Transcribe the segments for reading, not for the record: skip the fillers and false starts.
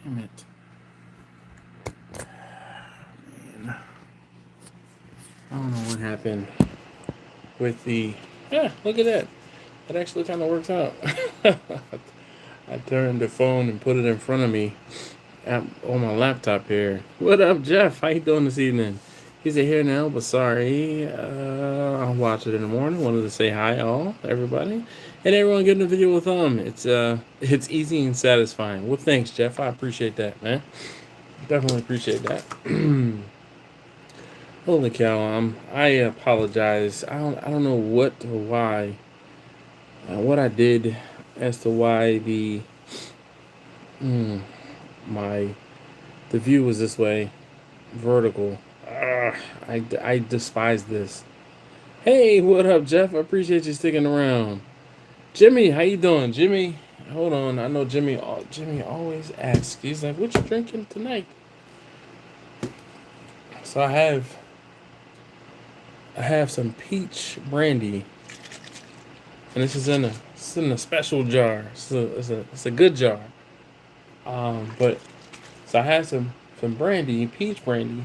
Damn it. Man. I don't know what happened with the... Yeah, look at that. That actually kind of works out. I turned the phone and put it in front of me on my laptop here. What up, Jeff? How you doing this evening? He's here now, but sorry. I'll watch it in the morning. Wanted to say hi, all everybody, and everyone getting the video with it's easy and satisfying. Well, thanks, Jeff. I appreciate that, man. Definitely appreciate that. Holy cow! I apologize. I don't know what or why. What I did as to why my the view was this way, vertical. I despise this. Hey, what up, Jeff? I appreciate you sticking around. Jimmy, how you doing, Jimmy? Hold on, I know Jimmy. Jimmy always asks. He's like, "What you drinking tonight?" So I have some peach brandy, and this is in a special jar. It's a good jar. But so I had some brandy, peach brandy,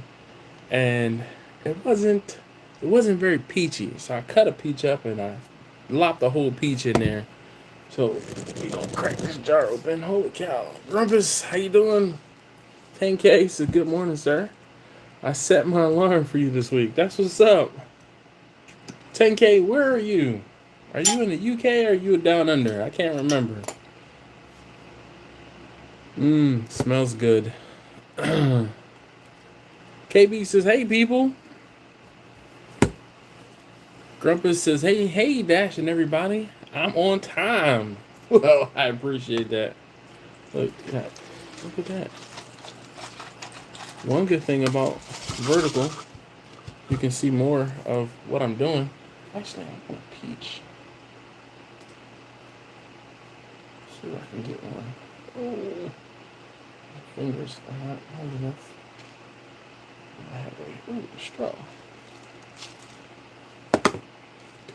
and it wasn't very peachy. So I cut a peach up and I lopped the whole peach in there. So we gonna crack this jar open. Holy cow, Rumpus, how you doing? 10K, so good morning, sir. I set my alarm for you this week. That's what's up. 10K, where are you? Are you in the UK or are you down under? I can't remember. Smells good. KB says, hey, people. Grumpus says, hey, Dash and everybody. I'm on time. Well, I appreciate that. Look at that. One good thing about vertical, you can see more of what I'm doing. Actually, I want a peach. See if I can get one. Oh, my fingers are not hard enough. I have a straw.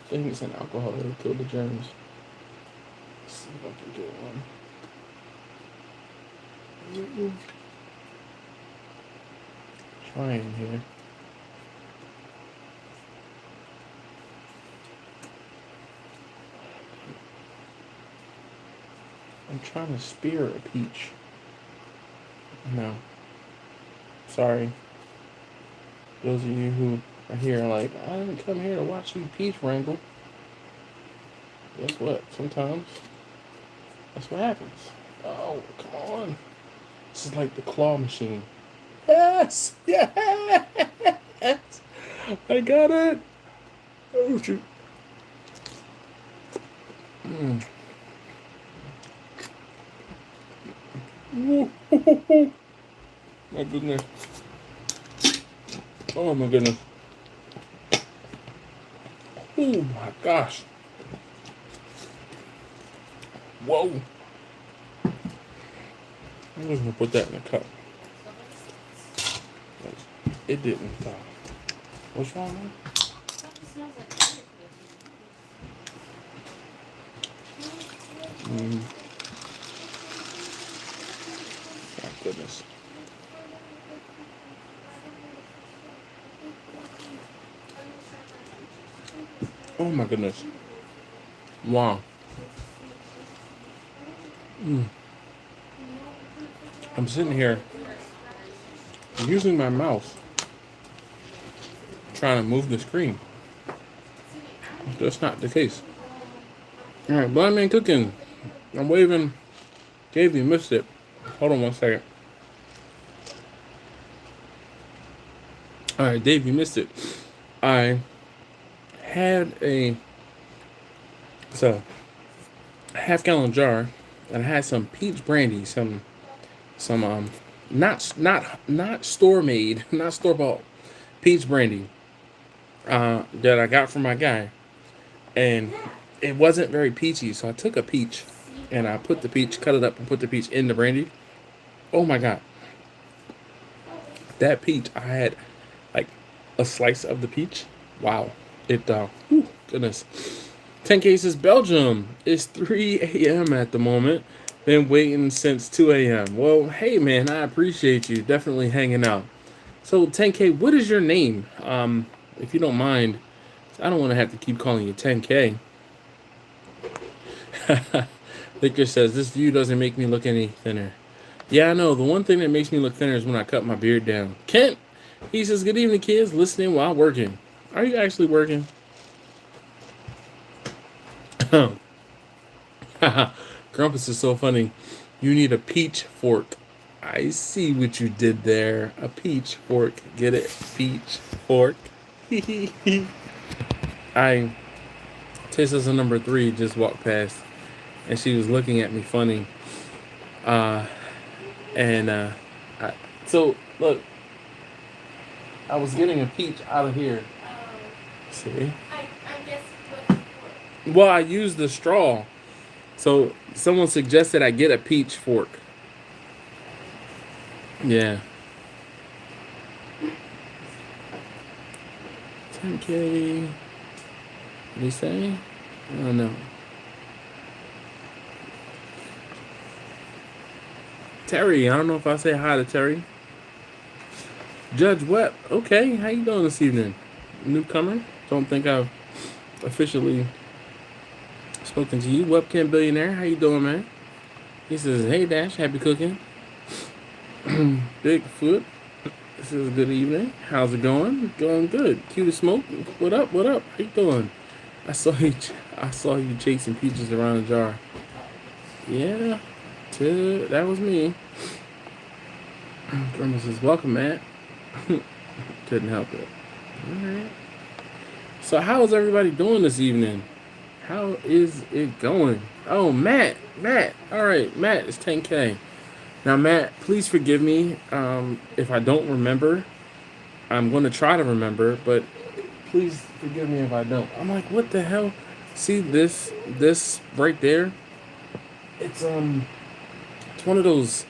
Things and alcohol that'll kill the germs. Let's see if I can get one. Trying here. I'm trying to spear a peach. No. Sorry. Those of you who are here are like, I didn't come here to watch you peach wrangle. Guess what? Sometimes that's what happens. Oh, come on. This is like the claw machine. Yes! Yes! I got it! Oh, shoot. My goodness. Oh, my goodness. Oh, my gosh. Whoa. I'm just going to put that in the cup. It didn't. What's wrong, man? My goodness. Oh my goodness. Wow. I'm sitting here using my mouse trying to move the screen. That's not the case. Alright, Blind Man Cooking. I'm waving. Dave, you missed it. Hold on one second. Alright, Dave, you missed it. I had a half-gallon jar, and I had some peach brandy, some not store-made, not store-bought peach brandy that I got from my guy, and it wasn't very peachy. So I took a peach and I put the peach, cut it up, and put the peach in the brandy. Oh my god, that peach! I had like a slice of the peach. Wow. It, goodness. 10 cases, Belgium. It's 3 a.m. at the moment. Been waiting since 2 a.m. Well, hey man, I appreciate you definitely hanging out. So 10K, what is your name? If you don't mind, I don't want to have to keep calling you 10K. Victor says this view doesn't make me look any thinner. Yeah, I know. The one thing that makes me look thinner is when I cut my beard down. Kent, he says, good evening, kids. Listening while working. Are you actually working? Grumpus is so funny. You need a peach fork. I see what you did there. A peach fork. Get it? Peach fork. Tessa's number 3 just walked past, and she was looking at me funny. So look, I was getting a peach out of here. See? I guess. Well, I used the straw. So someone suggested I get a peach fork. Yeah. 10K. What did he say? I don't know. Terry, I don't know if I say hi to Terry. Judge Webb. Okay, how you doing this evening? Newcomer? Don't think I've officially spoken to you. Webcam Billionaire, how you doing, man? He says, hey Dash, happy cooking. Bigfoot, this is good evening. How's it going? Going good. Cue to smoke. What up? What up? How you doing? I saw you chasing peaches around the jar. Yeah, that was me. Grandma says, welcome, Matt. Couldn't help it. Alright. So how's everybody doing this evening? How is it going? Oh, Matt. Alright, Matt is 10K. Now, Matt, please forgive me if I don't remember. I'm going to try to remember, but please forgive me if I don't. I'm like, what the hell? See this right there? It's one of those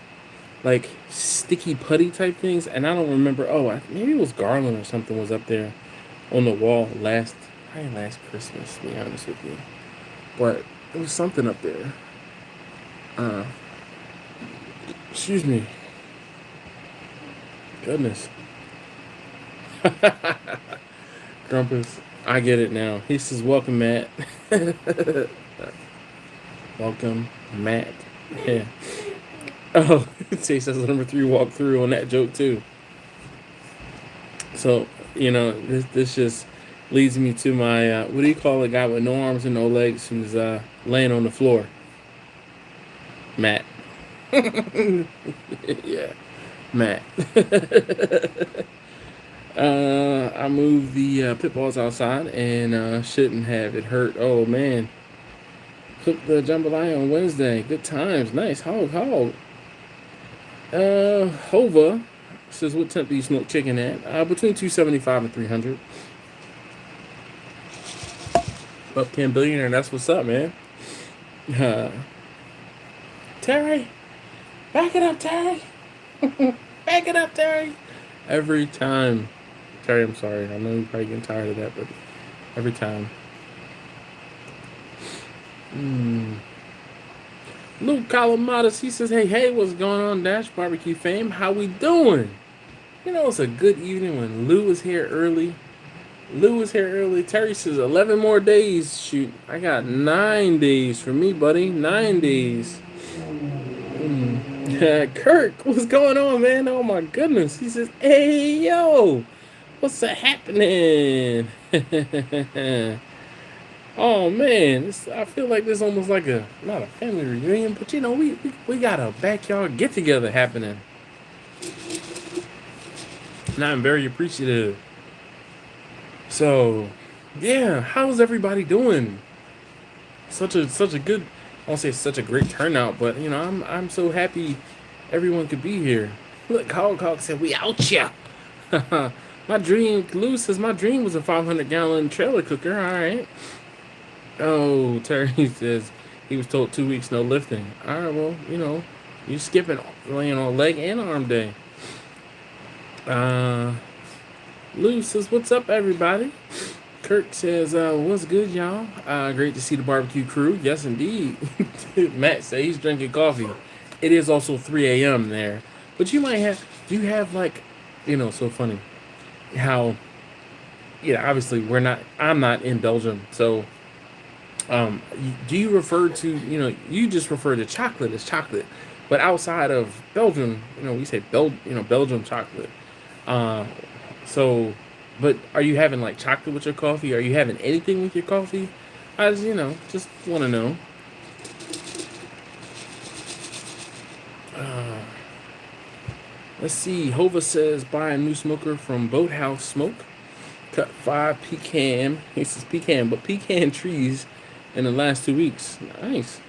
like sticky putty type things, and I don't remember. Oh, maybe it was garland or something was up there on the wall last Christmas, to be honest with you. But it was something up there. Excuse me. Goodness. Grumpus, I get it now. He says, welcome, Matt. Welcome, Matt. Yeah. Oh, Chase says number 3 walked through on that joke, too. So, this just leads me to my, what do you call a guy with no arms and no legs who's laying on the floor? Matt. Yeah, Matt. I moved the pit balls outside and shouldn't have. It hurt. Oh, man. Cooked the jambalaya on Wednesday. Good times. Nice. Hog. Hova says, what temp do you smoke chicken at? Between 275 and 300. Upcam Billionaire, that's what's up, man. Terry, back it up, Terry. Back it up, Terry. Every time. Terry, I'm sorry. I know you're probably getting tired of that, but every time. Luke Calamadas, he says, hey, what's going on, Dash Barbecue fame? How we doing? It's a good evening when Lou is here early. Terry says 11 more days. Shoot, I got 9 days for me, buddy. 9 days. Kirk, what's going on, man? Oh my goodness. He says, hey, yo, what's happening? Oh man, I feel like this is almost like not a family reunion, but we got a backyard get together happening. And I'm very appreciative. So, yeah, how's everybody doing? Such a good, I won't say such a great turnout, but I'm so happy everyone could be here. Look, Hog said we out here. My dream, Lou says my dream was a 500-gallon trailer cooker. All right. Oh, Terry says he was told 2 weeks no lifting. All right, well, you skipping laying on leg and arm day. Lou says, what's up, everybody? Kirk says, what's good, y'all? Great to see the barbecue crew. Yes, indeed. Matt says he's drinking coffee. It is also 3 a.m. there. But you might have, do you have like, so funny how, obviously I'm not in Belgium. So, do you refer to, you just refer to chocolate as chocolate. But outside of Belgium, we say Belgium chocolate. Uh, so, but are you having like chocolate with your coffee? Are you having anything with your coffee? I just, just want to know. Uh, let's see. Hova says buy a new smoker from Boathouse Smoke. Cut 5 pecan. He says pecan, but pecan trees in the last 2 weeks. Nice.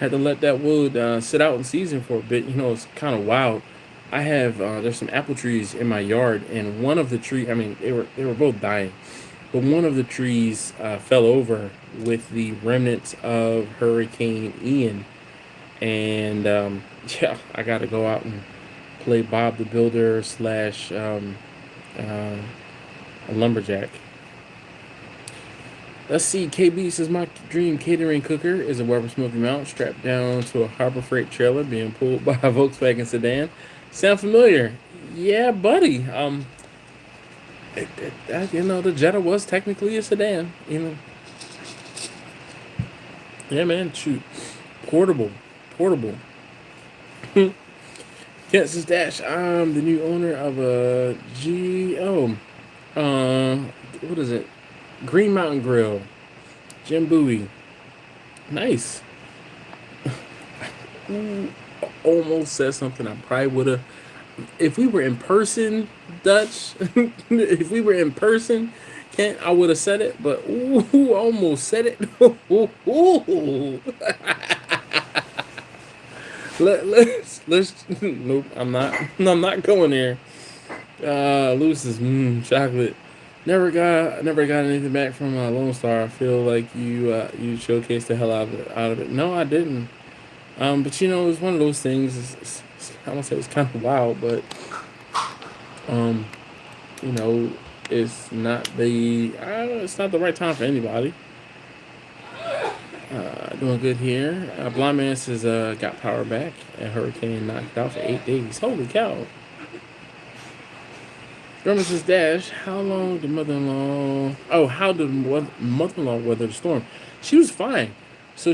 Had to let that wood sit out in season for a bit. It's kind of wild. I have there's some apple trees in my yard, and one of the tree. I mean, they were both dying, but one of the trees fell over with the remnants of Hurricane Ian, and yeah, I got to go out and play Bob the Builder slash a lumberjack. Let's see. KB says my dream catering cooker is a Weber Smoky Mount strapped down to a Harbor Freight trailer being pulled by a Volkswagen sedan. Sound familiar? Yeah, buddy. The Jetta was technically a sedan. Yeah, man. Shoot, portable. Kansas Dash. I'm the new owner of a what is it? Green Mountain Grill. Jim Bowie. Nice. Ooh, almost said something I probably would have. If we were in person, Dutch, if we were in person, Kent, I would have said it, but ooh, almost said it. Ooh. Let's nope, I'm not going there. Lewis's chocolate. Never got anything back from Lone Star. I feel like you showcased the hell out of it. No, I didn't. But it's one of those things. I don't say it's kind of wild, but it's not the right time for anybody. Doing good here. Blind Man says got power back. A hurricane knocked out for 8 days. Holy cow. Says Dash, how long did mother-in-law... Oh, how did mother-in-law weather the storm? She was fine. So,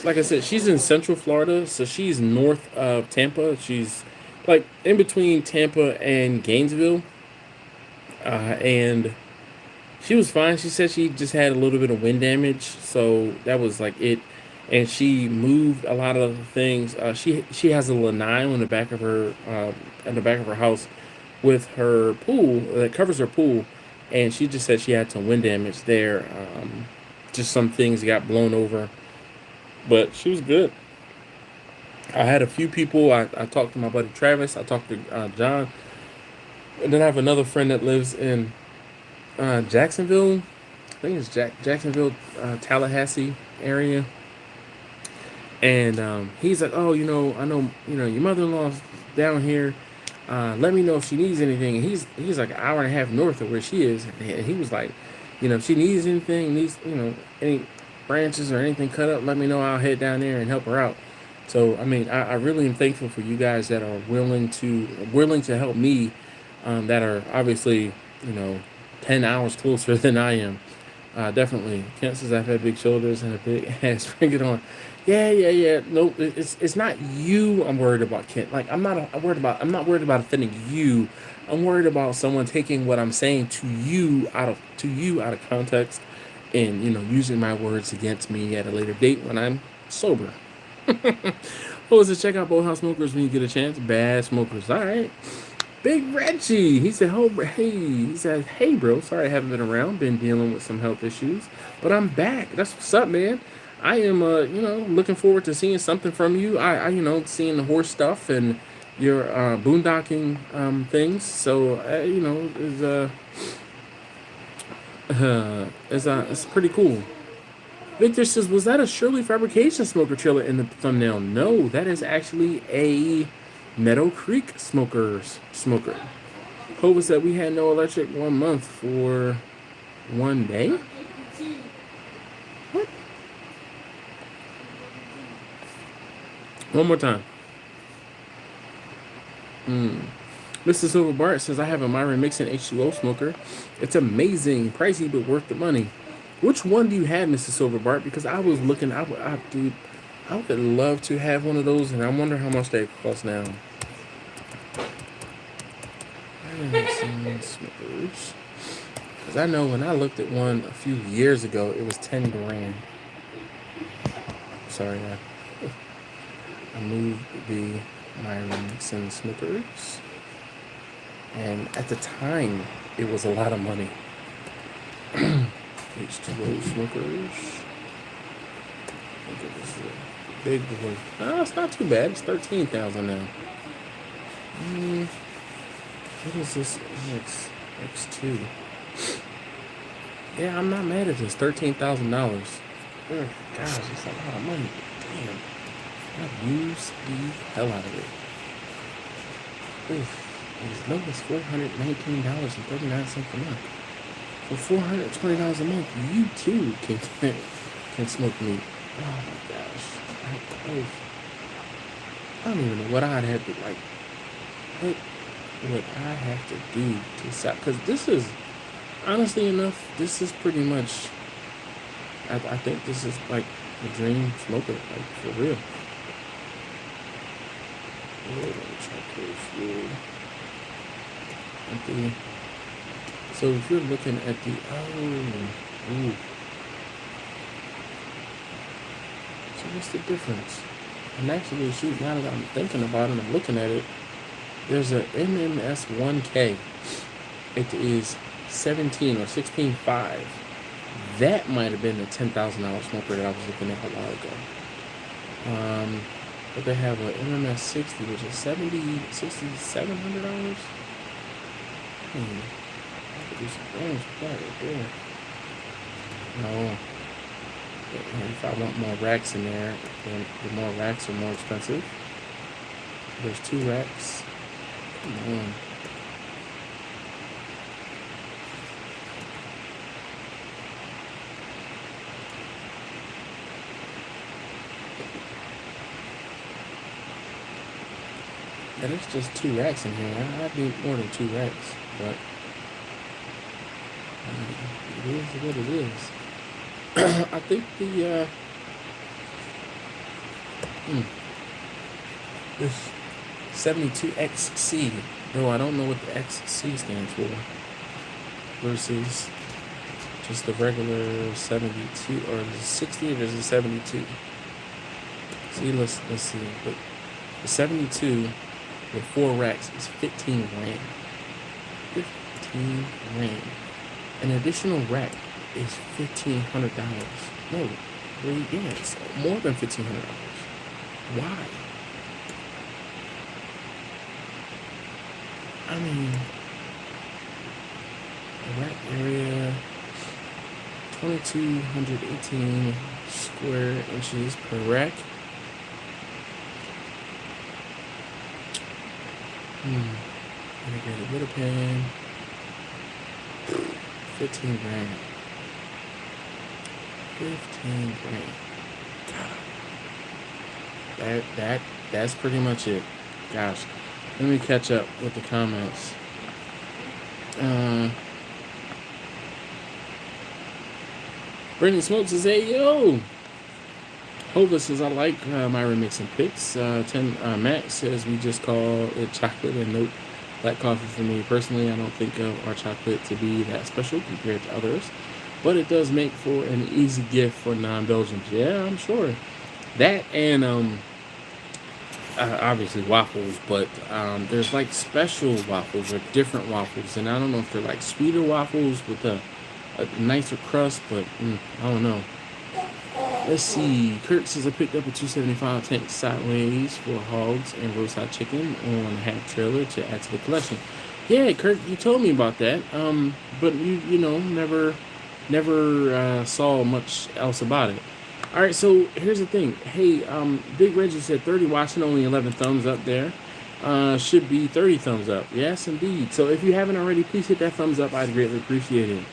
like I said, she's in Central Florida, so she's north of Tampa. She's, like, in between Tampa and Gainesville. And she was fine. She said she just had a little bit of wind damage, so that was, like, it. And she moved a lot of the things. She has a lanai on the back of her house with her pool that covers her pool, and she just said she had some wind damage there. Just some things got blown over, but she was good. I had a few people. I talked to my buddy Travis. I talked to John, and then I have another friend that lives in Jacksonville. I think it's Jacksonville, Tallahassee area. And he's like, oh, I know, your mother-in-law's down here. Let me know if she needs anything. And he's like an hour and a half north of where she is. And he was like, if she needs anything, any branches or anything cut up, let me know. I'll head down there and help her out. So, I mean, I really am thankful for you guys that are willing to help me, that are obviously, 10 hours closer than I am. Definitely. Kent says I've had big shoulders and a big ass. Bring it on. Yeah. No, it's not you I'm worried about, Kent. Like, I'm not worried about offending you. I'm worried about someone taking what I'm saying to you out of context and, using my words against me at a later date when I'm sober. Oh, so check out Boathouse Smokers when you get a chance. Bad smokers. All right. Big Reggie. He said, hey, bro. Sorry I haven't been around. Been dealing with some health issues, but I'm back. That's what's up, man. I am, looking forward to seeing something from you. I seeing the horse stuff and your boondocking things. So, it's pretty cool. Victor says, was that a Shirley Fabrication smoker trailer in the thumbnail? No, that is actually a Meadow Creek smoker. Hope said we had no electric 1 month for one day? What? One more time. Mr. Silver Bart says, I have a Myron Mixon H2O smoker. It's amazing, pricey, but worth the money. Which one do you have, Mr. Silver Bart? Because I was looking, dude, I would love to have one of those, and I wonder how much they cost now. Smokers. Because I know when I looked at one a few years ago, it was 10 grand. Sorry, I moved the Myron Mixon smokers. And at the time, it was a lot of money. H2O smokers. I think it was a big boy. No, it's not too bad. It's $13,000 now. What is this X2? Yeah, I'm not mad at this. $13,000. Gosh, it's a lot of money. Damn. I've used the hell out of it. Oof. As low as $419.39 a month. For $420 a month, you too can smoke meat. Oh my gosh. I don't even know what I'd have to like. What would I have to do to stop? Because this is, honestly enough, this is pretty much, I think this is like the dream smoker, like for real. So if you're looking at the, so what's the difference? And actually, shoot, now that I'm thinking about it, I'm looking at it, there's a MMS1K. It is 17 or 16.5. That might have been the $10,000 smoker that I was looking at a while ago. But they have a MMS60, which is $6,700. I could do some things with that right there. No. And if I want more racks in there, then the more racks are more expensive. There's 2 racks. Come on. And it's just 2 racks in here. I need more than 2 racks, but it is what it is. I think the this 72XC, though I don't know what the XC stands for, versus just the regular 72, or is it 60 or is it 72? See, let's see. But the 72 with 4 racks is 15 grand. 15 grand. An additional rack is $1,500. No, really, yeah, it's more than $1,500. Why? I mean, the rack area, 2,218 square inches per rack. Integrated widow pan. 15 grand. 15 grand. That's pretty much it. Gosh. Let me catch up with the comments. Brandon Smokes says, hey, yo. Hova says, I like my remixing picks. Matt says, we just call it chocolate and note black coffee for me. Personally, I don't think of our chocolate to be that special compared to others. But it does make for an easy gift for non-Belgians. Yeah, I'm sure. That and obviously waffles, but there's like special waffles or different waffles. And I don't know if they're like sweeter waffles with a nicer crust, but I don't know. Let's see. Kurt says I picked up a 275 tank sideways for hogs and roadside chicken on a half trailer to add to the collection. Yeah, Kurt, you told me about that. But you know, never saw much else about it. All right, so here's the thing. Hey, Big Reggie said 30 watching, only 11 thumbs up there. Should be 30 thumbs up. Yes, indeed. So if you haven't already, please hit that thumbs up. I'd greatly appreciate it.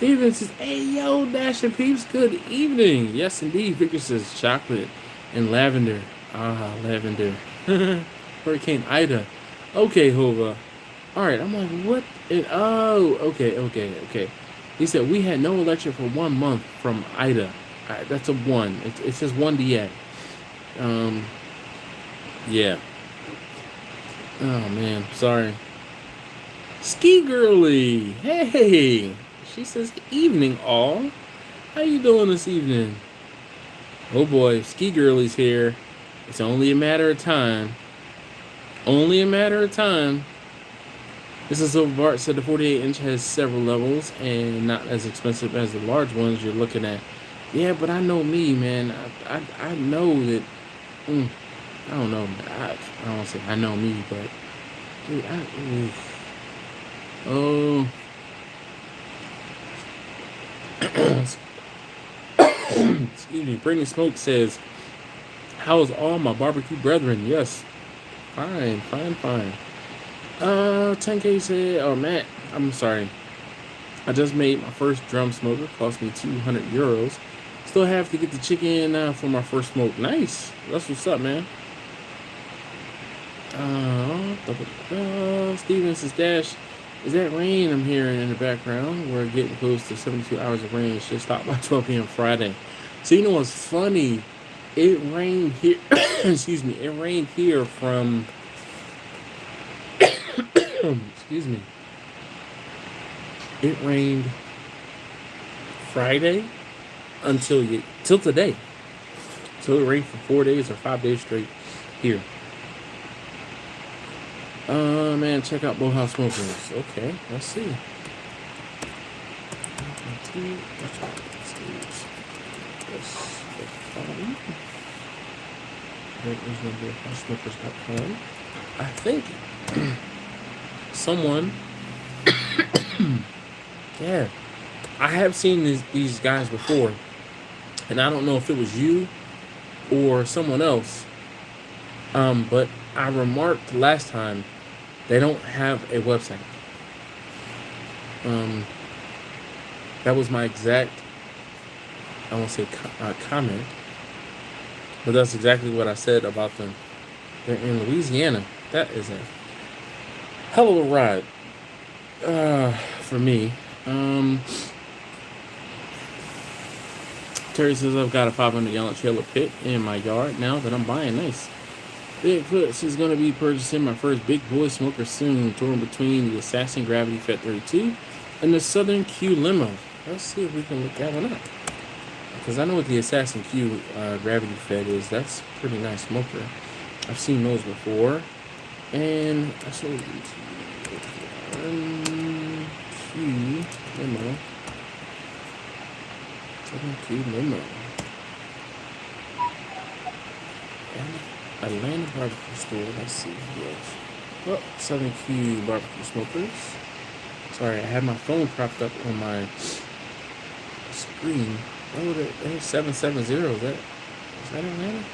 Steven says, hey, yo, Dash and Peeps, good evening. Yes, indeed. Victor says, chocolate and lavender. Ah, lavender. Hurricane Ida. Okay, Hova. All right, I'm like, what? Okay. He said, we had no electric for 1 month from Ida. That's a 1. It says 1 DA. Yeah. Oh, man. Sorry. Ski Girly. Hey. She says, evening, all. How you doing this evening? Oh, boy. Ski Girly's here. It's only a matter of time. Only a matter of time. This is over Bart said the 48-inch has several levels and not as expensive as the large ones you're looking at. Yeah, but I know me, man. I know that. I don't know. I don't want to say I know me, but dude, oh. Excuse me. Brittany Smoke says, "How's all my barbecue brethren?" Yes, fine. 10K said, "Oh Matt, I'm sorry. I just made my first drum smoker. Cost me 200 euros. Still have to get the chicken for my first smoke. Nice. That's what's up, man." Steven says, Dash, is that rain I'm hearing in the background? We're getting close to 72 hours of rain. It should stop by 12 p.m. Friday. So you know what's funny? It rained here. Excuse me. It rained here from. Excuse me. It rained Friday till today. So it rained for 4 days or 5 days straight here. Man, check out Boathouse Smokers. Okay, let's see. I think someone. Yeah, I have seen these guys before, and I don't know if it was you or someone else. But I remarked last time they don't have a website. That was my exact, I won't say comment, but that's exactly what I said about them. They're in Louisiana. That is a hell of a ride for me. Terry says, I've got a 500-gallon trailer pit in my yard now that I'm buying. Nice. Bigfoot is going to be purchasing my first big boy smoker soon, torn between the Assassin Gravity Fed 32 and the Southern Q Limo. Let's see if we can look that one up. Because I know what the Assassin Q Gravity Fed is. That's a pretty nice smoker. I've seen those before. And I saw Q Limo. Southern Q Limo. Atlanta barbecue store. Let's see. Yes. Well, Southern Q barbecue smokers. Sorry, I had my phone propped up on my screen. Oh, there's 770. Is that Atlanta?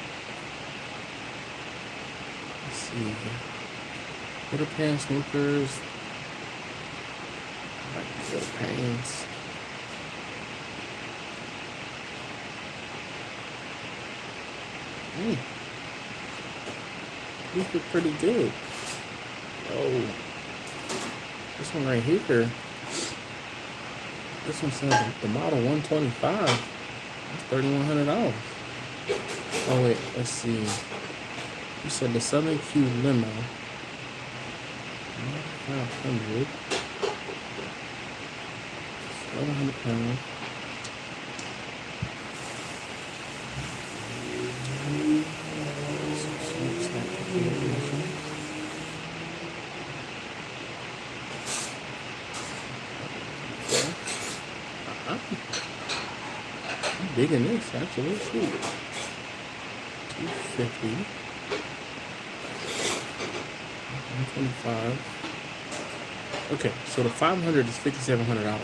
Let's see. Little pan smokers. I like little pans. Hey. These look pretty good. Oh, this one right here. This one says the model 125. That's $3,100. Oh wait, let's see. You said the Southern Q Limo. 500. 1,100 pounds. I'm digging this actually. Shoot. 250. 125. Okay, so the 500 is $5,700.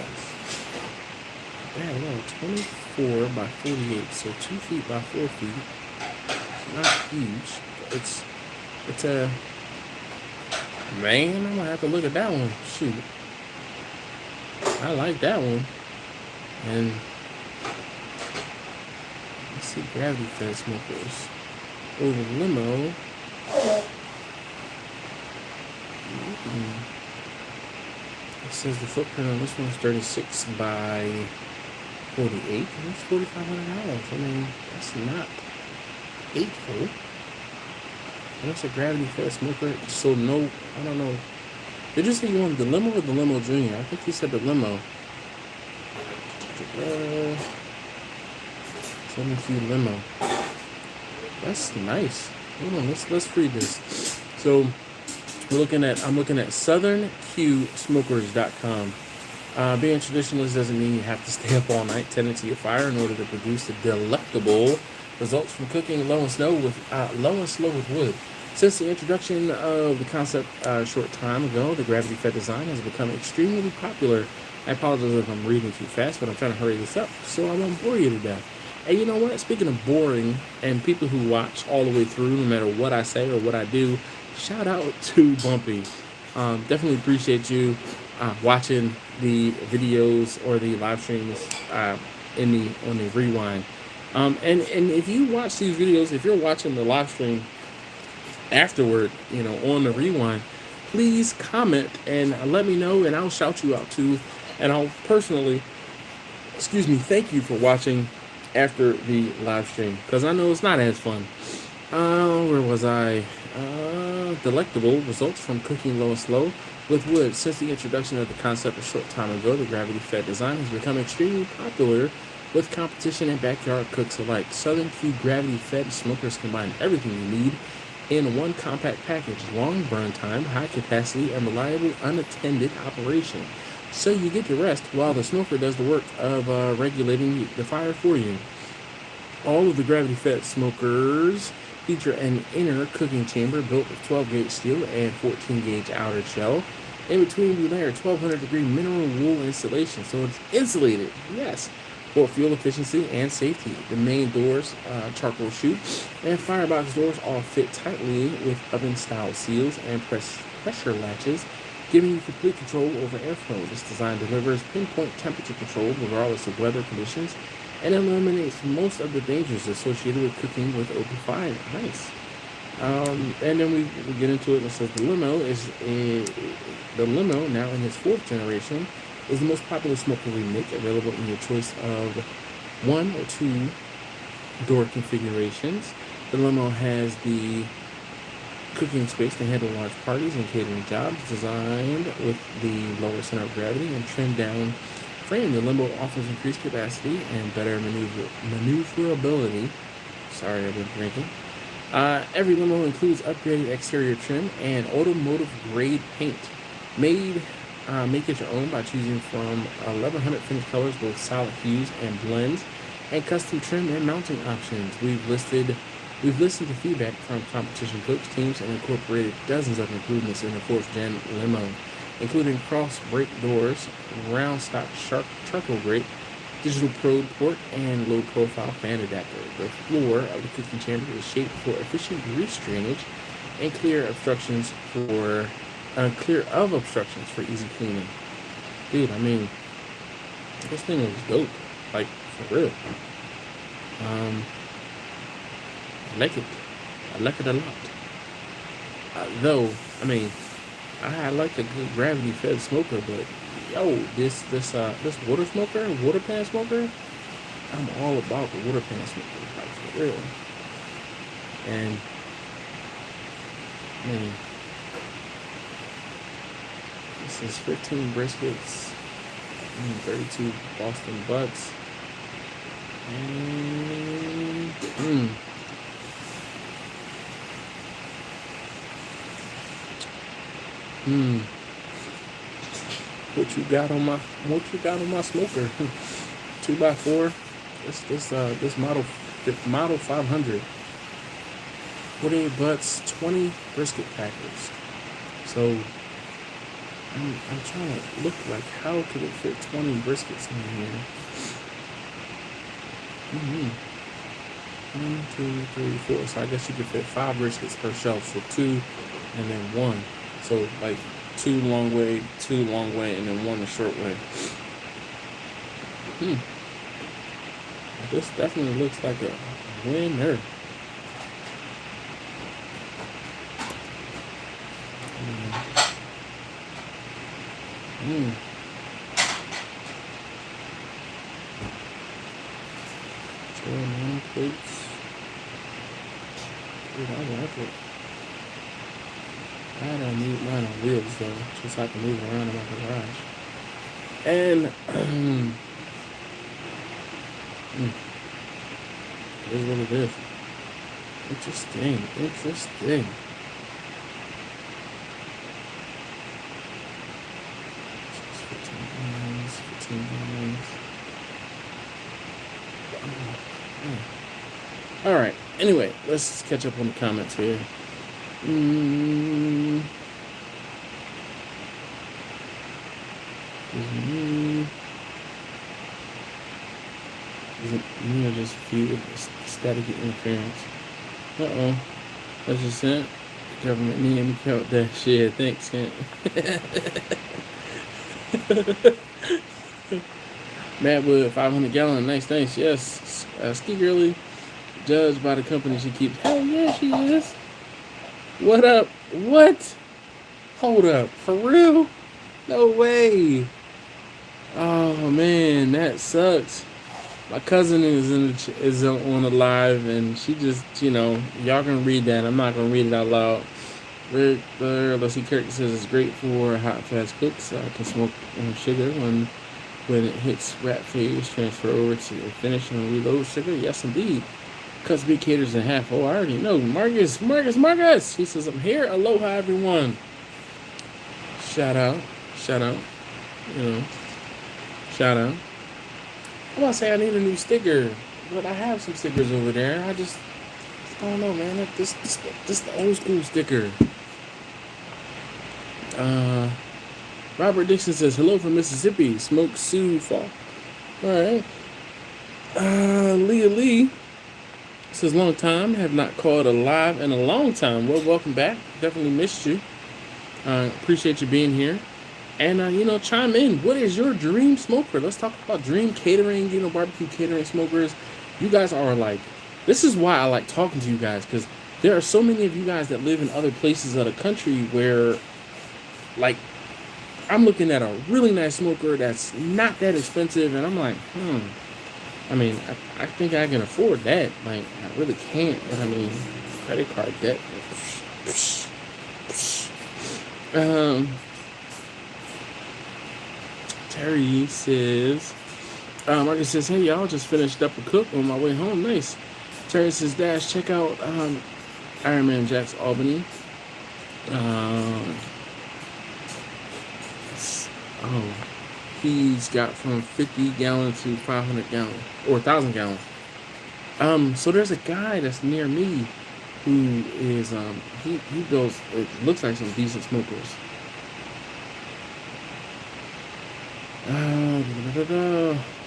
Yeah, no, 24 by 48, so 2 feet by 4 feet. It's not huge. It's a man. I'm gonna have to look at that one. Shoot, I like that one. And let's see, gravity fed smokers. Over limo. It says the footprint on this one's 36 by 48, and that's $4,500. I mean, that's not hateful. And that's a gravity fed smoker. So no, I don't know. Did you say you wanted the limo or the limo junior? I think you said the limo. 72 limo. That's nice. Hold on, let's read this. So I'm looking at southernqsmokers.com. Being traditionalist doesn't mean you have to stay up all night tending to your fire in order to produce the delectable results from cooking low and slow with wood. Since the introduction of the concept a short time ago, the gravity-fed design has become extremely popular. I apologize if I'm reading too fast, but I'm trying to hurry this up so I won't bore you to death. And you know what? Speaking of boring and people who watch all the way through, no matter what I say or what I do, shout out to Bumpy. Definitely appreciate you watching the videos or the live streams on the rewind. And if you watch these videos, if you're watching the live stream afterward, on the rewind, please comment and let me know, and I'll shout you out too. And I'll personally, thank you for watching after the live stream, because I know it's not as fun. Where was I? Delectable results from cooking low and slow with wood. Since the introduction of the concept a short time ago, the gravity-fed design has become extremely popular with competition and backyard cooks alike. Southern Q gravity-fed smokers combine everything you need in one compact package: long burn time, high capacity, and reliable unattended operation. So you get to rest while the smoker does the work of regulating the fire for you. All of the gravity-fed smokers feature an inner cooking chamber built with 12-gauge steel and 14-gauge outer shell. In between, we layer 1200-degree mineral wool insulation, so it's insulated, yes, for fuel efficiency and safety. The main doors, charcoal chute, and firebox doors all fit tightly with oven-style seals and pressure latches, giving you complete control over airflow. This design delivers pinpoint temperature control regardless of weather conditions and eliminates most of the dangers associated with cooking with open fire. Nice. And then we get into it, and it says the limo, now in its 4th generation, is the most popular smoker we make, available in your choice of 1 or 2 door configurations. The limo has the cooking space to handle large parties and catering jobs, designed with the lower center of gravity and trimmed down frame. The limo offers increased capacity and better maneuverability. Sorry, I've been drinking. Every limo includes upgraded exterior trim and automotive grade paint. Make it your own by choosing from 1,100 finish colors, both solid hues and blends, and custom trim and mounting options. We've listened to feedback from competition cooks teams and incorporated dozens of improvements in the 4th gen limo, including cross brake doors, round stock charcoal grate, digital probe port, and low profile fan adapter. The floor of the cooking chamber is shaped for efficient grease drainage and clear of obstructions for easy cleaning. Dude, I mean, this thing is dope, like, for real. I like it. I like it a lot. Though, I mean, I like a good gravity-fed smoker, but yo, this water pan smoker, I'm all about the water pan smoker, like, for real. And man, this is 15 briskets, 32 Boston butts, and What you got on my smoker? 2x4. This model 500. 48 butts, 20 brisket packers. So I'm trying to look like, how could it fit 20 briskets in here? 1, 2, 3, 4. So I guess you could fit 5 briskets per shelf. So 2 and then 1. So like 2 long way, and then 1 the short way. Hmm. This definitely looks like a winner. Mm. 12 plates. Dude, I like it. I don't need mine on wheels though, just so I can move around in my garage. And it is what it is. Interesting. 15 gallons. All right. Anyway, let's catch up on the comments here. Isn't me or just few static interference? That's just it. The government need me count that shit. Thanks, Kent. Madwood, 500 gallon. Nice. Yes. Ski Girly, judged by the company she keeps. Hell yeah, she is. What up? What? Hold up. For real? No way. Oh man, that sucks. My cousin is on the live, and she just, y'all can read that. I'm not gonna read it out loud. Let's see. Kirk says it's great for hot fast cooks. I can smoke sugar when it hits wrap phase, transfer over to the finish and reload sugar. Yes, indeed. Cuts big caters in half. Oh, I already know. Marcus. He says I'm here. Aloha, everyone. Shout out. Shout out. I'm about to say I need a new sticker, but I have some stickers over there. I don't know, man. This the old school sticker. Robert Dixon says hello from Mississippi. Smoke Sous fall. All right. Leah Lee says long time. Have not called a live in a long time. Well, welcome back. Definitely missed you. Appreciate you being here. And, chime in. What is your dream smoker? Let's talk about dream catering, barbecue catering smokers. You guys are this is why I like talking to you guys, because there are so many of you guys that live in other places of the country where, I'm looking at a really nice smoker that's not that expensive, and I'm like, I mean, I think I can afford that. I really can't, but credit card debt. Terry says, Marcus says, hey y'all, just finished up a cook on my way home. Nice. Terry says, Dash, check out Iron Man Jack's Albany. He's got from 50 gallon to 500 gallon or 1,000 gallon. So there's a guy that's near me who is he builds, it looks like some decent smokers.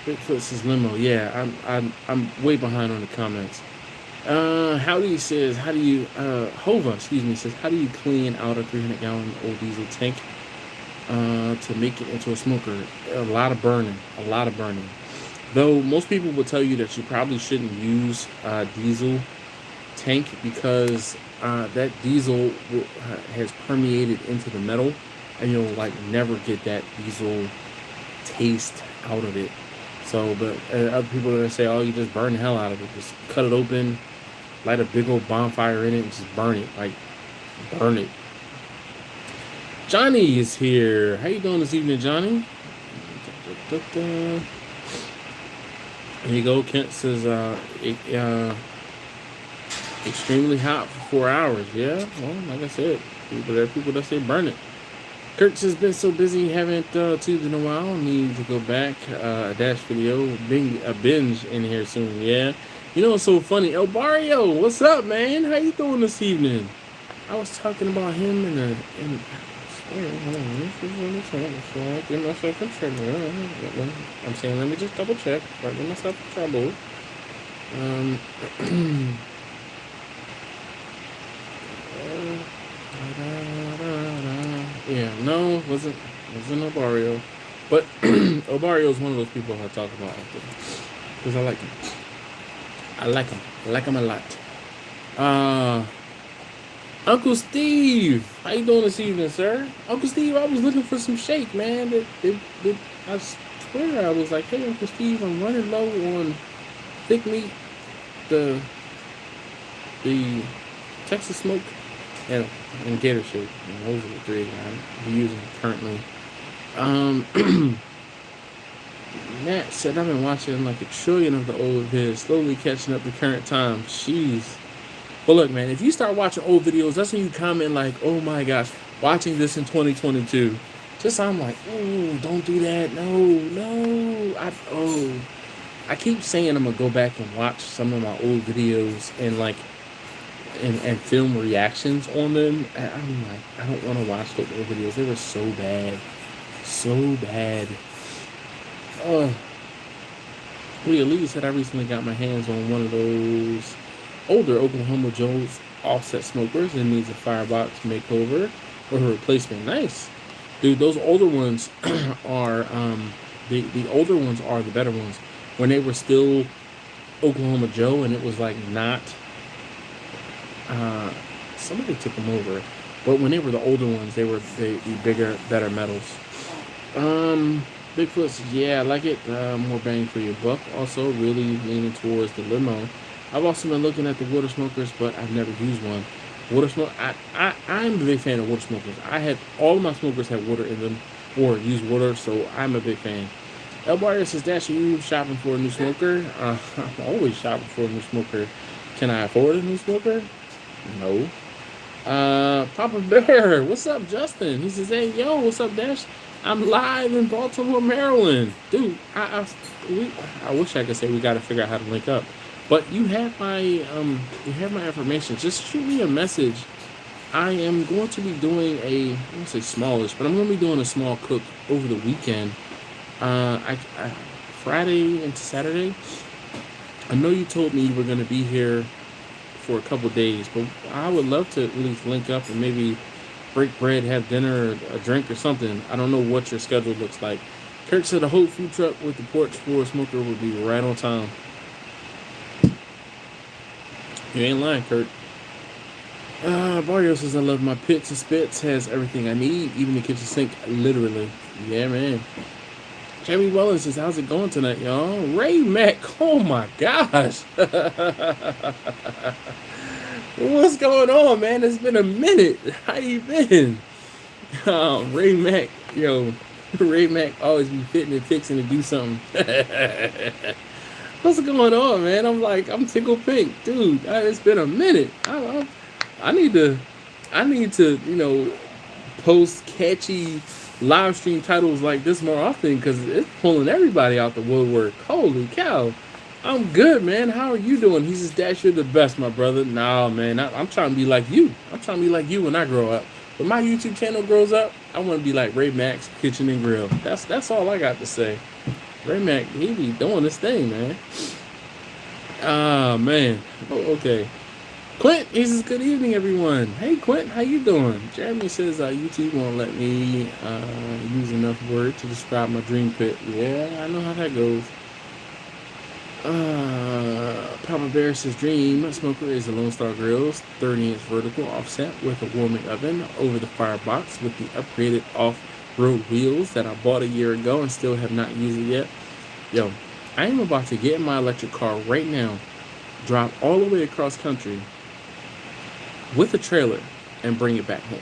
Bigfoot says limo. Yeah, I'm way behind on the comments. Howdy says, how do you Hova, says, how do you clean out a 300 gallon old diesel tank to make it into a smoker? A lot of burning. Though most people will tell you that you probably shouldn't use diesel tank because that diesel has permeated into the metal, and you'll never get that diesel taste out of it. So, but other people are gonna say, oh, you just burn the hell out of it. Just cut it open, light a big old bonfire in it, and just burn it. Burn it. Johnny is here. How you doing this evening, Johnny? There you go. Kent says, extremely hot for 4 hours. Yeah, well, like I said, there are people that say burn it. Kirk has been so busy, haven't tubed in a while. Need to go back. A Dash video, a binge in here soon. Yeah, it's so funny. El Barrio, what's up, man? How you doing this evening? I was talking about him in give myself in trouble. I'm saying, let me just double check. Before I get myself in trouble. Yeah, no, wasn't a Barrio. But Obario is one of those people I talk about often because I like him. I like him a lot. Uncle Steve, how you doing this evening, sir? Uncle Steve, I was looking for some shake, man. I swear I was like, hey, Uncle Steve, I'm running low on thick meat, the Texas smoke, and gator shake. And those are the three I'm using currently. Matt said I've been watching like a trillion of the old vids, slowly catching up to current time. Jeez. But look, man, if you start watching old videos, that's when you comment like, oh my gosh, watching this in 2022. Just I'm like, oh, don't do that. No. I keep saying I'm gonna go back and watch some of my old videos and like and film reactions on them. And I'm like, I don't want to watch those old videos. They were so bad. So bad. Leah Lee said I recently got my hands on one of those older Oklahoma Joe's offset smokers and needs a firebox makeover or a replacement. Nice. Dude, those older ones are the older ones are the better ones. When they were still Oklahoma Joe and it was like not somebody took them over. But when they were the older ones, they were the bigger, better metals. Bigfoot says, yeah, I like it. More bang for your buck. Also, really leaning towards the limo. I've also been looking at the water smokers, but I've never used one. Water smoke. I'm a big fan of water smokers. All of my smokers have water in them or use water, so I'm a big fan. El Barrio says, Dash, are you shopping for a new smoker? I'm always shopping for a new smoker. Can I afford a new smoker? No. Papa Bear, what's up, Justin? He says, hey, yo, what's up, Dash? I'm live in Baltimore, Maryland. Dude, I wish I could say we got to figure out how to link up. But you have my information. Just shoot me a message. I am going to be doing I won't say smallish, but I'm going to be doing a small cook over the weekend. Friday into Saturday. I know you told me you were going to be here for a couple days, but I would love to at least link up and maybe break bread, have dinner, or a drink or something. I don't know what your schedule looks like. Kirk said a whole food truck with the porch for a smoker would be right on time. You ain't lying, Kurt. Barrio says, I love my pits and spits. Has everything I need, even the kitchen sink, literally. Yeah, man. Jamie Wellens says, how's it going tonight, y'all? Ray Mac, oh my gosh. What's going on, man? It's been a minute. How you been? Ray Mac, yo. Ray Mac always be fitting and fixing to do something. What's going on, man? I'm tickled pink. Dude, it's been a minute. I need to, post catchy live stream titles like this more often because it's pulling everybody out the woodwork. Holy cow. I'm good, man. How are you doing? He says, Dash, you're the best, my brother. Nah, man. I'm trying to be like you. I'm trying to be like you when I grow up. When my YouTube channel grows up, I want to be like Ray Mac's Kitchen and Grill. That's all I got to say. Ray Mac, he be doing this thing, man. Ah, man. Oh, okay. Quint, he says, good evening, everyone. Hey, Quint, how you doing? Jeremy says, YouTube won't let me use enough words to describe my dream pit. Yeah, I know how that goes. Papa Bear says, dream smoker is a Lone Star Grill's 30-inch vertical offset with a warming oven over the firebox with the upgraded off-road wheels that I bought a year ago and still have not used it yet. Yo, I am about to get in my electric car right now, drive all the way across country with a trailer and bring it back home.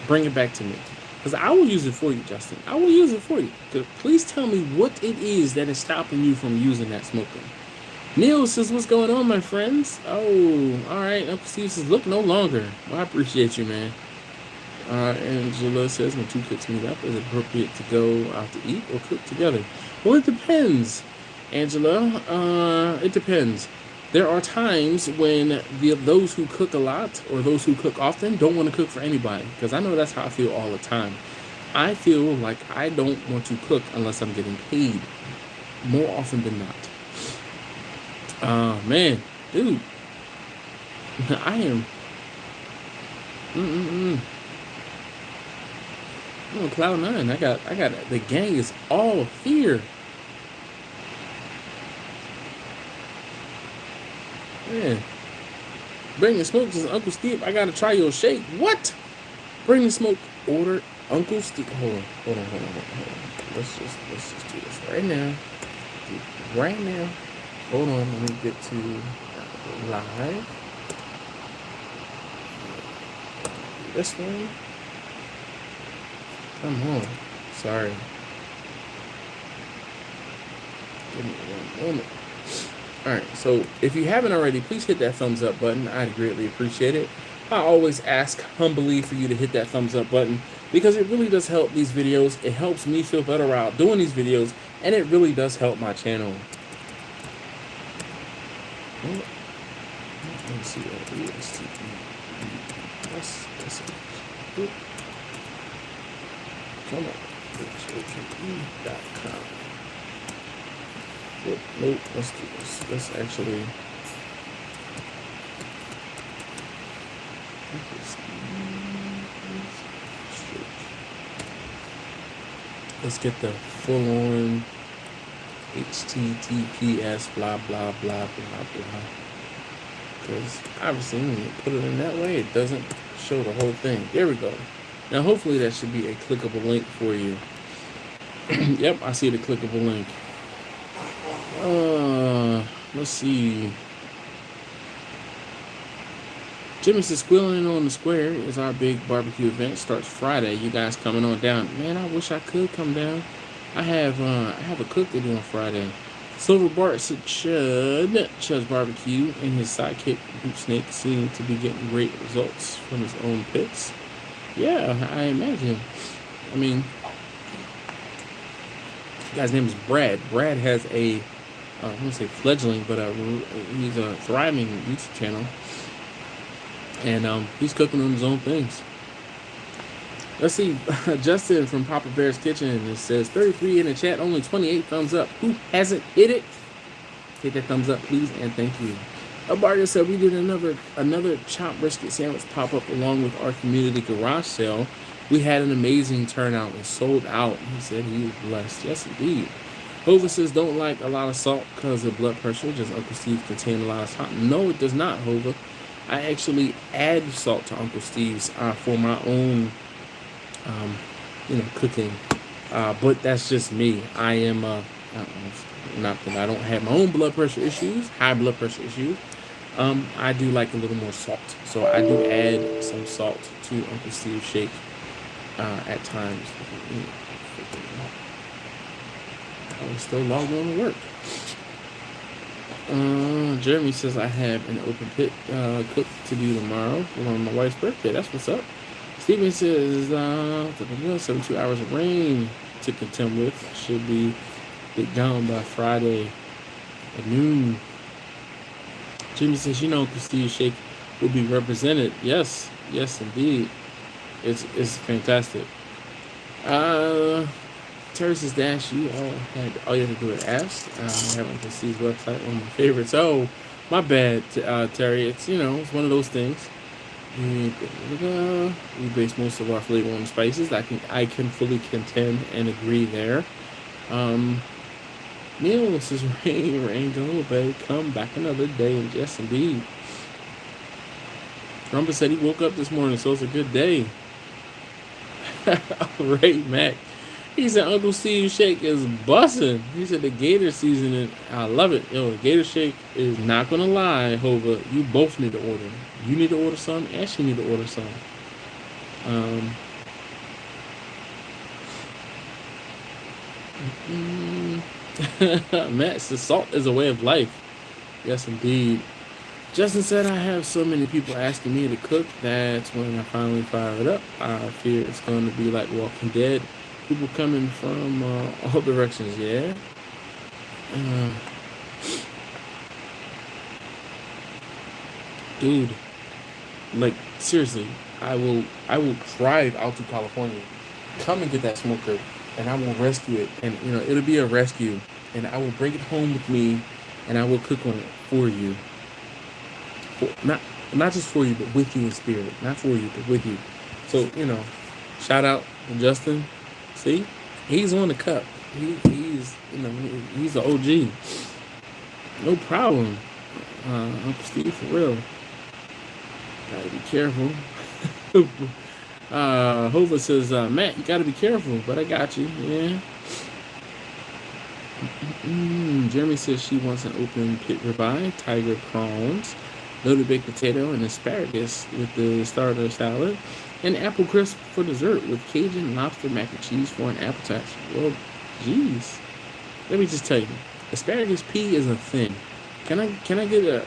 Bring it back to me. Because I will use it for you, Justin. I will use it for you. Please tell me what it is that is stopping you from using that smoker. Neil says, what's going on, my friends? Oh, all right. Uncle Steve says, look no longer. Well, I appreciate you, man. Angela says, when two cooks meet up, is it appropriate to go out to eat or cook together? Well, it depends, Angela. It depends. There are times when those who cook a lot or those who cook often don't want to cook for anybody. Because I know that's how I feel all the time. I feel like I don't want to cook unless I'm getting paid. More often than not. Man. Dude. I am. I'm on cloud 9. I got the gang is all here. Man. Bring the smoke to Uncle Steve. I gotta try your shake. What? Bring the smoke. Order Uncle Steve. Hold on. Let's just do this right now. Right now. Hold on. Let me get to live. This one. Come on. Sorry. Give me one moment. Alright, so if you haven't already, please hit that thumbs up button. I'd greatly appreciate it. I always ask humbly for you to hit that thumbs up button because it really does help these videos. It helps me feel better about doing these videos, and it really does help my channel. Let me see what come on. HOTE.com. Nope, let's do this. Let's actually. Let's get the full-on HTTPS blah blah blah blah blah. Because obviously when you put it in that way, it doesn't show the whole thing. There we go. Now hopefully that should be a clickable link for you. Yep, I see the clickable link. Let's see. Jimmy's Squealing on the Square is our big barbecue event. Starts Friday. You guys coming on down? Man, I wish I could come down. I have a cook to do on Friday. Silver Bart said Chud's Barbecue and his sidekick Boot Snake seem to be getting great results from his own pits. Yeah, I imagine. I mean, the guy's name is Brad. Brad has a I don't want to say fledgling, but he's a thriving YouTube channel, and he's cooking on his own things. Let's see, Justin from Papa Bear's Kitchen, it says 33 in the chat, only 28 thumbs up. Who hasn't hit it? Hit that thumbs up, please, and thank you. Asparagus said we did another chopped brisket sandwich pop up along with our community garage sale. We had an amazing turnout and sold out. He said he was blessed. Yes, indeed. Hova says don't like a lot of salt because of blood pressure. Does Uncle Steve contain a lot of salt? No, it does not, Hova. I actually add salt to Uncle Steve's for my own, cooking. But that's just me. I am not that I don't have my own blood pressure issues, high blood pressure issues. I do like a little more salt, so I do add some salt to Uncle Steve's shake at times. I'm still logged on to work. Jeremy says I have an open pit cook to do tomorrow on my wife's birthday. That's what's up. Steven says 72 hours of rain to contend with. Should be gone by Friday at noon. Jimmy says, Uncle Steve's shake will be represented. Yes, indeed. It's fantastic. Terrace's Dash, all you have to do is ask. I have Uncle Steve's website, one of my favorites. Oh, my bad, Terry. It's it's one of those things. We base most of our flavor on spices. I can fully contend and agree there. Neil says rain go, babe, come back another day, and yes, indeed. Rumba said he woke up this morning, so it's a good day. Ray Mac. He said Uncle Steve's shake is bussin'. He said the Gator seasoning, I love it. Yo, the Gator shake is not gonna lie, Hova. You both need to order. You need to order some, and she need to order some. Matt says salt is a way of life. Yes, indeed. Justin said I have so many people asking me to cook. That's when I finally fire it up. I fear it's going to be like Walking Dead. People coming from all directions, yeah. Dude, like seriously, I will drive out to California, come and get that smoker, and I will rescue it, and it'll be a rescue, and I will bring it home with me, and I will cook on it for you. Not just for you, but with you in spirit. Not for you, but with you. So shout out And Justin, see, he's on the cup. He's he's an OG. No problem. Uncle Steve, for real. Gotta be careful. Hova says, Matt, you gotta be careful, but I got you. Yeah. Jeremy says she wants an open pit ribeye, tiger prawns, loaded baked potato, and asparagus with the starter salad, and apple crisp for dessert with Cajun lobster mac and cheese for an appetizer. Well, geez. Let me just tell you, asparagus pea is a thing. Can I get a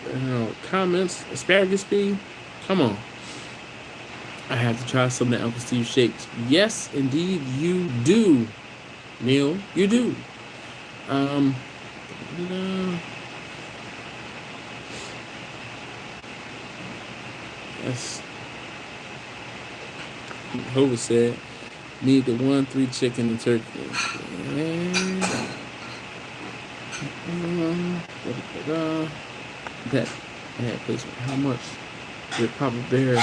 comments? Asparagus pea? Come on. I have to try some of the Uncle Steve shakes. Yes, indeed, you do, Neil. You do. No. Yes. Hova said, need the 1-3 chicken and turkey. That placement. How much did Papa Bear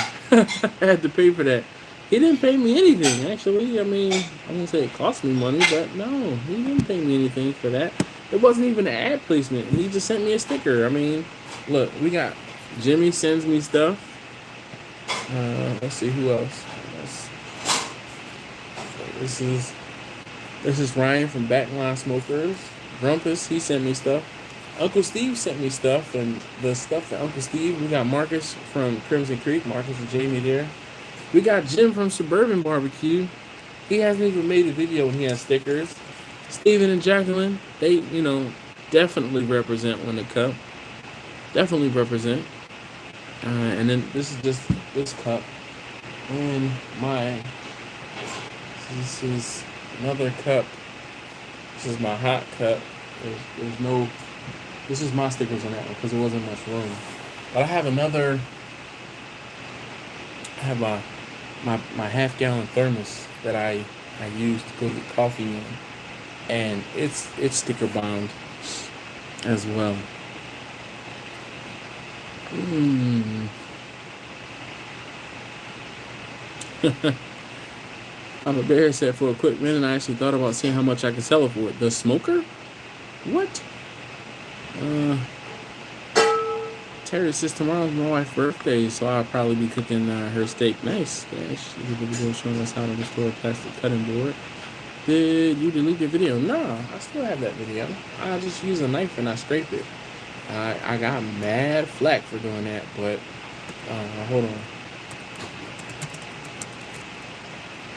had to pay for that? He didn't pay me anything, actually. I mean, I won't say it cost me money, but no, he didn't pay me anything for that. It wasn't even an ad placement. He just sent me a sticker. I mean, look, we got Jimmy sends me stuff. Let's see who else. This is Ryan from Backline Smokers. Grumpus, he sent me stuff. Uncle Steve sent me stuff, and the stuff for Uncle Steve, we got Marcus from Crimson Creek. Marcus and Jamie there. We got Jim from Suburban Barbecue. He hasn't even made a video when he has stickers. Steven and Jacqueline, they, definitely represent When the Cup. Definitely represent. And then this is just this cup. And this is another cup. This is my hot cup. There's no, this is my stickers on that one because there wasn't much room. But I have another, my half-gallon thermos that I use to go get coffee in. And it's sticker bound as well. Papa Bear said, for a quick minute, I actually thought about seeing how much I could sell it for. The smoker? What? Terry says tomorrow's my wife's birthday, so I'll probably be cooking her steak. Nice. Yeah, she did a video showing us how to restore a plastic cutting board. Did you delete your video? No, I still have that video. I just use a knife and I scrape it. I got mad flack for doing that, but hold on.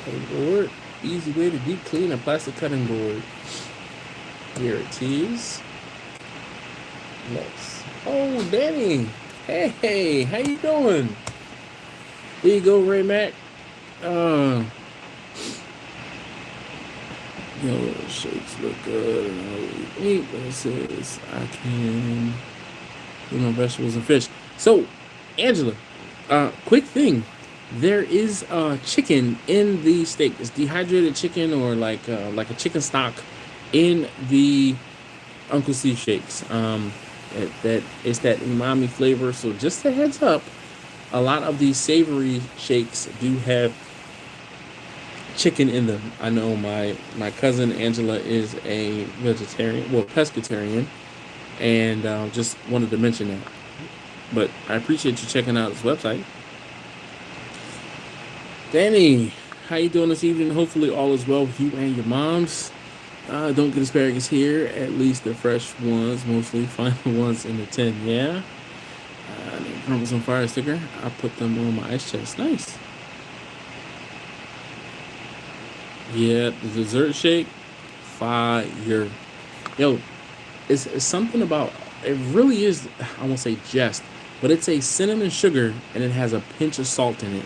Cutting board. Easy way to deep clean a plastic cutting board. Here it is. Next. Oh, Danny. Hey, how you doing? There you go, Ray Mac. Shakes look good. But it says I can do my vegetables and fish. So, Angela, quick thing. There is chicken in the steak. It's dehydrated chicken or like a chicken stock in the Uncle Steve shakes. That it's that umami flavor. So just a heads up, a lot of these savory shakes do have chicken in them. I know my cousin Angela is a vegetarian, well, pescatarian, and just wanted to mention that. But I appreciate you checking out his website. Danny, how you doing this evening? Hopefully all is well with you and your moms. Don't get asparagus here, at least the fresh ones, mostly. Find the ones in the tin, yeah? Crumbles on fire sticker. I put them on my ice chest. Nice. Yeah, the dessert shake, fire. Yo, it's something about, it really is, I won't say just, but it's a cinnamon sugar and it has a pinch of salt in it.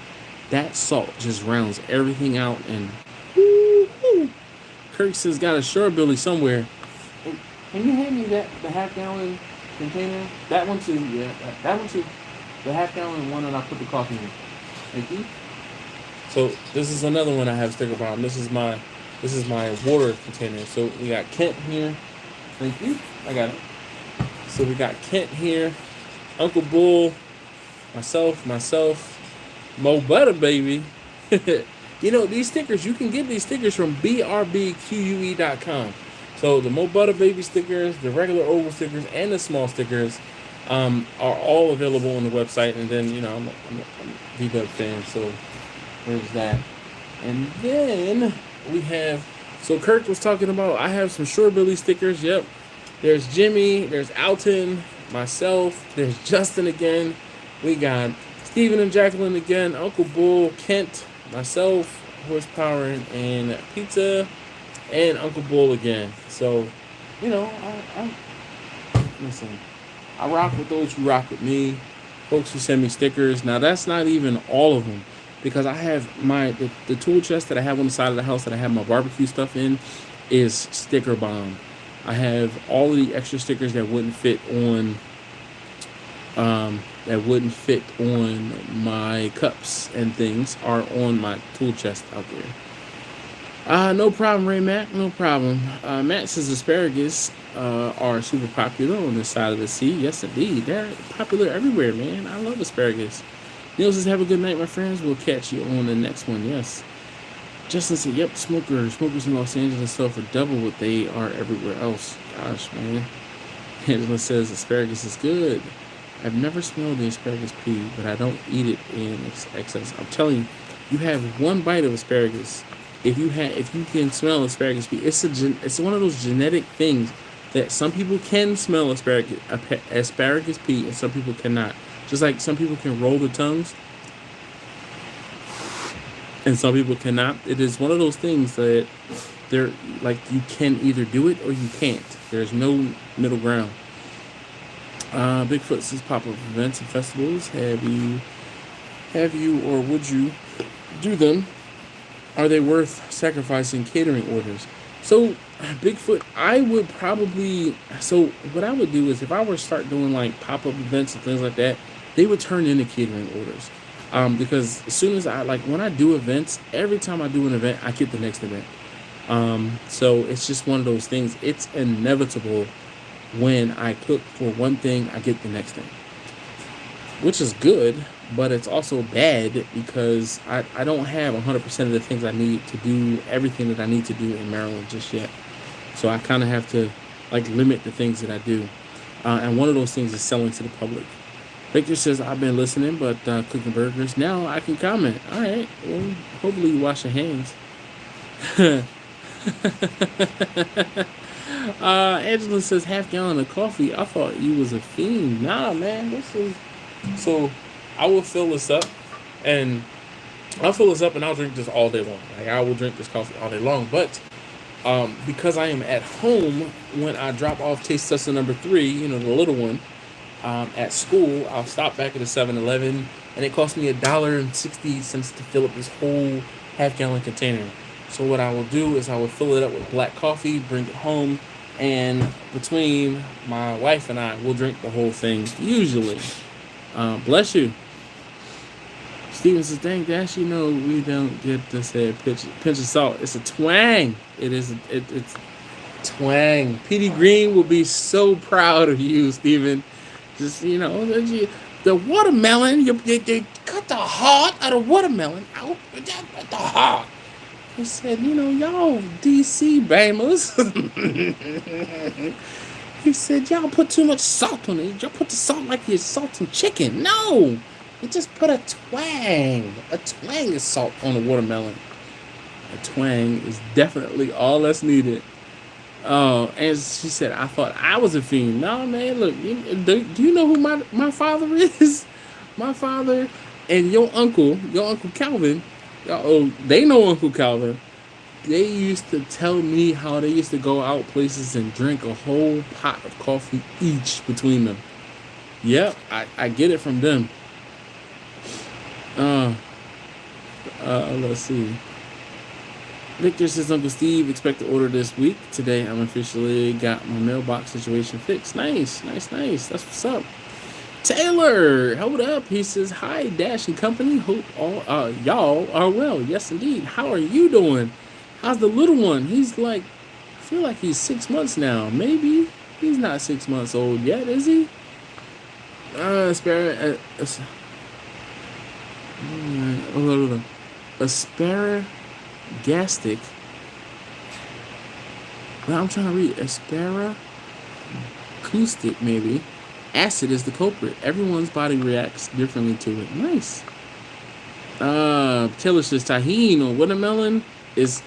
That salt just rounds everything out, and woo-hoo. Kirkson's got a Shorebilly somewhere. Can you hand me the half-gallon container? That one too, yeah, that one too. The half-gallon one, and I put the coffee in. Thank you. So this is another one I have sticker bomb. This is my water container. So we got Kent here. Thank you. I got it. So we got Kent here, Uncle Bull, myself, Mo Butter baby, You know, these stickers, you can get these stickers from BRBQUE.com. So the Mo Butter Baby stickers, the regular oval stickers, and the small stickers are all available on the website. And then, you know, I'm a V-Dub fan, so there's that. And then we have, so Kirk was talking about, I have some Shorebilly stickers. Yep. There's Jimmy, there's Alton, myself, there's Justin again. We got Stephen and Jacqueline again, Uncle Bull, Kent, myself, Horsepower and Pizza, and Uncle Bull again. So, you know, listen, I rock with those who rock with me, folks who send me stickers. Now, that's not even all of them, because I have the tool chest that I have on the side of the house that I have my barbecue stuff in is sticker bomb. I have all of the extra stickers that wouldn't fit on my cups and things are on my tool chest out there. No problem, Ray Mac. No problem. Matt says asparagus are super popular on this side of the sea. Yes, indeed. They're popular everywhere, man. I love asparagus. Neil says, have a good night, my friends. We'll catch you on the next one. Yes. Justin said, yep, smokers in Los Angeles sell for double what they are everywhere else. Gosh, man. Angela says asparagus is good. I've never smelled the asparagus pea, but I don't eat it in excess. I'm telling you, you have one bite of asparagus. If you can smell asparagus pea, it's one of those genetic things that some people can smell asparagus pea and some people cannot. Just like some people can roll their tongues and some people cannot. It is one of those things that they're like, you can either do it or you can't. There's no middle ground. Bigfoot says pop-up events and festivals. Have you or would you do them? Are they worth sacrificing catering orders? So Bigfoot, I would probably, so what I would do is if I were to start doing like pop-up events and things like that, they would turn into catering orders. Because as soon as when I do events, every time I do an event, I get the next event. So it's just one of those things. It's inevitable when I cook for one thing, I get the next thing, which is good, but it's also bad because I don't have 100% of the things I need to do everything that I need to do in Maryland just yet. So I kind of have to limit the things that I do. And one of those things is selling to the public. Victor says, I've been listening, but cooking burgers. Now I can comment. All right. Well, hopefully you wash your hands. Angela says, half gallon of coffee. I thought you was a fiend. Nah, man. So I will fill this up and I'll drink this all day long. I will drink this coffee all day long. But because I am at home when I drop off taste tester number 3, the little one, at school, I'll stop back at a 7-Eleven, and it cost me $1.60 to fill up this whole half-gallon container. So what I will do is I will fill it up with black coffee, bring it home, and between my wife and I, we'll drink the whole thing, usually. Bless you. Steven says, dang, Dash, we don't get to say a pinch of salt. It's a twang. It's twang. PD Green will be so proud of you, Steven. Just, the watermelon, you cut the heart out of watermelon out, the heart. He said, y'all DC Bamers. He said, y'all put too much salt on it. Y'all put the salt like you're salting chicken. No, you just put a twang. A twang of salt on the watermelon. A twang is definitely all that's needed. Oh, and she said, I thought I was a fiend. No, man, look, do you know who my father is? My father and your uncle Calvin, they know Uncle Calvin. They used to tell me how they used to go out places and drink a whole pot of coffee each between them. Yep, I get it from them. Let's see. Victor says, Uncle Steve, expect to order this week. Today, I'm officially got my mailbox situation fixed. Nice. That's what's up. Taylor, hold up. He says, hi, Dash and company. Hope all y'all are well. Yes, indeed. How are you doing? How's the little one? He's I feel like he's 6 months now. Maybe he's not 6 months old yet, is he? Asparagastic. Well, I'm trying to read acoustic, maybe. Acid is the culprit. Everyone's body reacts differently to it. Nice. Taylor says tahini or watermelon is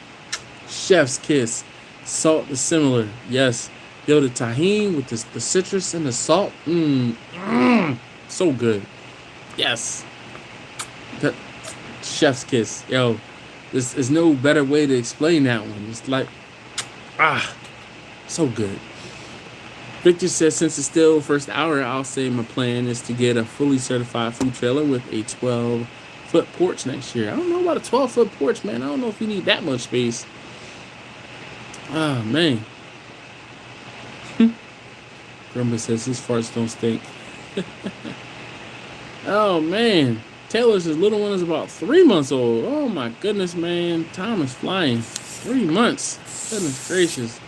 chef's kiss. Salt is similar. Yes. Yo, the tahini with the citrus and the salt. So good. Yes. The chef's kiss. Yo, there's no better way to explain that one. It's like, so good. Victor says, since it's still first hour, I'll say my plan is to get a fully certified food trailer with a 12-foot porch next year. I don't know about a 12-foot porch, man. I don't know if you need that much space. Oh, man. Grumba says his farts don't stink. Oh, man. Taylor says little one is about 3 months old. Oh, my goodness, man. Time is flying. 3 months. Goodness gracious.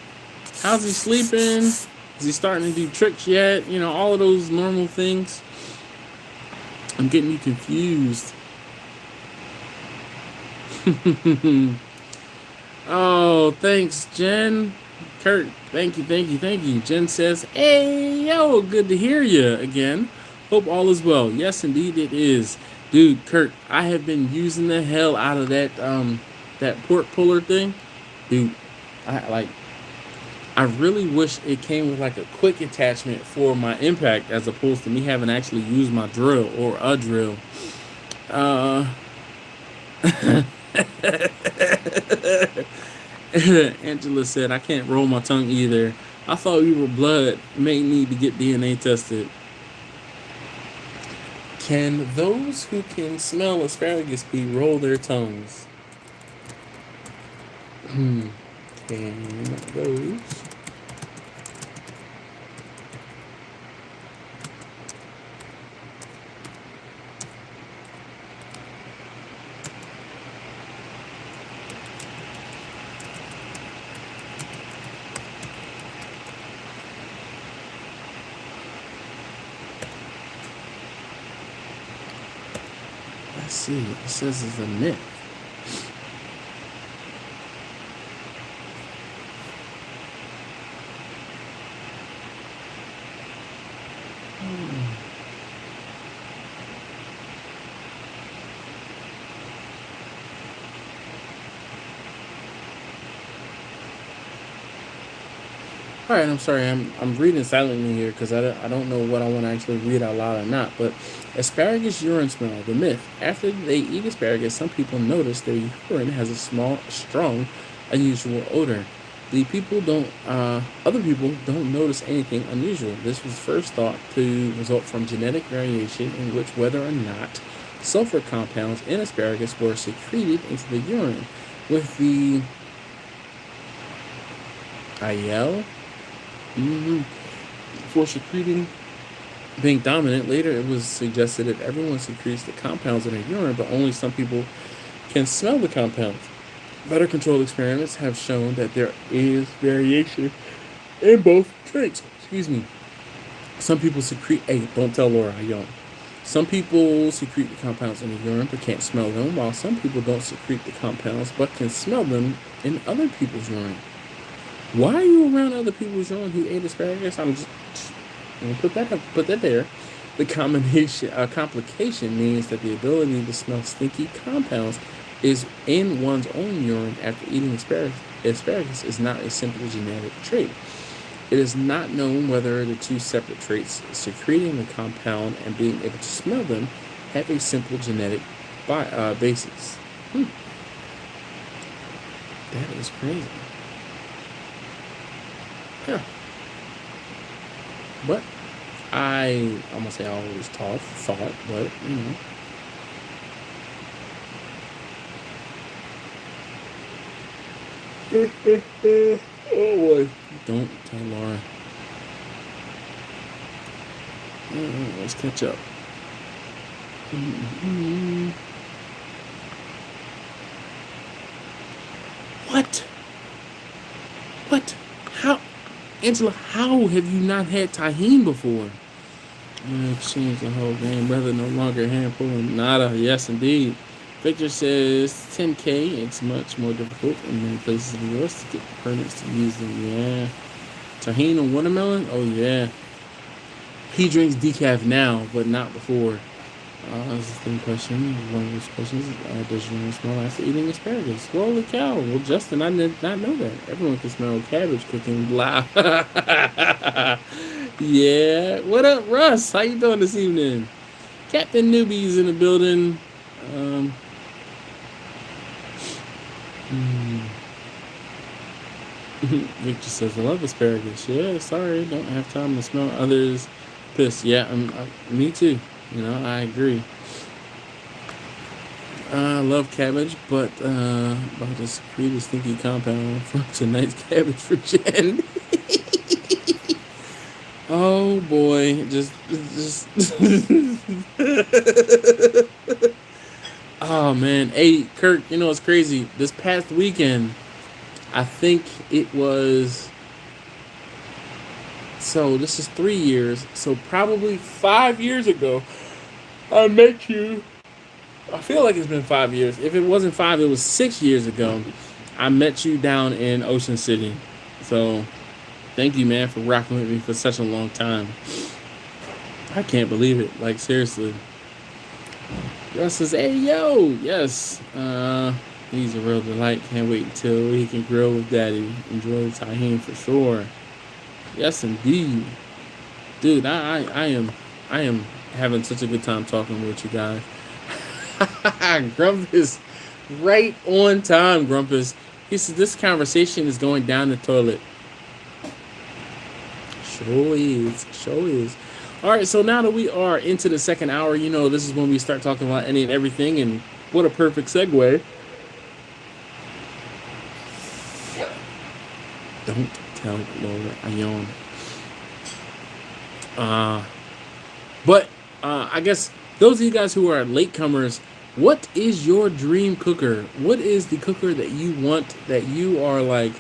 How's he sleeping? Is he starting to do tricks yet? You know, all of those normal things. I'm getting you confused. Oh, thanks, Jen. Kurt, thank you. Jen says, hey, yo, good to hear you again. Hope all is well. Yes, indeed it is. Dude, Kurt, I have been using the hell out of that port puller thing. Dude, I really wish it came with like a quick attachment for my impact as opposed to me having to actually use my drill or a drill. Angela said, I can't roll my tongue either. I thought we were blood. May need to get DNA tested. Can those who can smell asparagus be roll their tongues? Can those? Let's see. It says it's a myth. All right, I'm sorry. I'm reading silently here because I don't know what I want to actually read out loud or not. But asparagus urine smell. The myth: after they eat asparagus, some people notice their urine has a strong, unusual odor. Other people don't notice anything unusual. This was first thought to result from genetic variation in which whether or not sulfur compounds in asparagus were secreted into the urine, with the IL. For secreting being dominant. Later it was suggested that everyone secretes the compounds in their urine, but only some people can smell the compounds. Better controlled experiments have shown that there is variation in both traits. Some people secrete, don't tell Laura I yawn. Some people secrete the compounds in the urine but can't smell them, while some people don't secrete the compounds but can smell them in other people's urine. Why are you around other people's urine who ate asparagus? I'm just gonna put that there. The complication means that the ability to smell stinky compounds is in one's own urine after eating asparagus is not a simple genetic trait. It is not known whether the two separate traits, secreting the compound and being able to smell them, have a simple genetic basis. That is crazy. Yeah. But I'm gonna say I always thought, but you know. Oh boy. Don't tell Laura. Let's catch up. What? How? Angela, how have you not had tahini before? Changed the whole game, brother. No longer hand pulling. Nada. Yes, indeed. Victor says 10K. It's much more difficult in many places in the US to get permits to use them. Yeah. Tahini and watermelon? Oh, yeah. He drinks decaf now, but not before. That's the same question. One of those questions. Does urine smell after eating asparagus? Holy cow. Well, Justin, I did not know that. Everyone can smell cabbage cooking. Blah. Yeah. What up, Russ? How you doing this evening? Captain Newbie's in the building. Victor says, I love asparagus. Yeah, sorry. Don't have time to smell others piss. Yeah, me too. You know, I agree. I love cabbage, but about to secrete a stinky compound from tonight's cabbage for Jen. Oh boy, just. Oh man, hey Kirk, you know it's crazy. This past weekend, I think it was. So this is 3 years. So probably 5 years ago, I met you. I feel like it's been 5 years. If it wasn't 5, it was 6 years ago. I met you down in Ocean City. So thank you, man, for rocking with me for such a long time. I can't believe it. Like, seriously. Russ says, hey, yo. Yes. He's a real delight. Can't wait until he can grill with daddy. Enjoy the tahini for sure. Yes, indeed. Dude, I am having such a good time talking with you guys. Grumpus, right on time, Grumpus. He said this conversation is going down the toilet. Sure is. All right, so now that we are into the second hour, you know, this is when we start talking about any and everything, and what a perfect segue. Don't tell Laura I yawn. But I guess those of you guys who are latecomers, what is your dream cooker? What is the cooker that you want, that you are like,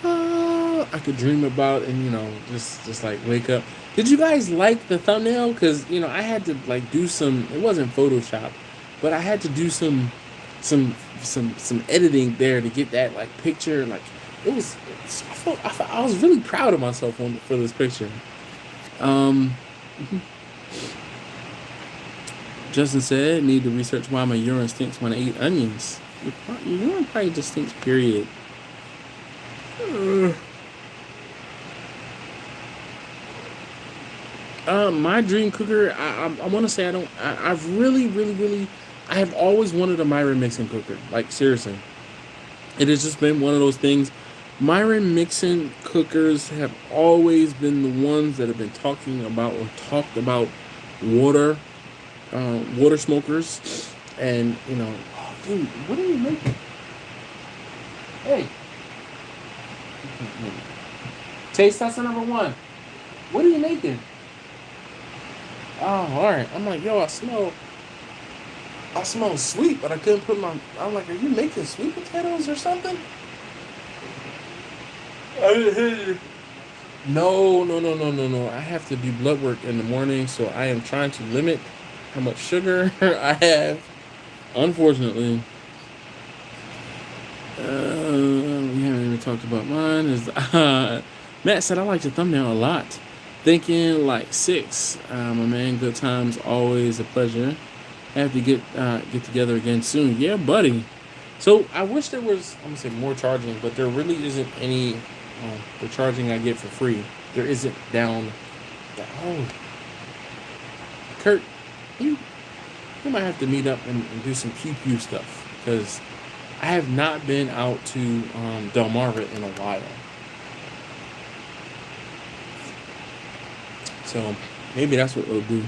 I could dream about, and you know, just like wake up. Did you guys like the thumbnail? Because you know, I had to like do some. It wasn't Photoshop, but I had to do some editing there to get that like picture. Like it was. I was really proud of myself for this picture. Justin said, need to research why my urine stinks when I eat onions. Your urine probably just stinks, period. My dream cooker, I want to say I've really, I have always wanted a Myron mixing cooker. Like, seriously. It has just been one of those things. Myron mixing cookers have always been the ones that have been talked about water smokers, and you know, oh, dude, what are you making? Hey, taste tester number 1. What are you making? Oh, all right. I'm like, yo, I smell sweet, but I couldn't put my. I'm like, are you making sweet potatoes or something? I didn't hear you. No. I have to do blood work in the morning, so I am trying to limit how much sugar I have. Unfortunately, we haven't even talked about mine. Matt said I like the thumbnail a lot. Thinking like 6. My man, good times, always a pleasure. Have to get together again soon. Yeah, buddy. So I wish there was, I'm gonna say more charging, but there really isn't any. The charging I get for free, there isn't down. Oh, Kurt, you might have to meet up and do some pew stuff, because I have not been out to Delmarva in a while. So maybe that's what we'll do.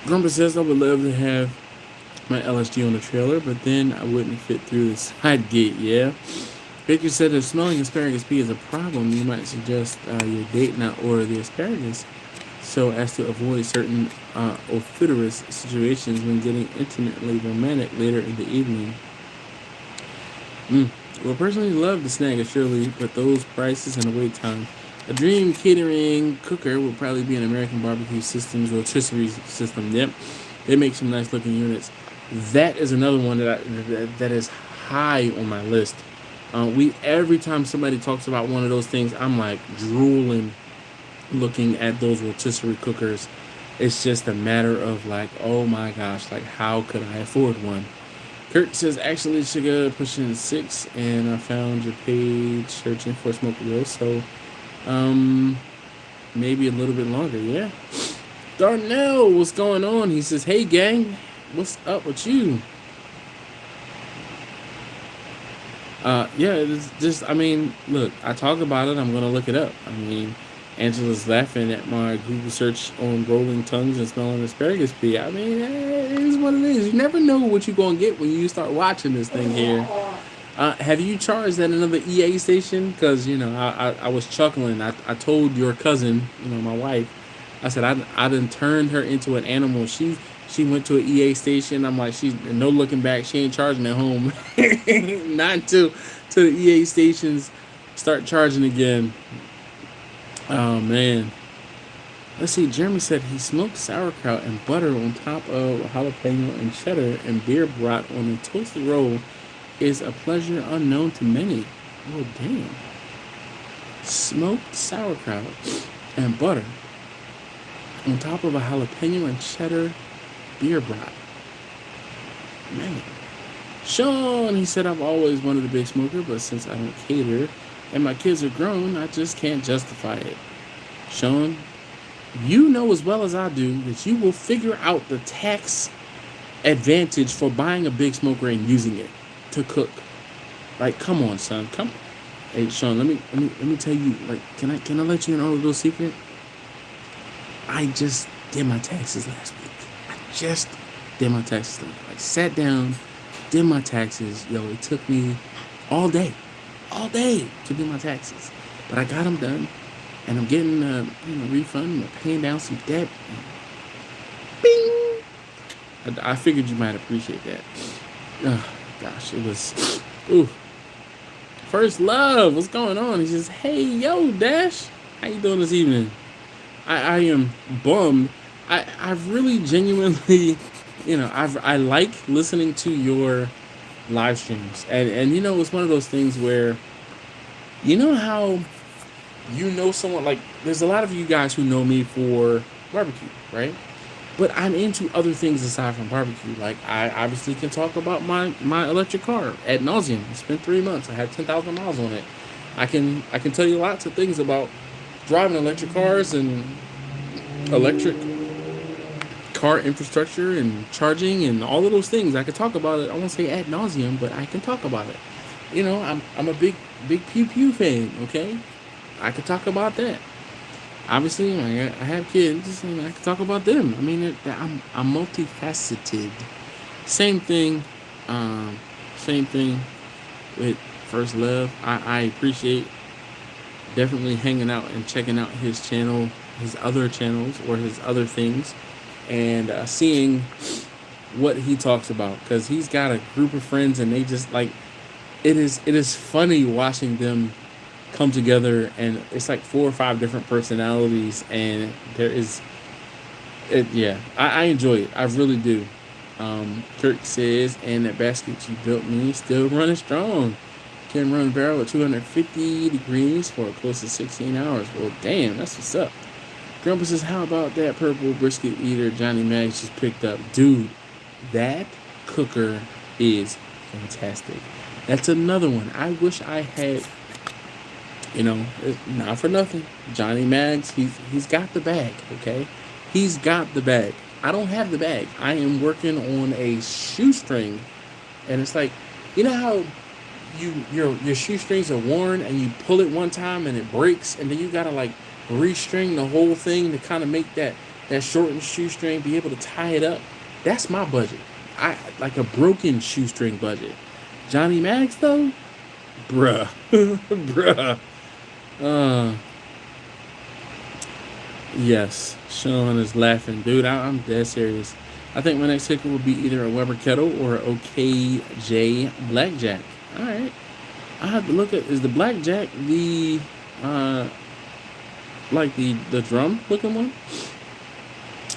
Grumpa says I would love to have my LSG on the trailer, but then I wouldn't fit through the side gate. Yeah. Baker said if smelling asparagus pea is a problem, you might suggest your date not order the asparagus so as to avoid certain offerous situations when getting intimately romantic later in the evening. Well, personally love the snag of Shirley, but those prices and the wait time. A dream catering cooker would probably be an American Barbecue Systems rotisserie system. Yep. They make some nice looking units. That is another one that is high on my list. Every time somebody talks about one of those things, I'm like drooling, looking at those rotisserie cookers. It's just a matter of like, oh my gosh, like how could I afford one? Kurt says, actually, Sugar pushing 6, and I found your page searching for smoke grills. So, maybe a little bit longer, yeah. Darnell, what's going on? He says, hey gang, what's up with you? Yeah, it's just, I mean, look, I talk about it, I'm gonna look it up. I mean, Angela's laughing at my Google search on rolling tongues and smelling asparagus pea. I mean, it is what it is. You never know what you're gonna get when you start watching this thing here. Have you charged at another EA station? Because, you know, I was chuckling. I told your cousin, you know, my wife, I said, I done turned her into an animal. She went to an EA station. I'm like, she's no looking back. She ain't charging at home. Not until the EA stations start charging again. Oh, man. Let's see. Jeremy said he smoked sauerkraut and butter on top of jalapeno and cheddar and beer brat on a toasted roll is a pleasure unknown to many. Oh, damn. Smoked sauerkraut and butter on top of a jalapeno and cheddar beer brat. Man. Sean, he said, I've always wanted to be a smoker, but since I don't cater and my kids are grown, I just can't justify it. Sean, you know as well as I do that you will figure out the tax advantage for buying a big smoker and using it to cook. Like, come on, son. Come. Hey, Sean, let me tell you, like, can I let you in on a little secret? I just did my taxes last week. I just did my taxes. Like, sat down, did my taxes. Yo, it took me all day to do my taxes. But I got them done, and I'm getting a refund. I'm paying down some debt. Bing! I figured you might appreciate that. Oh, gosh, it was... Ooh. First Love, what's going on? He says, hey, yo, Dash. How you doing this evening? I am bummed. I've really genuinely, I like listening to your live streams. And it's one of those things where, you know how someone, like, there's a lot of you guys who know me for barbecue, right? But I'm into other things aside from barbecue. Like, I obviously can talk about my electric car ad nauseum. It's been 3 months. I have 10,000 miles on it. I can tell you lots of things about driving electric cars and electric car infrastructure and charging and all of those things. I could talk about it. I won't say ad nauseum, but I can talk about it. I'm a big Pew Pew fan, okay? I could talk about that. Obviously, I have kids, and I can talk about them. I mean, I'm multifaceted. Same thing with First Love. I appreciate definitely hanging out and checking out his channel, his other channels, or his other things, and seeing what he talks about, because he's got a group of friends, and they just like it is funny watching them come together, and it's like 4 or 5 different personalities, and I enjoy it. I really do. Kirk says, and that basket you built me still running strong. Can run barrel at 250 degrees for close to 16 hours. Well, damn, that's what's up. Grandpa says, how about that purple brisket eater Johnny Mags just picked up? Dude, that cooker is fantastic. That's another one. I wish I had, not for nothing. Johnny Mags, he's got the bag, okay? He's got the bag. I don't have the bag. I am working on a shoestring, and it's like, you know how your shoestrings are worn and you pull it one time and it breaks, and then you gotta like restring the whole thing to kind of make that shortened shoestring be able to tie it up. That's my budget. I like a broken shoestring budget. Johnny Mags though, bruh. Yes, Sean is laughing, dude. I'm dead serious. I think my next cooker will be either a Weber kettle or an OKJ Blackjack. All right, I have to look at, is the Blackjack the like the drum looking one?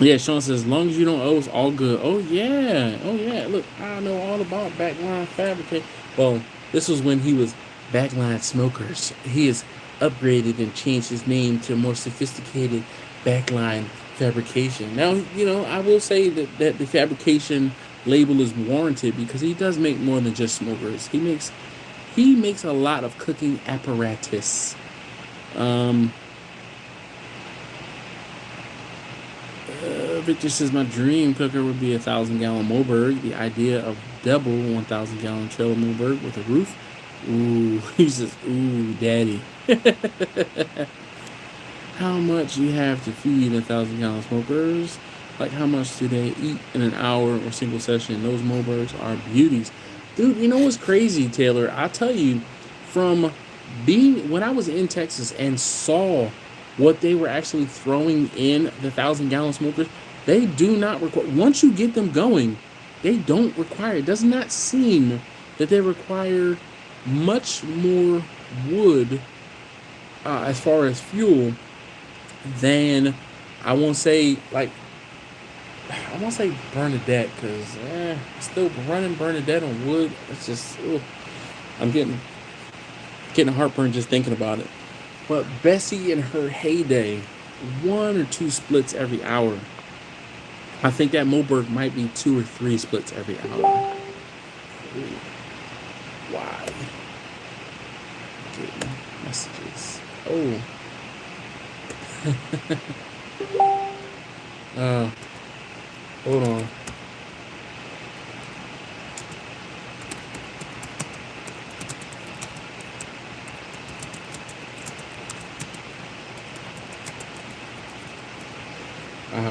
Yeah, Sean says, as long as you don't owe, it's all good. Oh, yeah. Oh, yeah. Look, I know all about Backline Fabricate. Well, this was when he was Backline Smokers. He has upgraded and changed his name to more sophisticated Backline Fabrication. Now, I will say that the fabrication label is warranted because he does make more than just smokers. He makes a lot of cooking apparatus. Victor says, my dream cooker would be a 1,000-gallon Moberg. The idea of double 1,000-gallon trailer Moberg with a roof. Ooh, he says, ooh, daddy. How much you have to feed 1,000-gallon smokers? Like, how much do they eat in an hour or single session? Those Mobergs are beauties. Dude, you know what's crazy, Taylor? I'll tell you, from when I was in Texas and saw what they were actually throwing in the 1,000-gallon smokers, they do not require, once you get them going, they don't require, it does not seem that they require much more wood as far as fuel than, I won't say Bernadette, because still running Bernadette on wood, it's just, I'm getting a heartburn just thinking about it. But Bessie in her heyday, 1 or 2 splits every hour. I think that Moberg might be 2 or 3 splits every hour. Why? Getting messages. Oh. Hold on.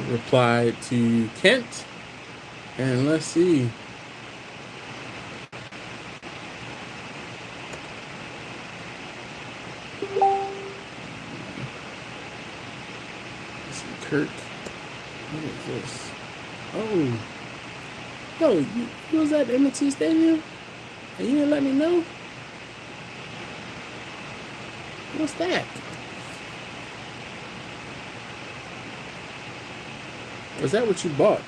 Replied to Kent, and let's see. Kurt, what is this? Oh, yo, you was at M&T Stadium, and you didn't let me know. What's that? Was that what you bought?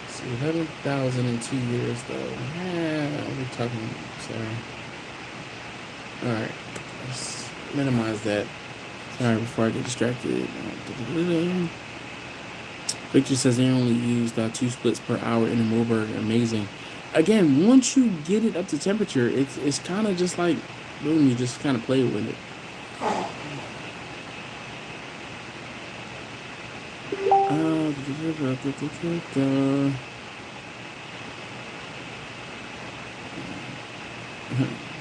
See, 11,000 in 2 years, though. We're talking. Sorry. All right. Let's minimize that. Sorry, before I get distracted. Victor says they only used 2 splits per hour in a Moberg. Amazing. Again, once you get it up to temperature, it's kind of just like, boom, you just kind of play with it.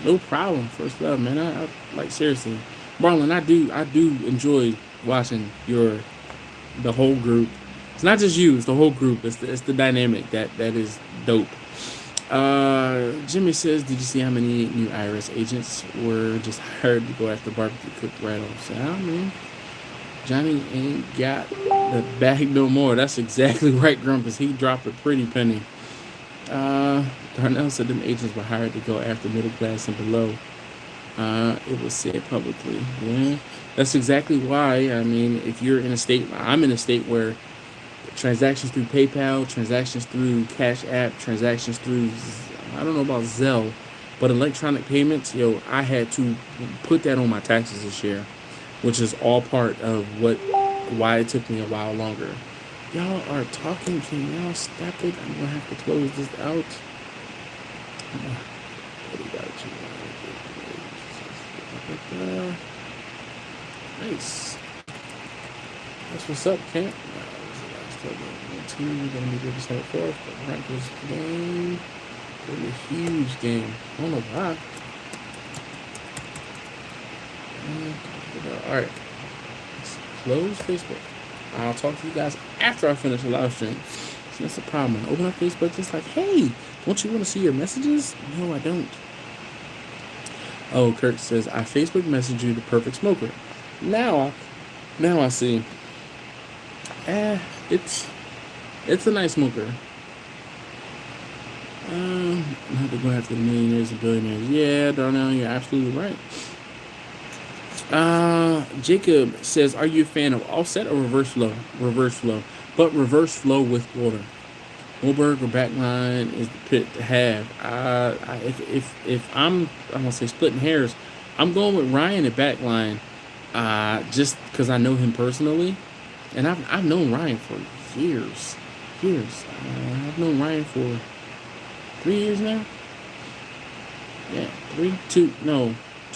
No problem. First love, man. I like, seriously, Marlon. I do enjoy watching the whole group. It's not just you; it's the whole group. It's the dynamic that is dope. Jimmy says, "Did you see how many new IRS agents were just hired to go after barbecue cooked right off?" So, I mean, Johnny ain't got the bag no more. That's exactly right, Grumpus. He dropped a pretty penny. Darnell said them agents were hired to go after middle class and below. It was said publicly. Yeah, that's exactly why. I mean, if you're in a state, I'm in a state where transactions through PayPal, transactions through CashApp, transactions through, I don't know about Zelle, but electronic payments, I had to put that on my taxes this year, which is all part of why it took me a while longer. Y'all are talking. Can y'all stop it? I'm going to have to close this out. Nice. That's what's up, Camp. We're going to be December 4th. The Broncos game. Really huge game. I don't know why. Alright. Let's close Facebook. I'll talk to you guys after I finish the live stream. So that's the problem. I open up Facebook just like, hey, don't you want to see your messages? No, I don't. Oh, Kirk says, I Facebook messaged you the perfect smoker. Now I see. Eh, it's a nice smoker. Not to go after the millionaires and billionaires. Yeah, Darnell, you're absolutely right. Jacob says, are you a fan of offset or reverse flow? Reverse flow, but reverse flow with water. Moberg or backline is the pit to have. If I'm gonna say splitting hairs, I'm going with Ryan at backline. Just because I know him personally, and I've known Ryan for years. I've known Ryan for 3 years now. Yeah, 2.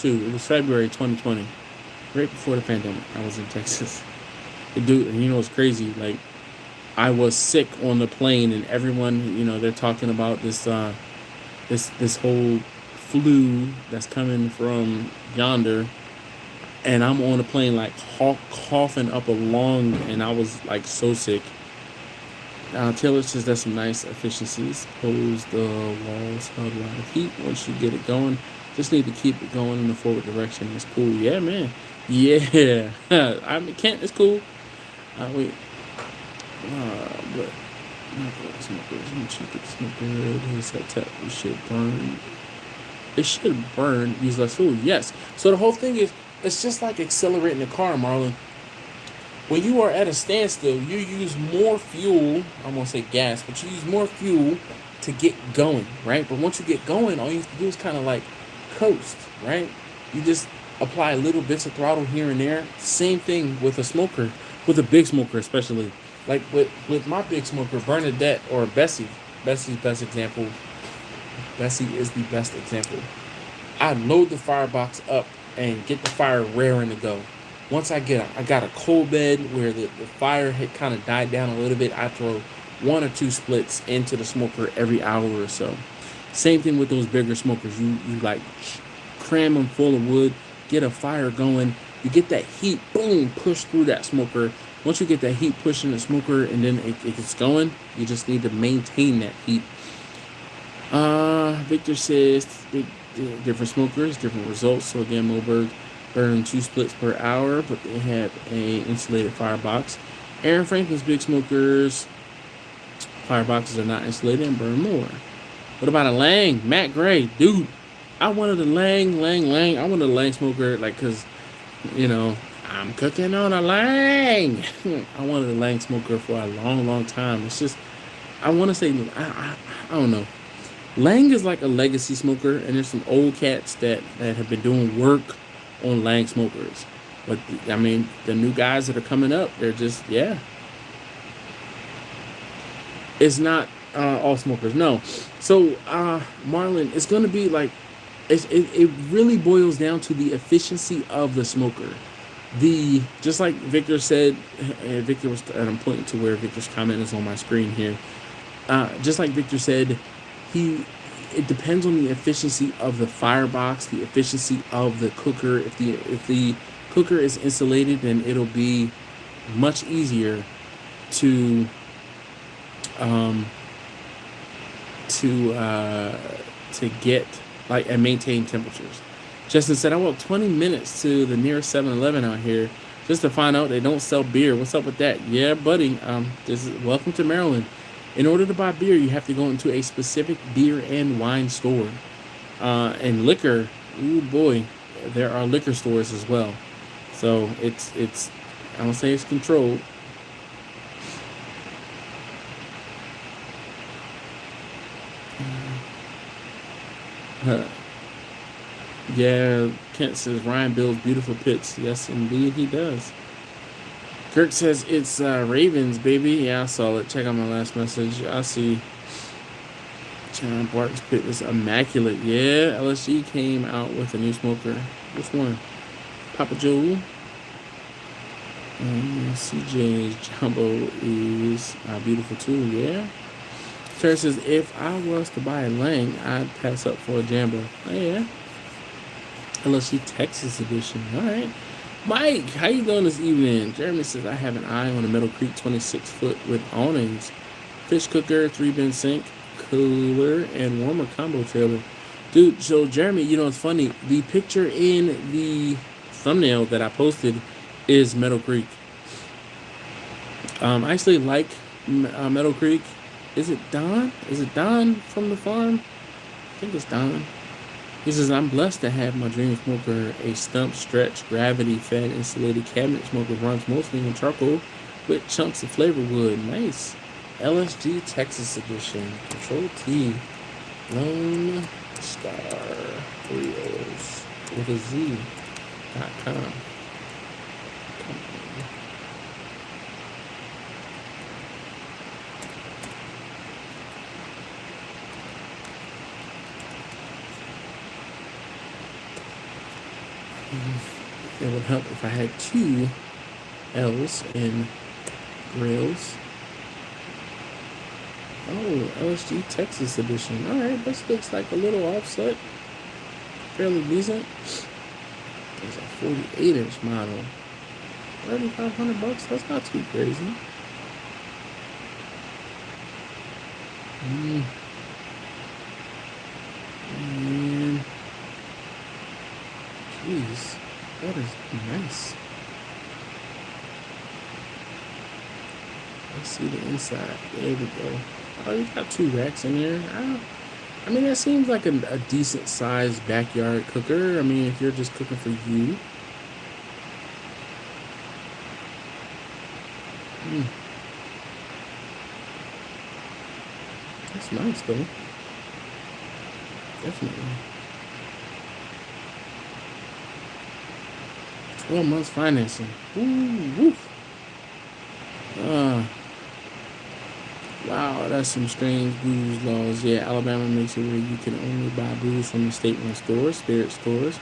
It was February 2020, right before the pandemic. I was in Texas. The dude, and you know, it's crazy. Like, I was sick on the plane, and everyone, you know, they're talking about this this whole flu that's coming from yonder, and I'm on the plane like coughing up a lung, and I was like so sick. Taylor says that's some nice efficiencies. Suppose the walls held a lot of heat once you get it going. Just need to keep it going in the forward direction. It's cool. Yeah, man. Yeah. I mean, Kent, it's cool. Wait. But not the smokers. I'm check it. Smoker. Here's that tap. It should burn. It should burn. Use less fuel. Yes. So the whole thing is, it's just like accelerating the car, Marlon. When you are at a standstill, you use more fuel. I won't say gas, but you use more fuel to get going, right? But once you get going, all you have to do is kind of like coast, right? You just apply little bits of throttle here and there. Same thing with a smoker, with a big smoker especially. Like with my big smoker, Bernadette or Bessie's best example. Bessie is the best example. I load the firebox up and get the fire raring to go. Once I got a cold bed where the fire had kind of died down a little bit, I throw 1 or 2 splits into the smoker every hour or so. Same thing with those bigger smokers. You like cram them full of wood, get a fire going. You get that heat, boom, push through that smoker. Once you get that heat pushing the smoker and then it gets going, you just need to maintain that heat. Victor says different smokers, different results. So again, Moberg burn 2 splits per hour, but they have a insulated firebox. Aaron Franklin's big smokers, fireboxes are not insulated and burn more. What about a Lang? Matt Gray, dude, I wanted a Lang. I wanted a Lang smoker, like, cause, you know, I'm cooking on a Lang. I wanted a Lang smoker for a long time. It's just, I want to say, I don't know. Lang is like a legacy smoker, and there's some old cats that have been doing work on Lang smokers. But, I mean, the new guys that are coming up, they're just, yeah. It's not all smokers, no. So, Marlon, it's going to be like, it really boils down to the efficiency of the smoker. Just like Victor said, and I'm pointing to where Victor's comment is on my screen here. Just like Victor said, it depends on the efficiency of the firebox, the efficiency of the cooker. If the cooker is insulated, then it'll be much easier to get like and maintain temperatures. Justin said, I walked 20 minutes to the nearest 7-Eleven out here just to find out they don't sell beer. What's up with that? Yeah, buddy. Welcome to Maryland. In order to buy beer, you have to go into a specific beer and wine store. And liquor, ooh boy, there are liquor stores as well. So it's I don't say it's controlled. Yeah, Kent says Ryan builds beautiful pits. Yes, indeed he does. Kirk says it's Ravens, baby. Yeah, I saw it. Check out my last message. I see John Bart's pit is immaculate. Yeah, LSG came out with a new smoker. Which one? Papa Joe. CJ's Jumbo is beautiful too. Yeah. Terry says if I was to buy a Lang, I'd pass up for a Jambo. Oh, yeah. LSG Texas edition. All right. Mike, how you doing this evening? Jeremy says, I have an eye on a Meadow Creek 26-foot with awnings, fish cooker, 3-bin sink, cooler, and warmer combo trailer. Dude, so Jeremy, it's funny. The picture in the thumbnail that I posted is Meadow Creek. I actually like Meadow Creek. Is it Don? Is it Don from the farm? I think it's Don. He says, I'm blessed to have my dream smoker, a stump stretch, gravity fed insulated cabinet smoker, runs mostly on charcoal with chunks of flavor wood. Nice. LSG Texas edition. Control T. Lone Star Oreos with a Z.com. It would help if I had 2 L's in grills. Oh, LSG Texas edition. Alright, this looks like a little offset. Fairly decent. It's a 48-inch model. $3,500. That's not too crazy. And jeez, that is nice. Let's see the inside. There we go. Oh, you got 2 racks in there. I mean, that seems like a decent sized backyard cooker. I mean, if you're just cooking for you. That's nice, though. Definitely. 12 months financing. Ooh, woof. Wow, that's some strange booze laws. Yeah, Alabama makes it where you can only buy booze from the state-run stores, spirit stores,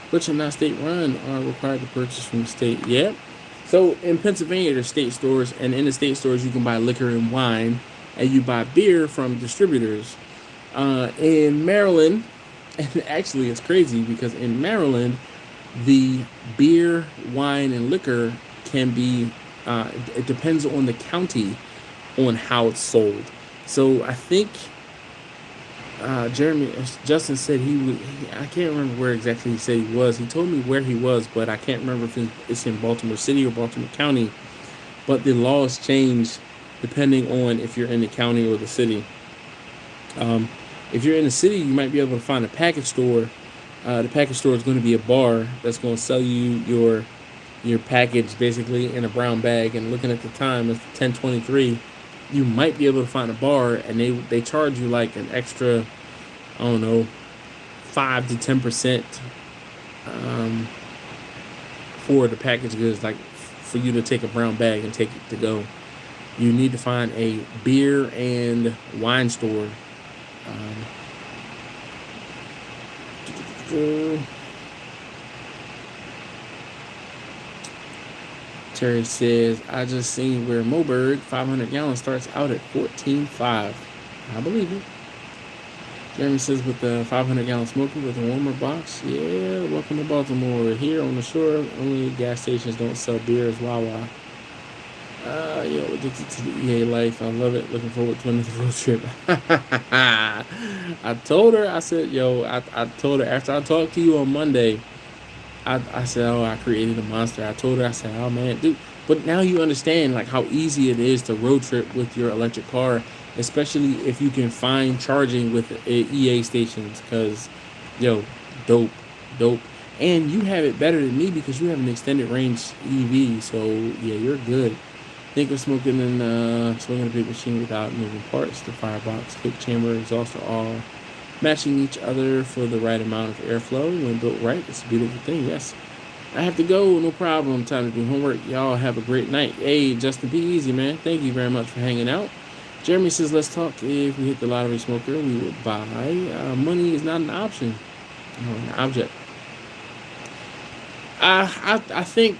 which are not state-run, are required to purchase from the state. Yep. So in Pennsylvania, there's state stores, and in the state stores, you can buy liquor and wine, and you buy beer from distributors. In Maryland, and actually it's crazy because in Maryland, the beer, wine, and liquor can be, it depends on the county on how it's sold. So I think Justin said I can't remember where exactly he said he was. He told me where he was, but I can't remember if it's in Baltimore City or Baltimore County. But the laws change depending on if you're in the county or the city. If you're in the city, you might be able to find a package store. The package store is going to be a bar that's going to sell you your package basically in a brown bag. And looking at the time, it's 10:23. You might be able to find a bar, and they charge you like an extra, I don't know, 5 to 10% for the package goods, like for you to take a brown bag and take it to go. You need to find a beer and wine store. Terry says, I just seen where Moberg 500 gallons starts out at $14.5. I believe it. Jeremy says, with the 500 gallon smoker with a warmer box. Yeah, welcome to Baltimore. Here on the shore, only gas stations don't sell beer as Wawa. Addicted to the EA life. I love it. Looking forward to another road trip. I told her, I said, I told her after I talked to you on Monday, I said, I created a monster. I told her, I said, oh man, dude. But now you understand like how easy it is to road trip with your electric car, especially if you can find charging with EA stations. Because, dope. And you have it better than me because you have an extended range EV. So yeah, you're good. Think of smoking a big machine without moving parts. The firebox, quick chamber, exhaust are all matching each other for the right amount of airflow. When built right, it's a beautiful thing. Yes. I have to go. No problem. Time to do homework. Y'all have a great night. Hey, Justin, be easy, man. Thank you very much for hanging out. Jeremy says, let's talk. If we hit the lottery smoker, we would buy. Money is not an option. An object. I think...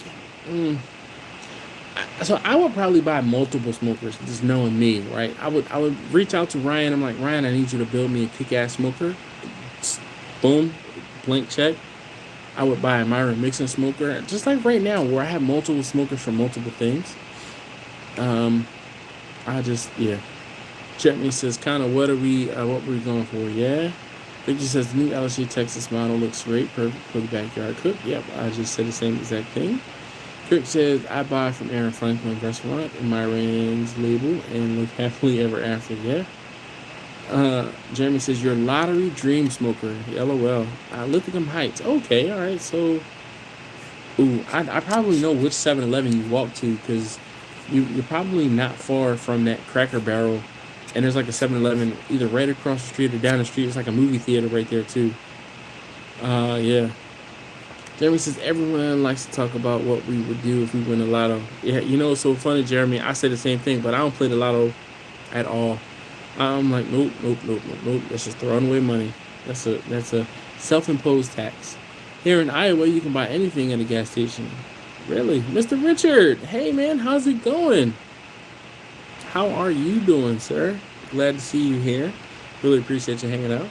So I would probably buy multiple smokers, just knowing me, right? I would reach out to Ryan. I'm like, Ryan, I need you to build me a kick-ass smoker. Boom, blank check. I would buy a Myron Mixon smoker, just like right now, where I have multiple smokers for multiple things. Jeremy says, kind of, what were we going for? Yeah. Victor says the new LSU Texas model looks great, perfect for the backyard cook. Yep, I just said the same exact thing. Kirk says I buy from Aaron Franklin's restaurant in my Rain's label and live happily ever after. Yeah. Jeremy says you're a lottery dream smoker. LOL. Lithicum Heights. Okay, all right. So, I probably know which 7-Eleven you walk to because you're probably not far from that Cracker Barrel. And there's like a 7-Eleven either right across the street or down the street. It's like a movie theater right there too. Yeah. Jeremy says everyone likes to talk about what we would do if we win the lotto. Yeah, you know it's so funny, Jeremy. I say the same thing, but I don't play the lotto at all. I'm like, nope. That's just throwing away money. That's a self-imposed tax. Here in Iowa, you can buy anything at a gas station. Really? Mr. Richard, hey man, how's it going? How are you doing, sir? Glad to see you here. Really appreciate you hanging out.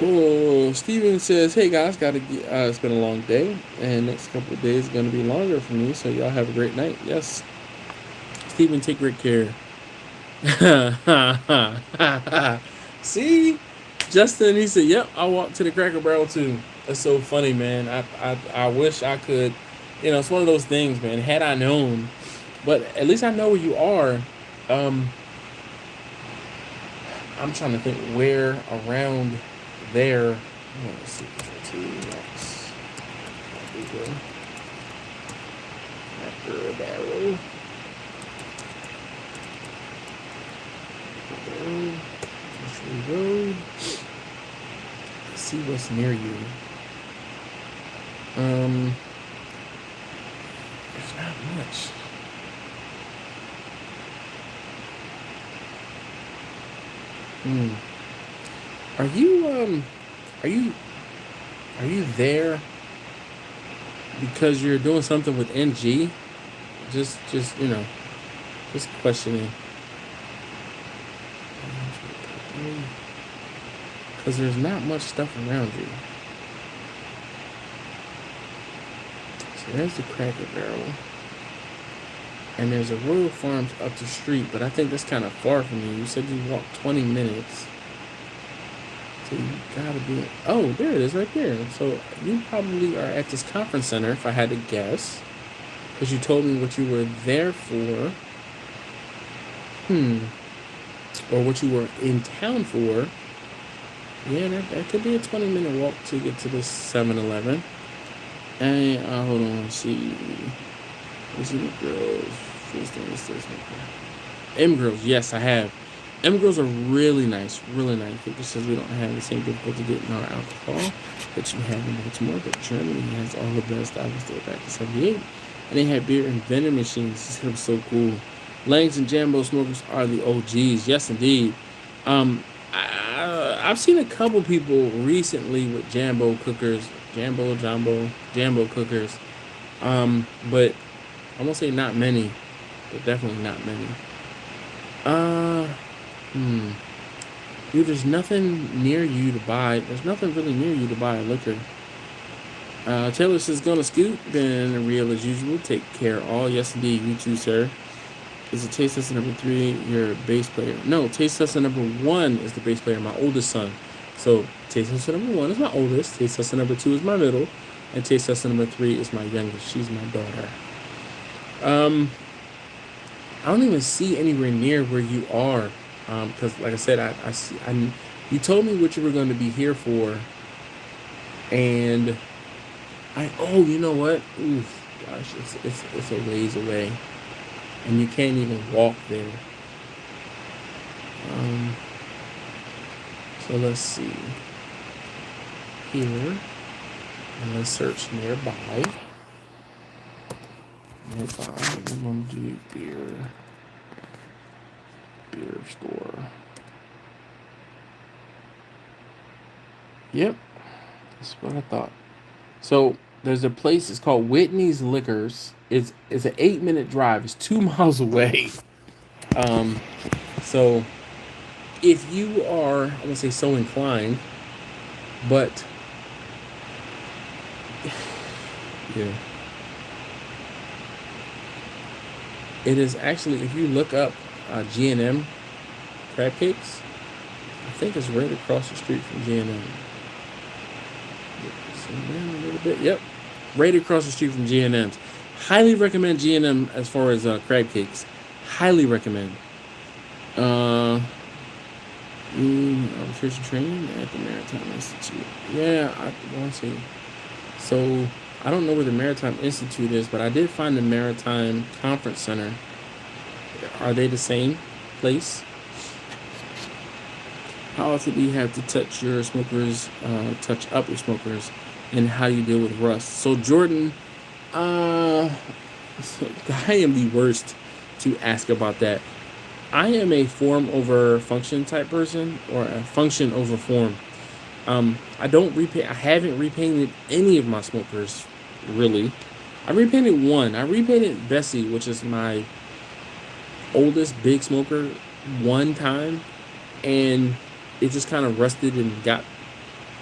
Oh, Steven says, hey guys, it's been a long day, and next couple of days is going to be longer for me, so y'all have a great night. Yes. Steven, take great care. See? Justin, he said, yep, I walked to the Cracker Barrel too. That's so funny, man. I wish I could, it's one of those things, man. Had I known, but at least I know where you are. I'm trying to think where around there. Let's see. There we go. Cracker Barrel. Road. Let's see what's near you. There's not much. Are you there because you're doing something with NG? Just questioning. Because there's not much stuff around you. So there's the Cracker Barrel. And there's a Royal Farms up the street, but I think that's kind of far from you. You said you walked 20 minutes. So you gotta be... Oh, there it is right there. So you probably are at this conference center, if I had to guess. Because you told me what you were there for. Or what you were in town for. Yeah, that could be a 20-minute walk to get to this 7-Eleven. And, hold on, let's see. Let's see the girls. M-Girls, yes, I have. M-Girls are really nice, really nice. It just says we don't have the same difficulty getting our alcohol that you have in Baltimore, but Germany has all the best. I was there back in 78. And they had beer and vending machines. This was so cool. Langs and Jambo smokers are the OGs. Yes, indeed. I've seen a couple people recently with Jambo cookers. Jambo cookers. But I won't say not many. But definitely not many. Dude, there's nothing near you to buy. There's nothing really near you to buy a liquor. Taylor says, gonna scoot. Been real as usual. Take care all. Yes, indeed. You too, sir. Is it Taste Tester number 3 your bass player? No, Taste Tester number 1 is the bass player, my oldest son. So, Taste Tester number 1 is my oldest. Taste Tester number 2 is my middle. And Taste Tester number 3 is my youngest. She's my daughter. I don't even see anywhere near where you are. Because, like I said, you told me what you were going to be here for. And you know what? Oof, gosh, it's a ways away. And you can't even walk there. So let's see. Here. And let's search nearby. We're going to do beer store. Yep. That's what I thought. So there's a place, it's called Whitney's Liquors. It's an 8-minute drive. It's 2 miles away. So if you are, I'm gonna say so inclined, but yeah, it is actually, if you look up G&M crab cakes, I think it's right across the street from G&M. Down a little bit. Yep, right across the street from G&M's. Highly recommend G&M as far as crab cakes. Highly recommend. Arbitration training at the Maritime Institute. Yeah, I want to see. So I don't know where the Maritime Institute is, but I did find the Maritime Conference Center. Are they the same place? How often do you have to touch your smokers, touch up your smokers, and how do you deal with rust? So Jordan, I am the worst to ask about that. I am a form over function type person, or a function over form. I don't repaint. I haven't repainted any of my smokers, really. I repainted one. I repainted Bessie, which is my oldest big smoker, one time, and it just kind of rusted and got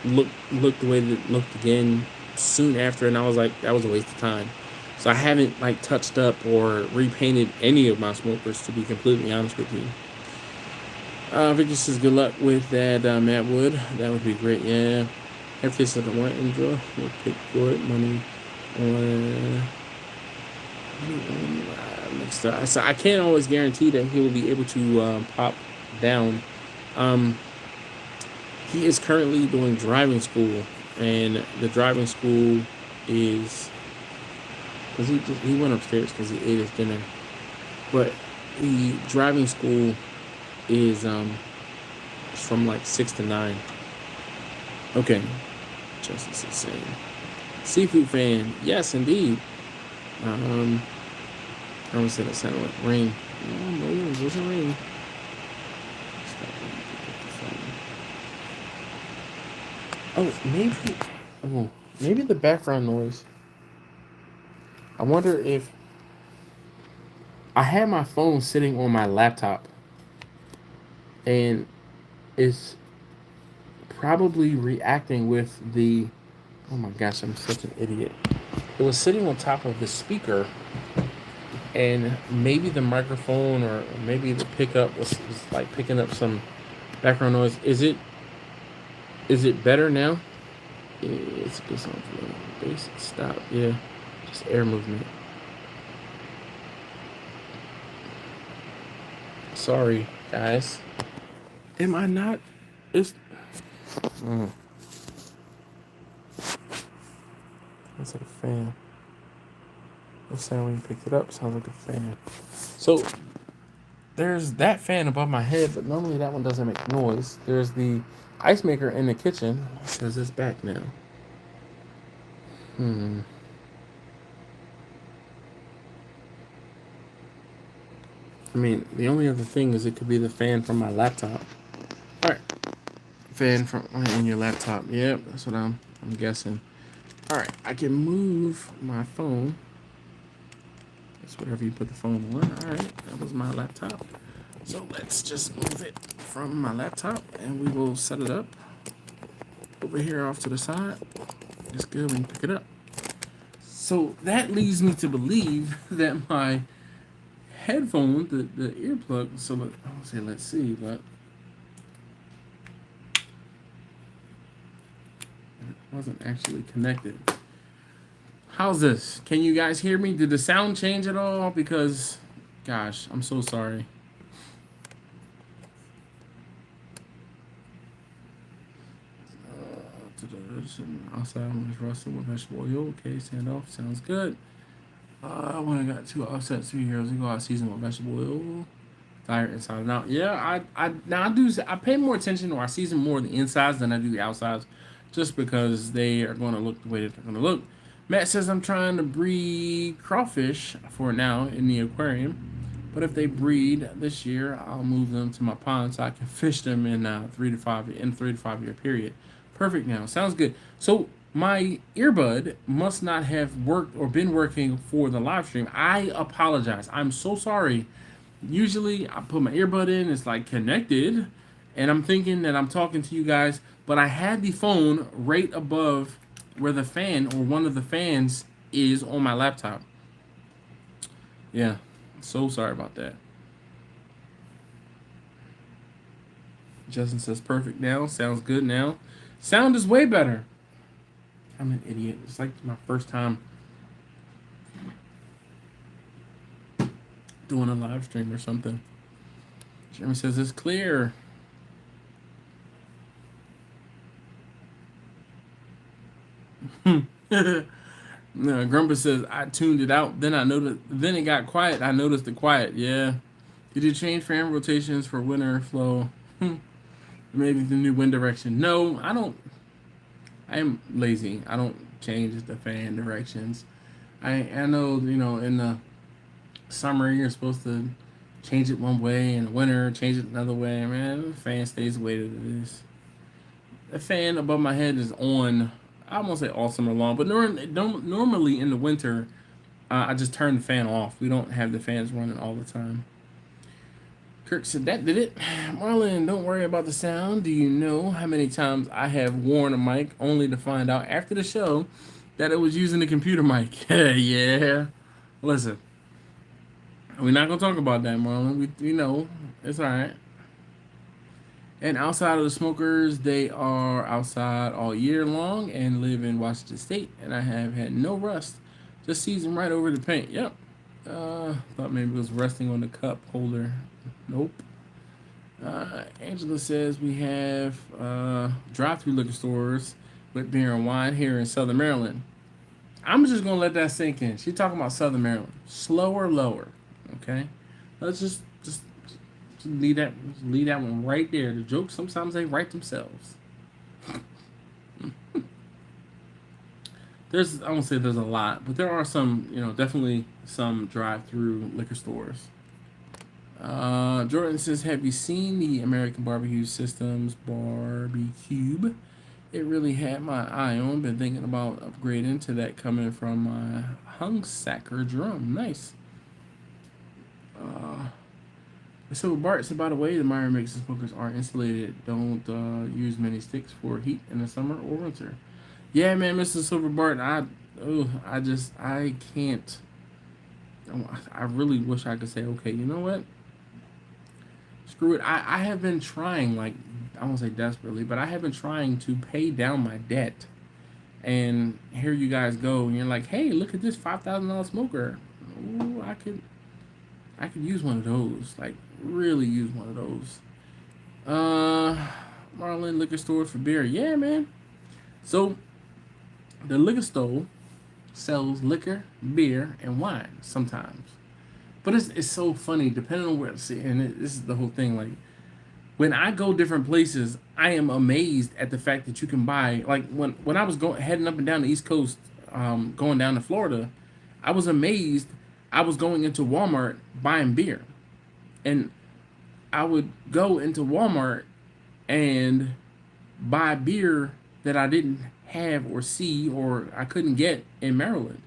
looked the way that it looked again soon after, and I was like, that was a waste of time. So I haven't like touched up or repainted any of my smokers, to be completely honest with you. Victor says good luck with that, Matt Wood. That would be great. Yeah. Everything said I want to enjoy. We'll pick for it. Money on next up. So I can't always guarantee that he will be able to pop down. He is currently doing driving school, and the driving school is because he went upstairs because he ate his dinner, but the driving school is from like 6 to 9. Okay, Justice is saying seafood fan, yes indeed. I almost said it sounded like rain. No, it wasn't rain. Maybe the background noise. I wonder if I had my phone sitting on my laptop, and it's probably reacting with the. Oh my gosh, I'm such an idiot. It was sitting on top of the speaker, and maybe the microphone or maybe the pickup was like picking up some background noise. Is it better now? It's a good song for the bass. Stop. Yeah, just air movement. Sorry, guys. Am I not? It's. That's like a fan. The sound when you picked it up sounds like a fan. So there's that fan above my head, but normally that one doesn't make noise. There's the ice maker in the kitchen. It says it's back now. I mean, the only other thing is it could be the fan from my laptop. All right, fan from in your laptop. Yep, that's what I'm guessing. All right, I can move my phone. It's whatever you put the phone on. All right, that was my laptop. So let's just move it from my laptop, and we will set it up over here off to the side. It's good when you pick it up. So that leads me to believe that my headphone, the earplug. So let's see, but it wasn't actually connected. How's this? Can you guys hear me? Did the sound change at all? Because, gosh, I'm so sorry. Outside when it's rusted with vegetable oil. Okay, stand off. Sounds good. When I got 2 offsets 3 years ago, I seasoned with vegetable oil. Fire inside and out. Yeah, I pay more attention, or I season more the insides than I do the outsides, just because they are going to look the way that they're going to look. Matt says I'm trying to breed crawfish for now in the aquarium, but if they breed this year, I'll move them to my pond so I can fish them in 3 to 5 year period. Perfect. Now sounds good. So my earbud must not have worked or been working for the live stream. I apologize. I'm so sorry. Usually I put my earbud in, it's like connected, and I'm thinking that I'm talking to you guys, but I had the phone right above where the fan or one of the fans is on my laptop. Yeah, so sorry about that. Justin says perfect now. Sounds good now. Sound is way better. I'm an idiot. It's like my first time doing a live stream or something. Jeremy says it's clear. No, Grumpus says I tuned it out. Then I noticed. Then it got quiet. I noticed the quiet. Yeah. Did you change fan rotations for winter flow? Maybe the new wind direction. No, I don't. I am lazy. I don't change the fan directions. I know in the summer you're supposed to change it one way, in the winter change it another way. Man, the fan stays the way that it is. The fan above my head is on. I won't say all summer long, but normally in the winter, I just turn the fan off. We don't have the fans running all the time. Kirk said that did it. Marlon, don't worry about the sound. Do you know how many times I have worn a mic only to find out after the show that it was using the computer mic? Yeah. Listen, we're not gonna talk about that, Marlon. We know it's all right. And outside of the smokers, they are outside all year long and live in Washington State. And I have had no rust, just season right over the paint. Yep. Thought maybe it was resting on the cup holder. Nope. Angela says we have drive-through liquor stores with beer and wine here in Southern Maryland. I'm just gonna let that sink in. She's talking about Southern Maryland. Slower, lower. Okay. Let's just leave that one right there. The jokes sometimes they write themselves. I won't say there's a lot, but there are some, definitely some drive-through liquor stores. Jordan says, have you seen the American Barbecue Systems Barbecue? It really had my eye on. Been thinking about upgrading to that coming from my Hungsacker drum. Nice. So Bart, by the way, the Meyer makes the smokers are insulated. Don't use many sticks for heat in the summer or winter. Yeah, man, Mr. Silver Bart, I can't. I really wish I could say, okay, you know what? Screw it. I have been trying, like, I won't say desperately, but I have been trying to pay down my debt. And here you guys go, and you're like, hey, look at this $5,000 smoker. Ooh, I could use one of those. Like, really use one of those. Marlin liquor stores for beer. Yeah, man. So the liquor store sells liquor, beer, and wine sometimes. But it's so funny, depending on where it's and this is the whole thing. Like, when I go different places, I am amazed at the fact that you can buy. Like when I was heading up and down the East Coast, going down to Florida, I was amazed. I was going into Walmart buying beer, and I would go into Walmart and buy beer that I didn't have or see or I couldn't get in Maryland.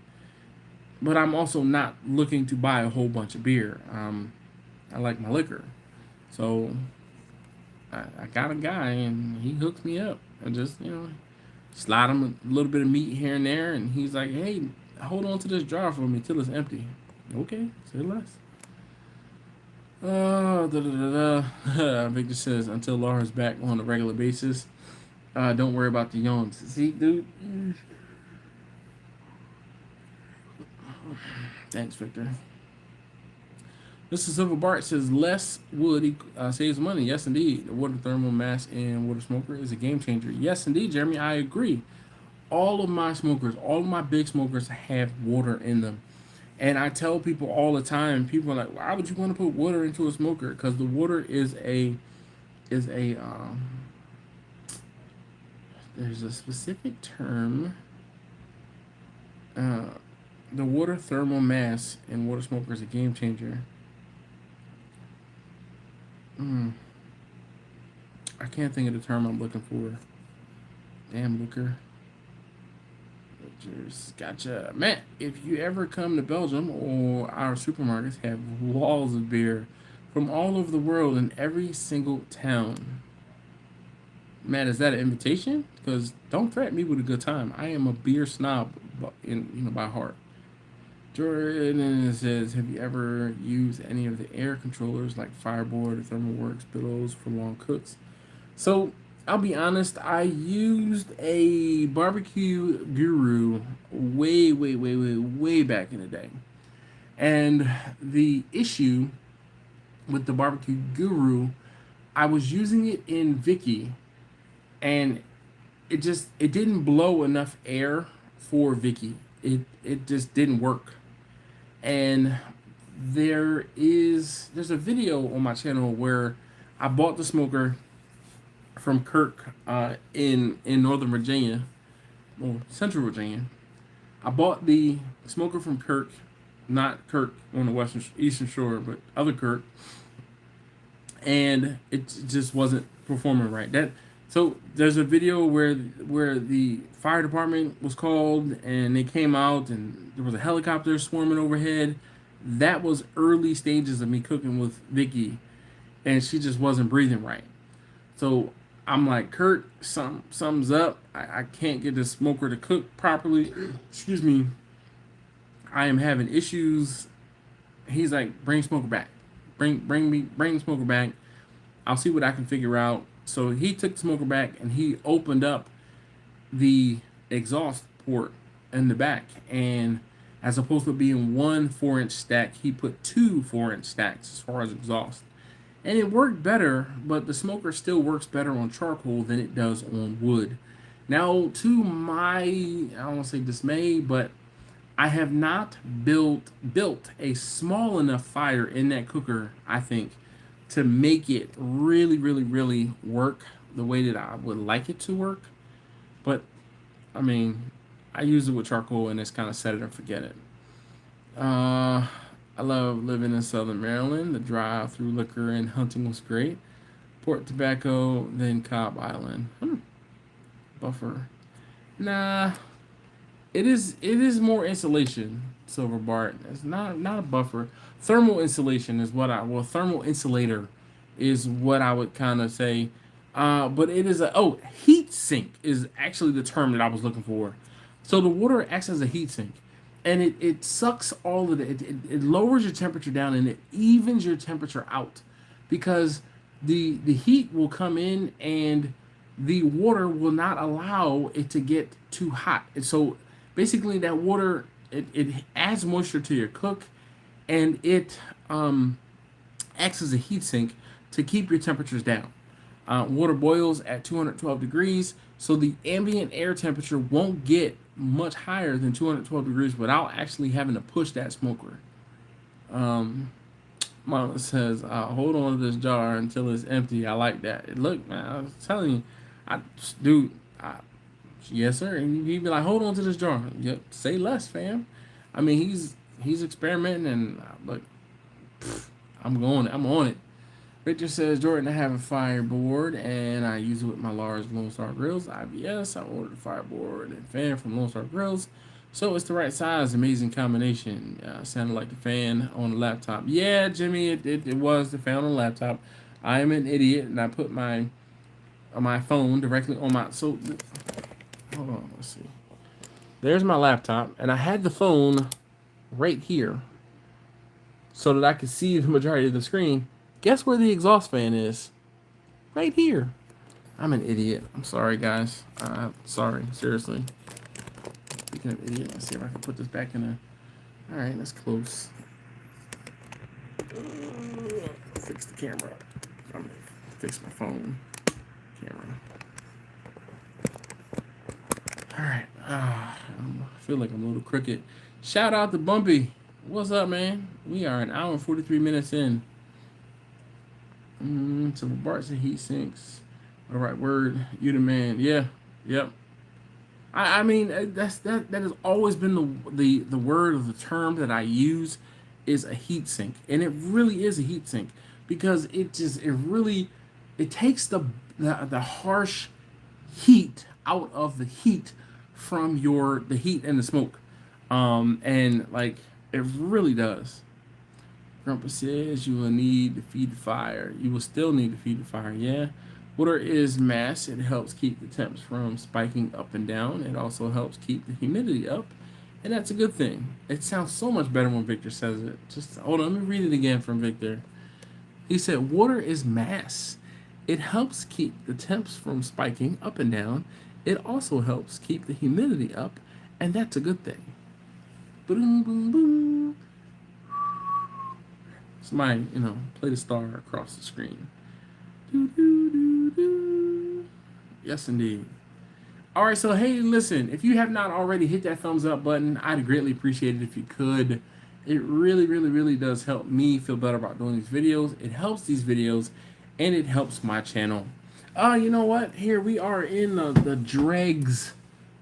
But I'm also not looking to buy a whole bunch of beer. I like my liquor, so I got a guy and he hooks me up. I just slide him a little bit of meat here and there, and he's like, "Hey, hold on to this jar for me till it's empty." Okay, say less. Victor says, until Laura's back on a regular basis, don't worry about the yawns. See, dude. Thanks, Victor. Mr. Silver Bart says, less wood saves money. Yes, indeed. The water thermal mass and water smoker is a game changer. Yes, indeed, Jeremy. I agree. All of my smokers, all of my big smokers have water in them. And I tell people all the time, people are like, why would you want to put water into a smoker? Because the water there's a specific term. The water thermal mass in water smoker is a game changer. I can't think of the term I'm looking for. Damn liquor. Gotcha. Matt, if you ever come to Belgium, or our supermarkets have walls of beer from all over the world in every single town. Matt, is that an invitation? Because don't threaten me with a good time. I am a beer snob by heart. Jordan says, have you ever used any of the air controllers like Fireboard or ThermoWorks billows for long cooks? So I'll be honest, I used a barbecue guru way back in the day. And the issue with the barbecue guru, I was using it in Vicky, and it didn't blow enough air for Vicky. It just didn't work. And there's a video on my channel where I bought the smoker from Kirk in Northern Virginia, well, Central Virginia. I bought the smoker from Kirk, not Kirk on the western eastern shore, but other Kirk, and it just wasn't performing right. That so there's a video where the fire department was called and they came out and there was a helicopter swarming overhead. That was early stages of me cooking with Vicky, and she just wasn't breathing right. So I'm like, Kurt, something's up. I can't get this smoker to cook properly. Excuse me. I am having issues. He's like, bring smoker back. Bring the smoker back. I'll see what I can figure out. So he took the smoker back and he opened up the exhaust port in the back, and as opposed to being one 4-inch stack, he put two 4-inch stacks as far as exhaust. And it worked better, but the smoker still works better on charcoal than it does on wood. Now, to my, I don't want to say dismay, but I have not built a small enough fire in that cooker, I think, to make it really work the way that I would like it to work. But, I mean, I use it with charcoal and it's kind of set it and forget it. I love living in Southern Maryland. The drive through liquor and hunting was great. Port Tobacco, then Cobb Island. Buffer. Nah, it is more insulation, Silver Bart. It's not a buffer. Thermal insulation is what thermal insulator is what I would kind of say. But it is heat sink is actually the term that I was looking for. So the water acts as a heat sink, and it sucks all of it lowers your temperature down and it evens your temperature out, because the heat will come in and the water will not allow it to get too hot. And so basically that water it adds moisture to your cook, and it acts as a heat sink to keep your temperatures down. Water boils at 212 degrees, so the ambient air temperature won't get much higher than 212 degrees without actually having to push that smoker. Mama says, hold on to this jar until it's empty. I like that. Look, man, I was telling you, yes, sir. And he'd be like, hold on to this jar. Yep, say less, fam. I mean, he's experimenting, and look, I'm on it. Victor says, Jordan, I have a fireboard and I use it with my large Lone Star Grills. IBS, I ordered a fireboard and fan from Lone Star Grills. So it's the right size, amazing combination. Sounded like the fan on the laptop. Yeah, Jimmy, it was the fan on the laptop. I am an idiot, and I put my phone directly on my, so, hold on, let's see. There's my laptop, and I had the phone right here so that I could see the majority of the screen. Guess where the exhaust fan is? Right here. I'm an idiot. I'm sorry, guys. Sorry, seriously. Speaking of idiot, let's see if I can put this back in a... Alright, that's close. Fix the camera. I'm gonna fix my phone camera. Alright. I feel like I'm a little crooked. Shout out to Bumpy. What's up, man? We are an hour and 43 minutes in. So Bart's and heat sinks. All right, word. You the man. Yeah. Yep. I mean that has always been the word of the term that I use is a heat sink, and it really is a heat sink because it takes the harsh heat out of the heat from the heat and the smoke, and like it really does. Grandpa says you will need to feed the fire. You will still need to feed the fire, yeah. Water is mass. It helps keep the temps from spiking up and down. It also helps keep the humidity up, and that's a good thing. It sounds so much better when Victor says it. Just hold on, let me read it again from Victor. He said, water is mass. It helps keep the temps from spiking up and down. It also helps keep the humidity up, and that's a good thing. Boom, boom, boom. Somebody, play the star across the screen. Doo, doo, doo, doo. Yes, indeed. All right, so hey, listen, if you have not already hit that thumbs up button, I'd greatly appreciate it if you could. It really, really, really does help me feel better about doing these videos. It helps these videos, and it helps my channel. You know what? Here we are in the dregs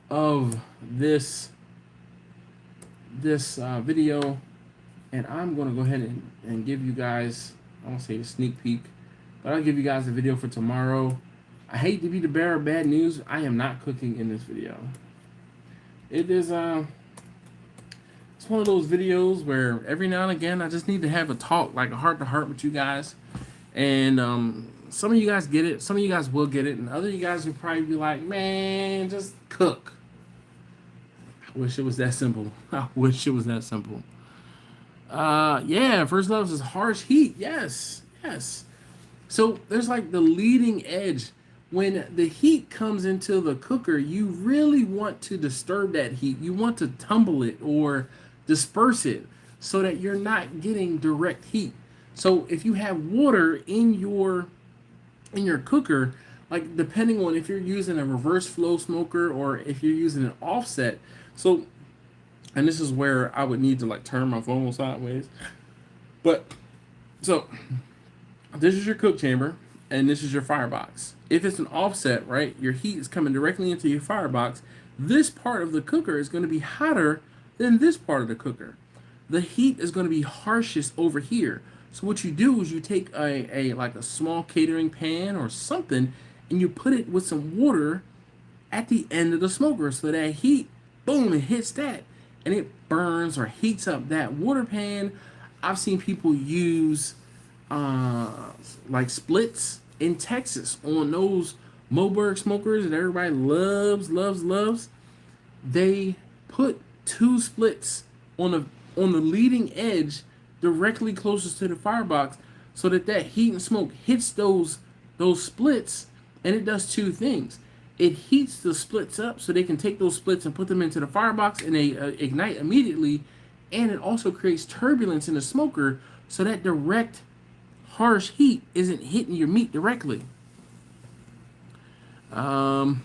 of this video, and I'm going to go ahead and give you guys, I won't say a sneak peek, but I'll give you guys a video for tomorrow. I hate to be the bearer of bad news. I am not cooking in this video. It is it's one of those videos where every now and again I just need to have a talk, like a heart-to-heart with you guys. And some of you guys get it, some of you guys will get it, and other you guys will probably be like, man, just cook. I wish it was that simple. I wish it was that simple. Yeah, first love is harsh heat. Yes. So there's like the leading edge. When the heat comes into the cooker, you really want to disturb that heat. You want to tumble it or disperse it so that you're not getting direct heat. So if you have water in your cooker, like depending on if you're using a reverse flow smoker or if you're using an offset. So, and this is where I would need to like turn my phone sideways. But so this is your cook chamber and this is your firebox. If it's an offset, right, your heat is coming directly into your firebox. This part of the cooker is going to be hotter than this part of the cooker. The heat is going to be harshest over here. So what you do is you take a small catering pan or something and you put it with some water at the end of the smoker so that heat, boom, it hits that and it burns or heats up that water pan. I've seen people use like splits in Texas on those Moberg smokers that everybody loves. They put 2 splits on the leading edge directly closest to the firebox so that heat and smoke hits those splits, and it does 2 things. It heats the splits up so they can take those splits and put them into the firebox and they ignite immediately, and it also creates turbulence in the smoker so that direct harsh heat isn't hitting your meat directly. You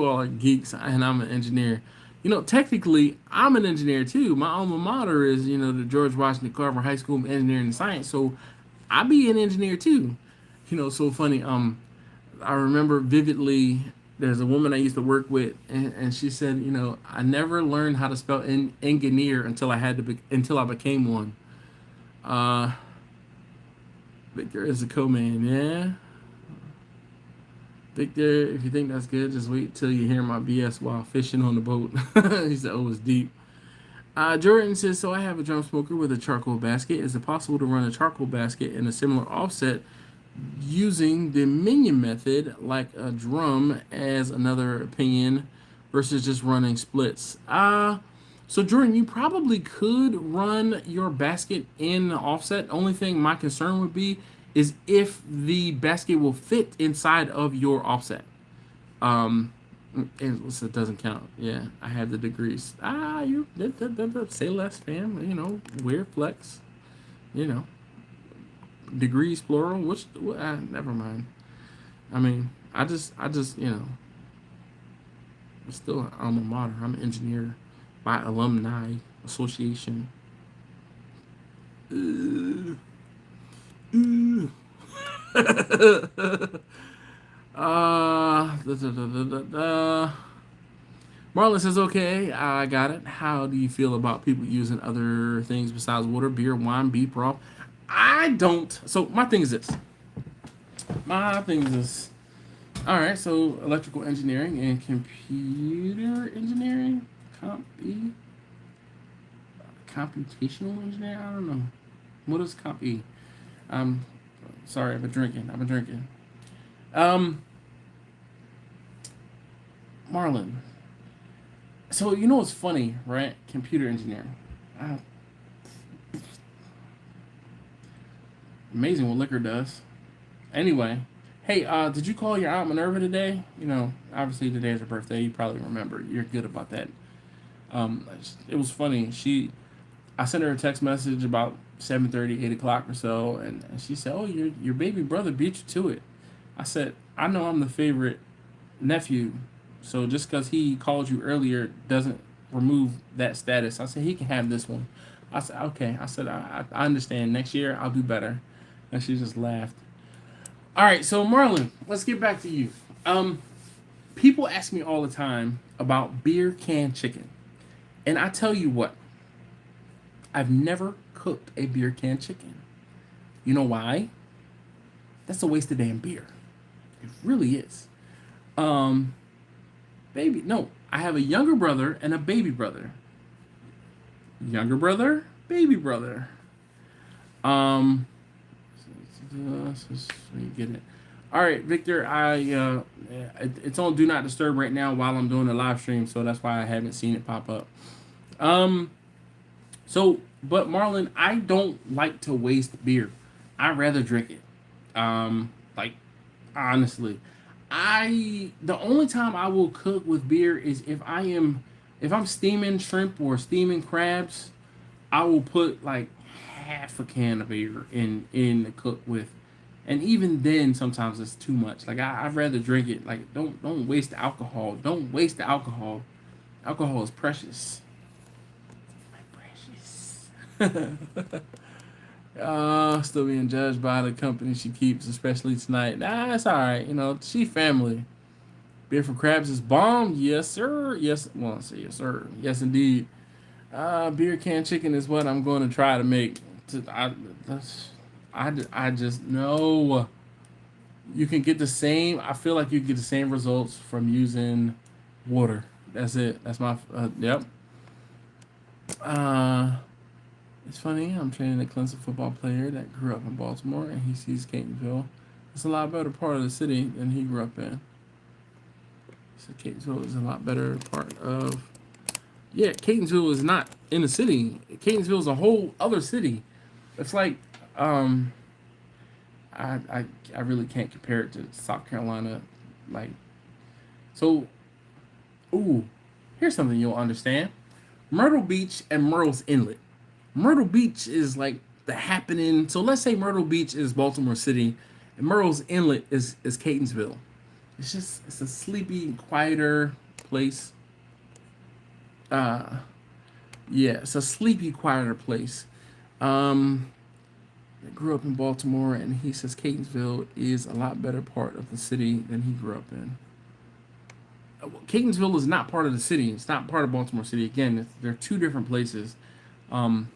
all are geeks, and I'm an engineer. Technically, I'm an engineer too. My alma mater is, the George Washington Carver High School of Engineering and Science. So I be an engineer too. So funny. I remember vividly. There's a woman I used to work with, and she said, I never learned how to spell engineer until I became one. Victor is a co-man, yeah. Victor, if you think that's good, just wait till you hear my BS while fishing on the boat. He said, oh, it's deep. Jordan says, so I have a drum smoker with a charcoal basket. Is it possible to run a charcoal basket in a similar offset using the minion method like a drum as another opinion versus just running splits? So Jordan, you probably could run your basket in the offset. Only thing my concern would be is if the basket will fit inside of your offset. It doesn't count. Yeah, I have the degrees. You say less, fam. Weird flex. Degrees plural. Never mind. I mean, I just it's still an alma mater. I'm an engineer by alumni association. Marlon says, okay, I got it. How do you feel about people using other things besides water, beer, wine, beef broth? I don't. So my thing is this. All right, so electrical engineering and computer engineering, computational engineering. I don't know. What is comp E? Sorry, I've been drinking. Marlon. So what's funny, right? Computer engineering. Amazing what liquor does. Anyway, hey, did you call your aunt Minerva today? You know, obviously today is her birthday. You probably remember. You're good about that. It was funny. I sent her a text message about 7:30, 8 o'clock or so, and she said, "Oh, your baby brother beat you to it." I said, "I know I'm the favorite nephew, so just because he called you earlier doesn't remove that status." I said he can have this one. I said okay. I said I understand. Next year I'll do better, and she just laughed. All right, so Marlon, let's get back to you. Um, People ask me all the time about beer can chicken, and I tell you what, I've never cooked a beer can chicken. You know why? That's a waste of damn beer. It really is. Um, Baby, no, I have a younger brother and a baby brother. Younger brother, baby brother. Um, you get it. All right, Victor. It's on Do Not Disturb right now while I'm doing the live stream, so that's why I haven't seen it pop up. Um, but Marlon, I don't like to waste beer. I rather drink it. Like honestly, the only time I will cook with beer is if I'm steaming shrimp or steaming crabs. I will put like half a can of beer in the cook with, and even then sometimes it's too much. Like I'd rather drink it. Like don't waste the alcohol. Don't waste the alcohol. Alcohol is precious. My precious. Still being judged by the company she keeps, especially tonight. Nah, it's all right. You know, she family. Beer from Crabs is bomb. Yes, sir. Yes, well, I say yes, sir. Yes, indeed. Beer can chicken is what I'm going to try to make. I just know you can get the same. I feel like you can get the same results from using water. That's it. That's my yep. Uh, it's funny. I'm training a Clemson football player that grew up in Baltimore, and he sees Catonsville. It's a lot better part of the city than he grew up in. So Catonsville is a lot better part of. Yeah, Catonsville is not in the city. Catonsville is a whole other city. It's like, um, I really can't compare it to South Carolina. Like, so, ooh, here's something you'll understand. Myrtle Beach and Murrells Inlet. Myrtle Beach is like the happening. So let's say Myrtle Beach is Baltimore City, and Murrells Inlet is Catonsville. It's a sleepy, quieter place. Uh, yeah, it's a sleepy, quieter place. Um, I grew up in Baltimore, and he says Catonsville is a lot better part of the city than he grew up in. Catonsville is not part of the city. It's not part of Baltimore City. Again, they're two different places. Um,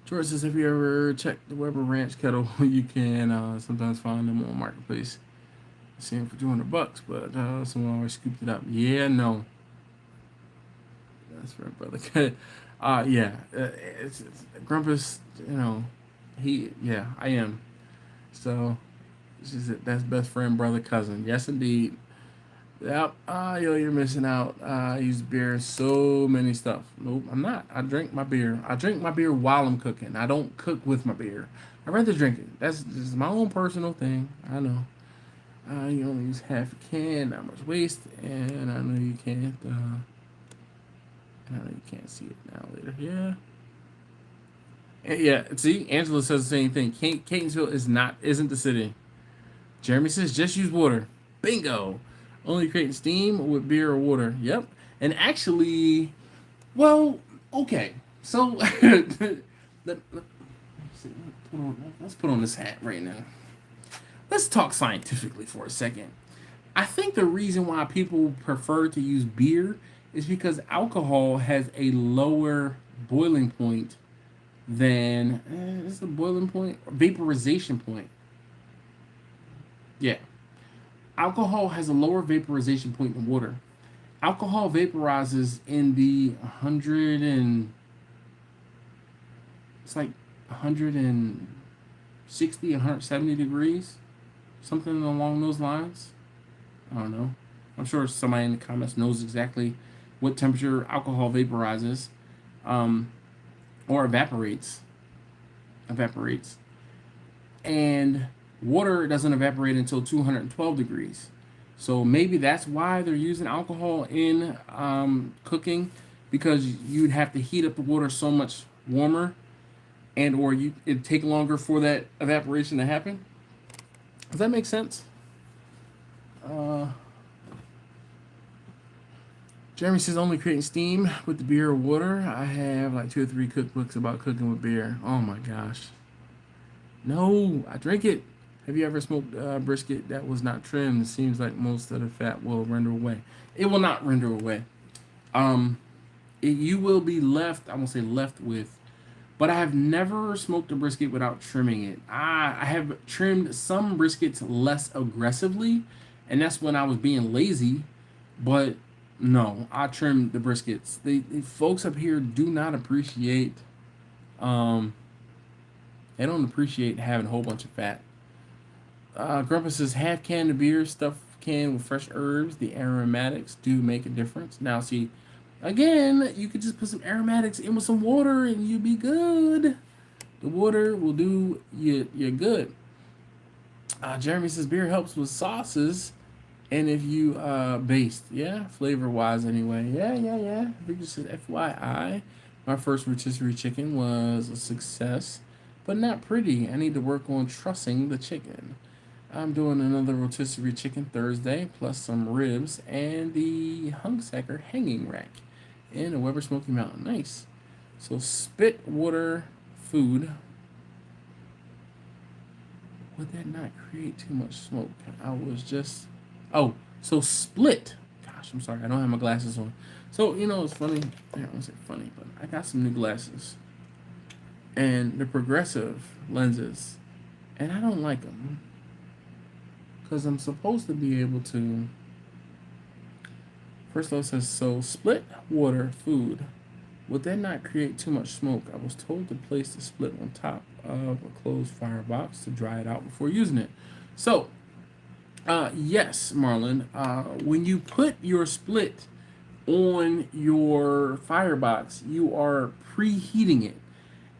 George says, have you ever checked the Weber Ranch kettle? You can sometimes find them on Marketplace. I see them for $200, but someone always scooped it up. Yeah, no. That's right, brother. Yeah, it's Grumpus. You know, yeah, I am. So, that's best friend, brother, cousin. Yes, indeed. Yep. Yo, you're missing out. I use beer in so many stuff. Nope, I'm not. I drink my beer. I drink my beer while I'm cooking. I don't cook with my beer. I rather drink it. That's just my own personal thing. I know. You only use half a can, not much waste, and I know you can't. I know you can't see it now. Later, yeah. Yeah, see, Angela says the same thing. Catonsville isn't the city. Jeremy says just use water. Bingo. Only creating steam with beer or water. Yep. And actually, well, okay. So let's put on this hat right now. Let's talk scientifically for a second. I think the reason why people prefer to use beer is because alcohol has a lower boiling point than is the boiling point vaporization point. Yeah, alcohol has a lower vaporization point than water. Alcohol vaporizes in the 100 and it's like 160, 170 degrees, something along those lines. I don't know. I'm sure somebody in the comments knows exactly what temperature alcohol vaporizes, or evaporates. Evaporates. and water doesn't evaporate until 212 degrees. So maybe that's why they're using alcohol in cooking, because you'd have to heat up the water so much warmer, and or it'd take longer for that evaporation to happen. Does that make sense? Uh, Jeremy says only creating steam with the beer or water. I have like 2 or 3 cookbooks about cooking with beer. Oh my gosh. No, I drink it. Have you ever smoked brisket that was not trimmed? It seems like most of the fat will render away. It will not render away. You will be left, I won't say left with, but I have never smoked a brisket without trimming it. I have trimmed some briskets less aggressively, and that's when I was being lazy. But no, I trimmed the briskets. The folks up here do not appreciate. They don't appreciate having a whole bunch of fat. Grandpa says half can of beer, stuffed can with fresh herbs. The aromatics do make a difference. Now, see, again, you could just put some aromatics in with some water and you'd be good. The water will do you good. Jeremy says beer helps with sauces, and if you baste, yeah, flavor wise anyway. Yeah. Victor says FYI, my first rotisserie chicken was a success, but not pretty. I need to work on trussing the chicken. I'm doing another rotisserie chicken Thursday, plus some ribs and the Hungsacker hanging rack in a Weber Smoky Mountain. Nice. So spit water food. Would that not create too much smoke? I was just... Oh, so split. Gosh, I'm sorry. I don't have my glasses on. So, you know, it's funny. I don't want to say funny, but I got some new glasses. And they're progressive lenses. And I don't like them. Because I'm supposed to be able to... First of all, it says, so split water food. Would that not create too much smoke? I was told to place the split on top of a closed firebox to dry it out before using it. So, yes, Marlon. When you put your split on your firebox, you are preheating it.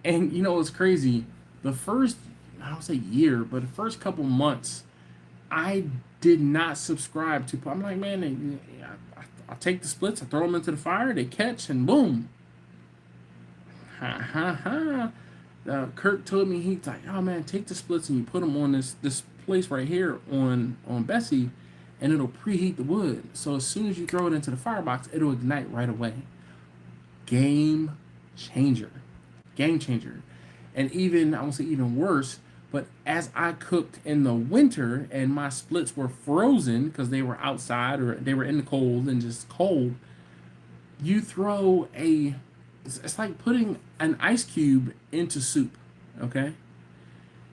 And, you know, it's crazy. The first, I don't say year, but the first couple months, I did not subscribe to... I'm like, man, I take the splits, I throw them into the fire, they catch, and boom. Kirk told me, he's like, oh man, take the splits and you put them on this place right here on Bessie, and it'll preheat the wood. So as soon as you throw it into the firebox, it'll ignite right away. Game changer. And even, I won't say even worse, but as I cooked in the winter and my splits were frozen because they were outside or they were in the cold and just cold, you throw it's like putting an ice cube into soup, okay?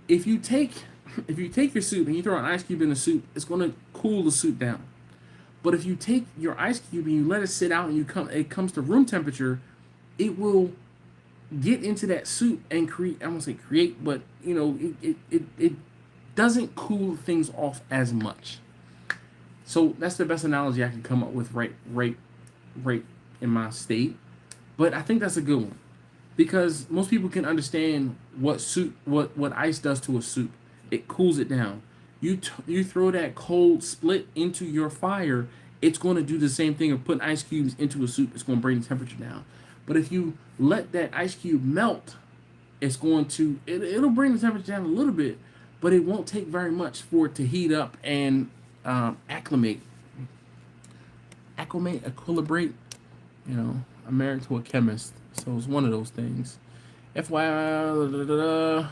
If you take your soup and you throw an ice cube in the soup, it's going to cool the soup down. But if you take your ice cube and you let it sit out and it comes to room temperature, it will get into that soup and create, I won't say create, but you know, it doesn't cool things off as much. So that's the best analogy I can come up with right in my state. But I think that's a good one, because most people can understand what ice does to a soup. It cools it down. You throw that cold split into your fire, it's going to do the same thing of putting ice cubes into a soup. It's going to bring the temperature down. But if you let that ice cube melt, it's going to it'll bring the temperature down a little bit, but it won't take very much for it to heat up and equilibrate. You know, I'm married to a chemist, so it's one of those things. FYI,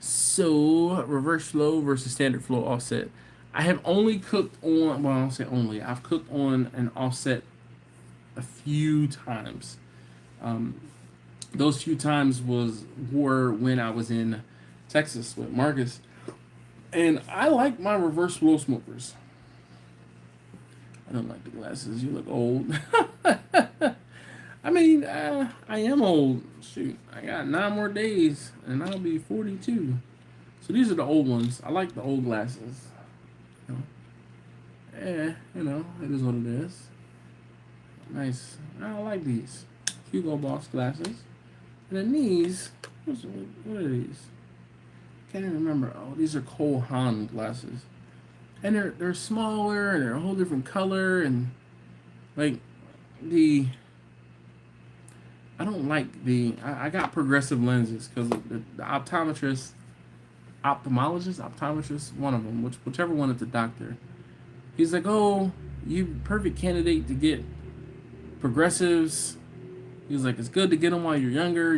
so reverse flow versus standard flow offset. I have only cooked on, well, I don't say only, I've cooked on an offset a few times. Those few times were when I was in Texas with Marcus, and I like my reverse flow smokers. I don't like the glasses. You look old. I mean, I am old. Shoot, I got 9 more days, and I'll be 42. So these are the old ones. I like the old glasses. You know? Yeah, you know, it is what it is. Nice. I like these Hugo Boss glasses. And then these, what are these? can't even remember. Oh, these are Cole Haan glasses, and they're smaller and they're a whole different color and like the I don't like the I got progressive lenses because the optometrist, one of them, whichever one is the doctor. He's like, oh, you perfect candidate to get progressives. He was like, it's good to get them while you're younger.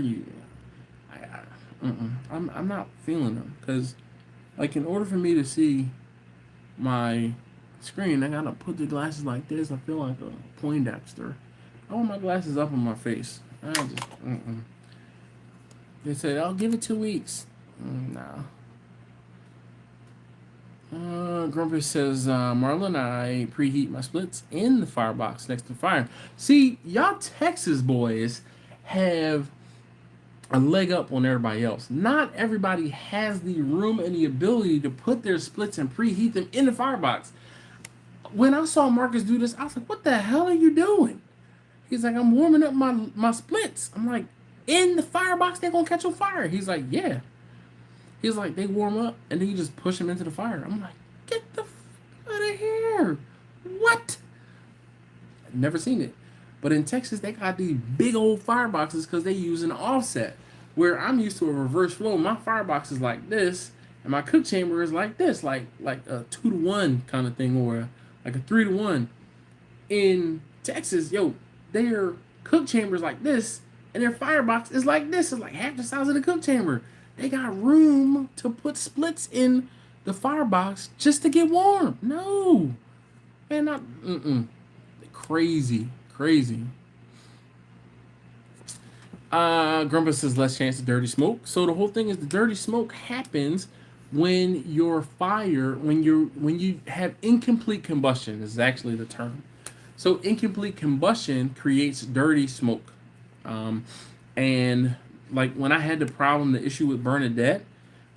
I'm not feeling them because, like, in order for me to see my screen, I gotta put the glasses like this. I feel like a Poindexter. I want my glasses up on my face. I just, They said, I'll give it 2 weeks. No. Grumpy says, Marlon, I preheat my splits in the firebox next to the fire. See, y'all Texas boys have a leg up on everybody else. Not everybody has the room and the ability to put their splits and preheat them in the firebox. When I saw Marcus do this, I was like, what the hell are you doing? He's like, I'm warming up my splits. I'm like, in the firebox, they're going to catch on fire. He's like, yeah. He's like, they warm up, and then you just push them into the fire. I'm like, get the f out of here. What? I've never seen it. But in Texas, they got these big old fireboxes because they use an offset. Where I'm used to a reverse flow, my firebox is like this, and my cook chamber is like this, like a 2-to-1 kind of thing, or like a 3-to-1. In Texas, their cook chamber is like this, and their firebox is like this. It's like half the size of the cook chamber. They got room to put splits in the firebox just to get warm. No. Man, not, Crazy. Grumpus says less chance of dirty smoke. So the whole thing is the dirty smoke happens when your fire, when you have incomplete combustion is actually the term. So incomplete combustion creates dirty smoke. And like when I had the issue with Bernadette,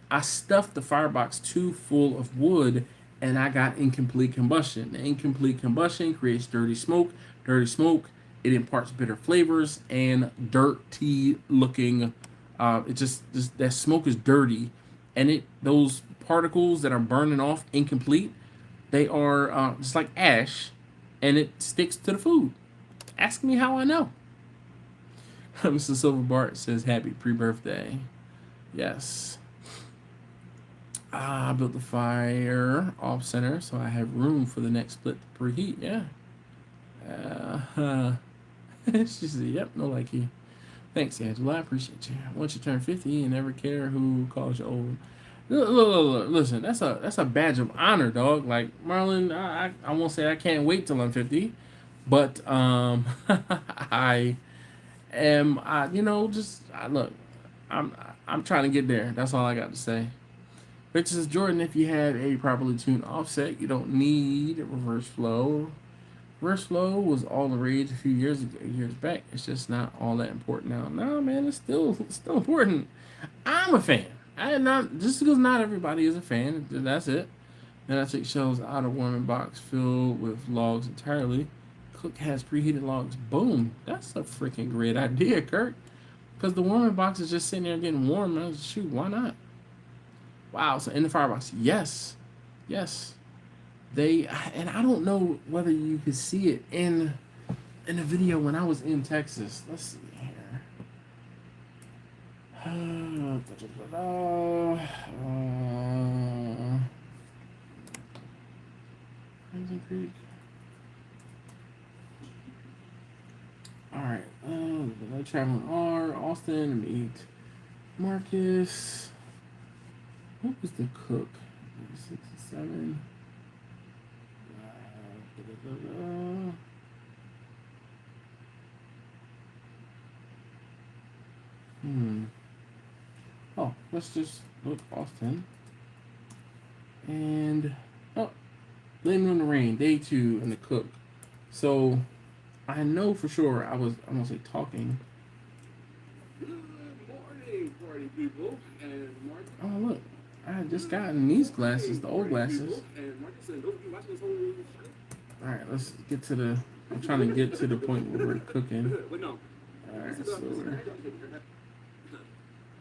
I stuffed the firebox too full of wood and I got incomplete combustion. The incomplete combustion creates dirty smoke. Dirty smoke, it imparts bitter flavors and dirty looking. It just that smoke is dirty, and those particles that are burning off incomplete, they are just like ash, and it sticks to the food. Ask me how I know. Mr. Silver Bart says happy pre-birthday. Yes. I built the fire off center so I have room for the next split to preheat. Yeah. She said, yep, no likey. Thanks, Angela. I appreciate you. Once you turn 50, you never care who calls you old. Look, listen, that's a badge of honor, dog. Like, Marlon, I won't say I can't wait till I'm 50, but I am, look, I'm trying to get there. That's all I got to say. Richard says, Jordan, if you have a properly tuned offset, you don't need reverse flow. Reverse flow was all the rage a few years back. It's just not all that important now. No, man, it's still important. I'm a fan. I am not just because not everybody is a fan. That's it. And I take shelves out of warming box filled with logs entirely. Cook has preheated logs. Boom. That's a freaking great idea, Kurt. Because the warming box is just sitting there getting warm. And I was, shoot, why not? Wow. So in the firebox, yes. And I don't know whether you could see it in the video when I was in Texas. Let's see here. Crimson Creek. All right. The traveling R. Austin. Meet Marcus. What was the cook? 6 and 7. Oh, let's just look Austin. And Blaming on the Rain, day 2, and the cook. So I know for sure I'm gonna say talking. Good morning, party people. And Mark. Oh look, I had just gotten these glasses, the old glasses. Alright, let's get to the. I'm trying to get to the point where we're cooking. Alright, so we're.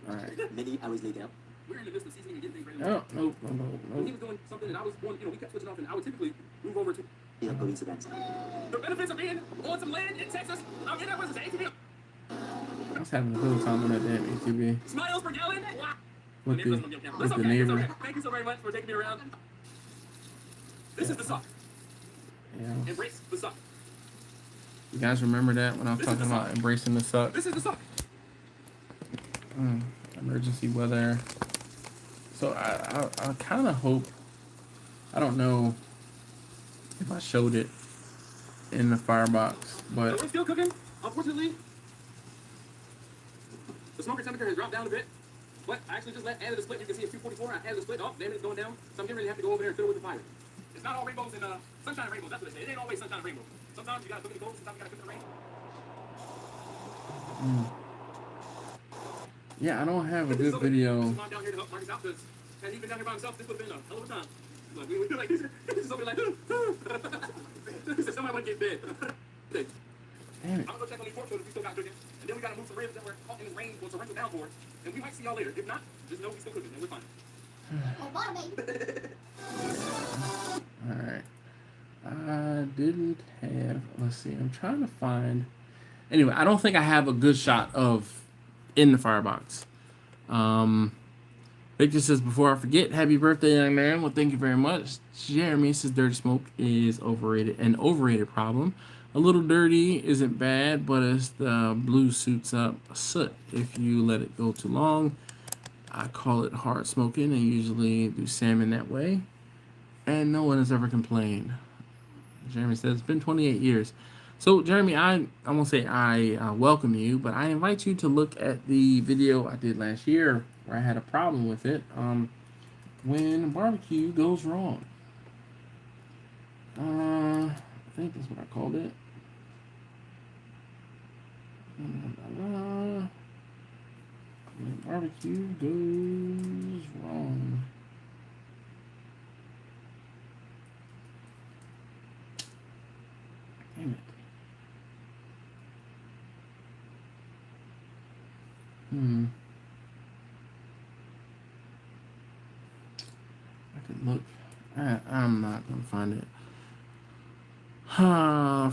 Alright. Many hours later. we're in the midst of seasoning and getting things ready. Oh, nope. When he was doing something and I was going, we kept switching off, and I would typically move over to police events. The benefits of being on some land in Texas. I'm in that was ATV. I was having a good time on that damn ATV. Smiles per gallon. With the neighbor. Okay. Thank you so very much for taking me around. This is the suck. Yeah. Embrace the suck. You guys remember that when I was talking about embracing the suck? This is the suck. Emergency weather. So I kind of hope, I don't know if I showed it in the firebox, but We're still cooking. Unfortunately, the smoker temperature has dropped down a bit. But I actually just added a split. You can see it's 244. I added a split. Oh, damn, it's going down. So I'm getting ready to have to go over there and fiddle with the fire. It's not all rainbows and sunshine and rainbows. That's what they say. It ain't always sunshine and rainbows. Sometimes you gotta cook in the cold. Sometimes you gotta cook in the rain. Yeah, I don't have a good video. This is down here to help Marcus out because had he been down here by himself, this would have been a hell of a time. Like, we would be like, this is something like, this is somebody want to get fed. Damn it. I'm gonna go check on these pork shoulders we still got cooking. And then we gotta move some ribs that were caught in this rain, with some rental down for it. And we might see y'all later. If not, just know we still cooking and we're fine. Alright. I didn't have, let's see, I'm trying to find, anyway, I don't think I have a good shot of in the firebox. Victor says, before I forget, happy birthday, young man. Well, thank you very much. Jeremy says, dirty smoke is overrated, an overrated problem. A little dirty isn't bad, but it's the blue suits up soot if you let it go too long. I call it hard smoking and usually do salmon that way. And no one has ever complained. Jeremy says, it's been 28 years. So, Jeremy, I won't say I welcome you, but I invite you to look at the video I did last year where I had a problem with it. When barbecue goes wrong. I think that's what I called it. When barbecue goes wrong. Damn it. I could look. I'm not gonna find it.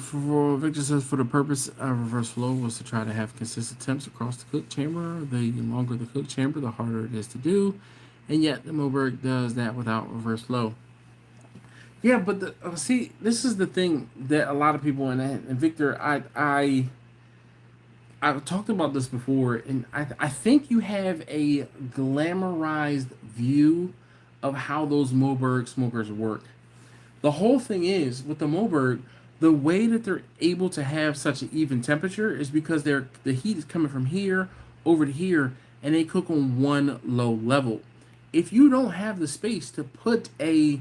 For Victor says, for the purpose of reverse flow was to try to have consistent temps across the cook chamber. The longer the cook chamber, the harder it is to do, and yet the Moberg does that without reverse flow. Yeah, but see, this is the thing that a lot of people and Victor, I've talked about this before, and I think you have a glamorized view of how those Moberg smokers work. The whole thing is, with the Moberg, the way that they're able to have such an even temperature is because the heat is coming from here over to here, and they cook on one low level. If you don't have the space to put a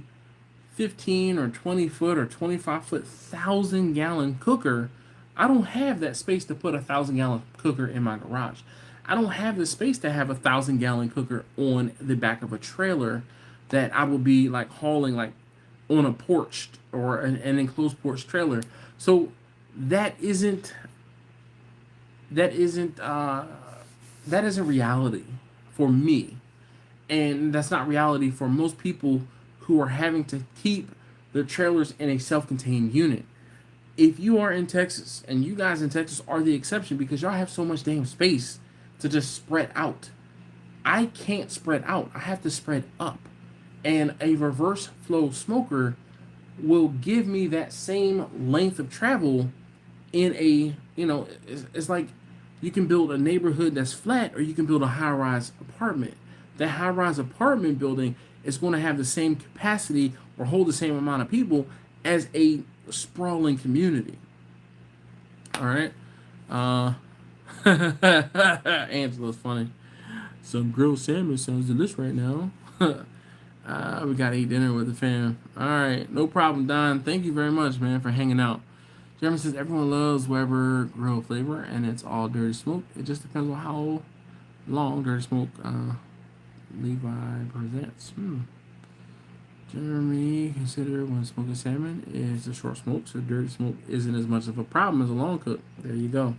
15 or 20 foot or 25 foot 1,000-gallon cooker, I don't have that space to put a 1,000-gallon cooker in my garage. I don't have the space to have a 1,000-gallon cooker on the back of a trailer that I will be like hauling like on a porch or an enclosed porch trailer. So that isn't reality for me, and that's not reality for most people who are having to keep their trailers in a self-contained unit. If you are in Texas, and you guys in Texas are the exception because y'all have so much damn space to just spread out. I can't spread out. I have to spread up. And a reverse flow smoker will give me that same length of travel in a, it's like you can build a neighborhood that's flat or you can build a high-rise apartment. That high-rise apartment building is going to have the same capacity or hold the same amount of people as a sprawling community. All right. Angela's funny. Some grilled salmon sounds delicious right now. We gotta eat dinner with the fam. All right, no problem, Don. Thank you very much, man, for hanging out. Jeremy says everyone loves Weber grill flavor, and it's all dirty smoke. It just depends on how long dirty smoke Levi presents. Jeremy, consider when smoking salmon is a short smoke, so dirty smoke isn't as much of a problem as a long cook. There you go.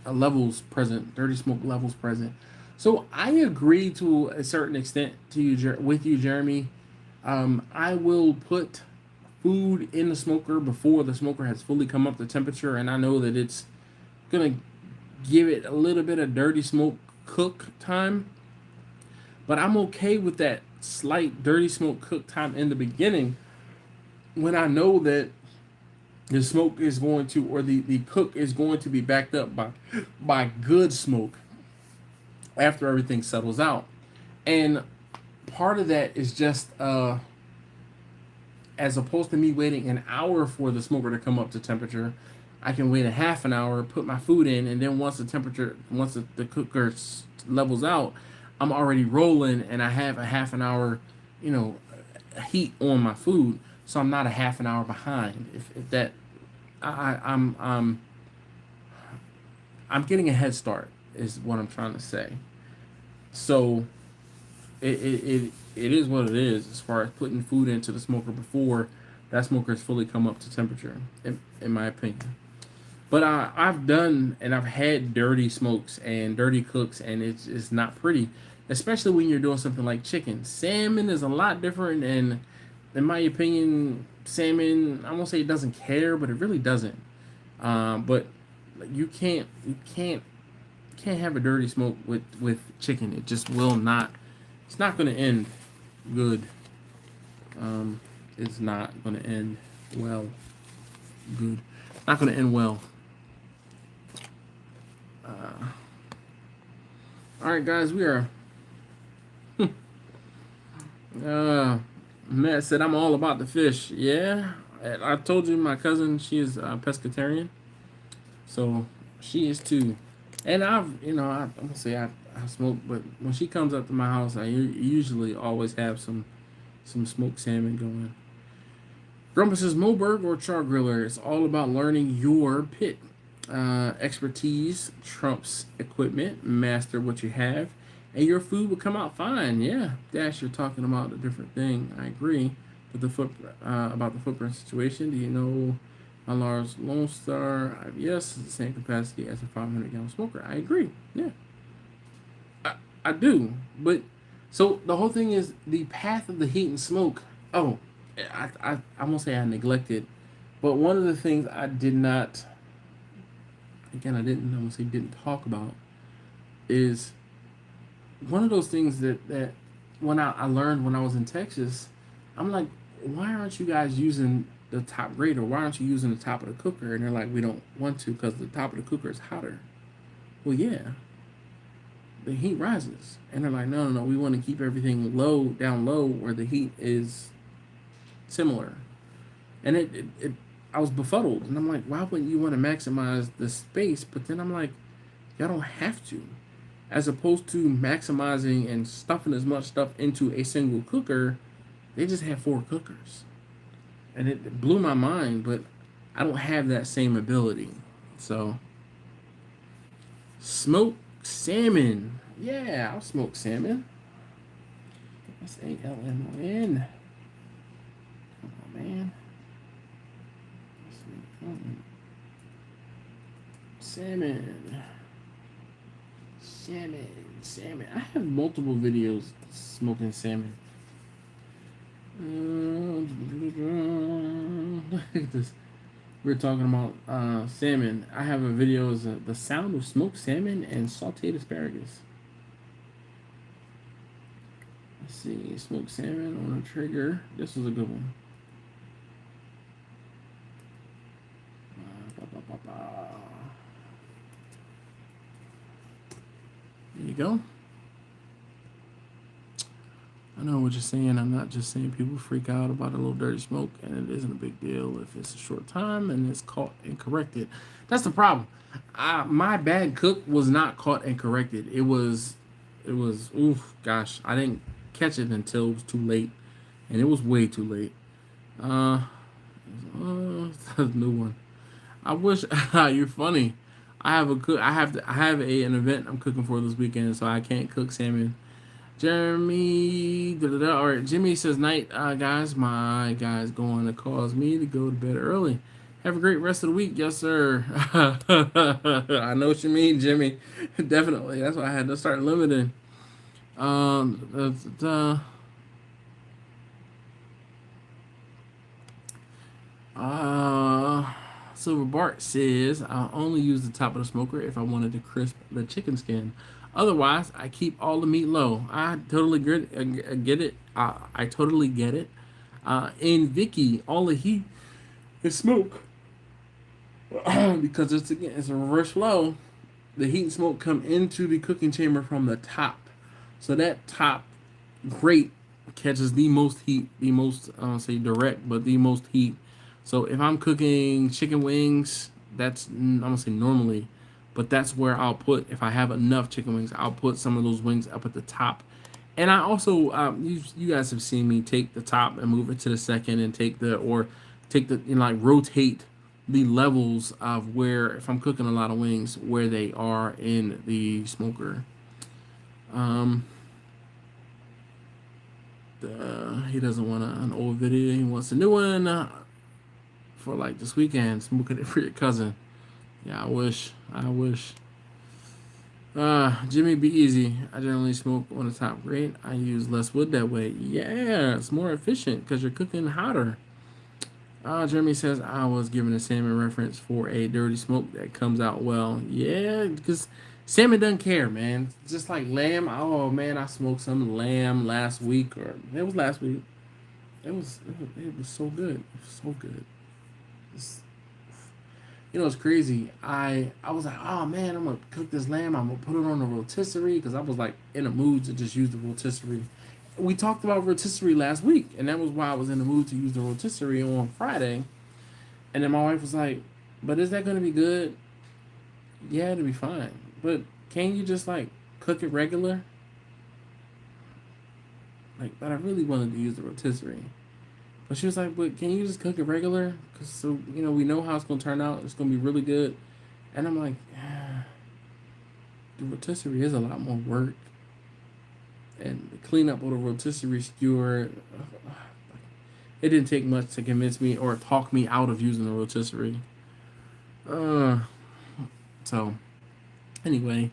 Levels present, dirty smoke levels present. So I agree to a certain extent to you, with you, Jeremy. I will put food in the smoker before the smoker has fully come up to temperature, and I know that it's gonna give it a little bit of dirty smoke cook time. But I'm okay with that slight dirty smoke cook time in the beginning when I know that the smoke is going to, or the cook is going to be backed up by good smoke after everything settles out. And part of that is just as opposed to me waiting an hour for the smoker to come up to temperature, I can wait a half an hour, put my food in, and then once the cooker levels out, I'm already rolling, and I have a half an hour, you know, heat on my food, so I'm not a half an hour behind. If that, I'm getting a head start is what I'm trying to say. So it is what it is as far as putting food into the smoker before that smoker has fully come up to temperature, in my opinion. But I've done and I've had dirty smokes and dirty cooks, and it's not pretty, especially when you're doing something like chicken. Salmon is a lot different, and in my opinion, salmon, I won't say it doesn't care, but it really doesn't. But you can't have a dirty smoke with chicken. It just will not. It's not going to end good. It's not going to end well. Good. Not going to end well. All right, guys, we are. Matt said I'm all about the fish. Yeah, I told you my cousin, she is a pescatarian, so she is too. And I'm gonna say I smoke, but when she comes up to my house, I usually always have some smoked salmon going. Grumpa says Moberg or char griller. It's all about learning your pit. Expertise trumps equipment. Master what you have, and your food will come out fine. Yeah, Dash, you're talking about a different thing. I agree with about the footprint situation. Do you know my large Lone Star IBS is the same capacity as a 500-gallon smoker? I agree. Yeah, I do. But so the whole thing is the path of the heat and smoke. Oh, I won't say I neglected, but one of the things I did not. Again, I won't say didn't talk about, is one of those things that when I learned when I was in Texas, I'm like, why aren't you guys using the top grate, or why aren't you using the top of the cooker? And they're like, we don't want to because the top of the cooker is hotter. Well, yeah, the heat rises, and they're like, no, we want to keep everything down low where the heat is similar. And it I was befuddled, and I'm like, why wouldn't you want to maximize the space? But then I'm like, y'all don't have to. As opposed to maximizing and stuffing as much stuff into a single cooker, they just have 4 cookers. And it blew my mind, but I don't have that same ability. So, smoked salmon. Yeah, I'll smoke salmon. SALMON. Come on, man. Salmon. I have multiple videos smoking salmon. Look at this. We're talking about salmon. I have a video of the sound of smoked salmon and sauteed asparagus. Let's see. Smoked salmon on a trigger. This was a good one. There you go. I know what you're saying. I'm not just saying people freak out about a little dirty smoke, and it isn't a big deal if it's a short time and it's caught and corrected. That's the problem. My bad cook was not caught and corrected. It was, oof, gosh, I didn't catch it until it was too late, and it was way too late. That's a new one. I wish you're funny. I have an event I'm cooking for this weekend, so I can't cook salmon. Jeremy, or Jimmy says, night, guys. My guy's going to cause me to go to bed early. Have a great rest of the week. Yes, sir. I know what you mean, Jimmy. Definitely. That's why I had to start limiting. Um, uh, uh, Silver Bart says I'll only use the top of the smoker if I wanted to crisp the chicken skin. Otherwise, I keep all the meat low. I totally get it. I totally get it. In Vicky, all the heat is smoke because it's a reverse flow. The heat and smoke come into the cooking chamber from the top, so that top grate catches the most heat, the most I don't say direct, but the most heat. So if I'm cooking chicken wings, that's I'm gonna say normally, but that's where I'll put if I have enough chicken wings, I'll put some of those wings up at the top. And I also you guys have seen me take the top and move it to the second and take the like rotate the levels of where if I'm cooking a lot of wings where they are in the smoker. Um, he doesn't want an old video. He wants a new one for like this weekend. Smoking it for your cousin. Yeah, I wish. I wish. Jimmy, be easy. I generally smoke on the top grate. I use less wood that way. Yeah, it's more efficient because you're cooking hotter. Jeremy says I was given a salmon reference for a dirty smoke that comes out well. Yeah, because salmon doesn't care, man. Just like lamb. Oh man, I smoked some lamb last week, or it was last week. It was so good. It was so good. It's, it's crazy. I was like, oh man, I'm gonna cook this lamb. I'm gonna put it on the rotisserie because I was like in a mood to just use the rotisserie. We talked about rotisserie last week, and that was why I was in the mood to use the rotisserie on Friday. And then my wife was like, "But is that gonna be good?" Yeah, it'll be fine. But can you just like cook it regular? Like, but I really wanted to use the rotisserie. But she was like, "But can you just cook it regular? Cause so we know how it's gonna turn out. It's gonna be really good." And I'm like, yeah, the rotisserie is a lot more work, and the cleanup of the rotisserie skewer. It didn't take much to convince me or talk me out of using the rotisserie. Uh, so anyway,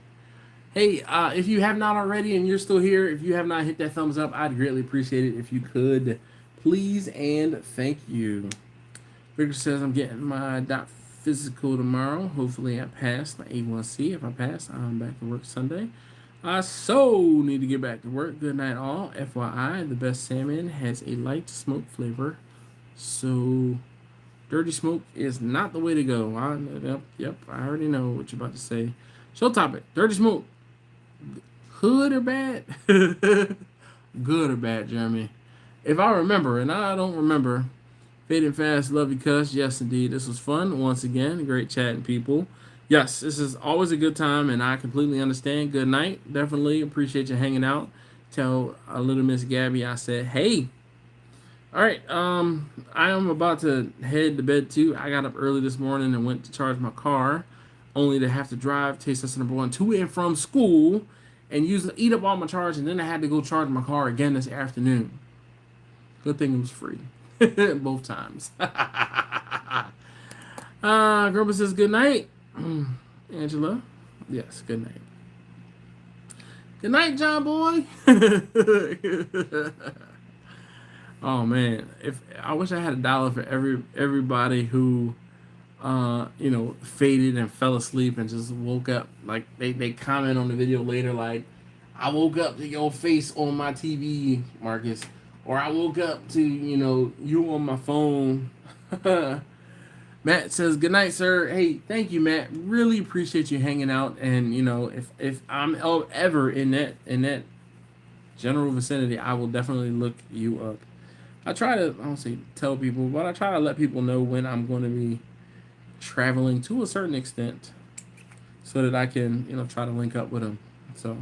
hey, if you have not already and you're still here, if you have not hit that thumbs up, I'd greatly appreciate it if you could, please and thank you. Victor says I'm getting my dot physical tomorrow. Hopefully I pass my A1C. If I pass, I'm back to work Sunday. I so need to get back to work. Good night, all. FYI, the best salmon has a light smoke flavor, so dirty smoke is not the way to go. Yep, I already know what you're about to say. Show topic: dirty smoke, good or bad? Good or bad, Jeremy? If I remember, and I don't remember, fading fast, love you, cuss. Yes, indeed, this was fun once again. Great chatting, people. Yes, this is always a good time, and I completely understand. Good night. Definitely appreciate you hanging out. Tell a little Miss Gabby I said, hey. All right, I am about to head to bed too. I got up early this morning and went to charge my car, only to have to drive taste test number 1 to and from school, and eat up all my charge, and then I had to go charge my car again this afternoon. Good thing it was free, both times. Grandpa says good night. Angela, yes, good night. Good night, John boy. Oh man, if I wish I had $1 for everybody who, faded and fell asleep and just woke up. Like they comment on the video later, like, I woke up to your face on my TV, Marcus, or I woke up to you on my phone. Matt says, good night, sir. Hey, thank you, Matt. Really appreciate you hanging out. And, if I'm ever in that general vicinity, I will definitely look you up. I don't say tell people, but I try to let people know when I'm going to be traveling to a certain extent so that I can, try to link up with them. So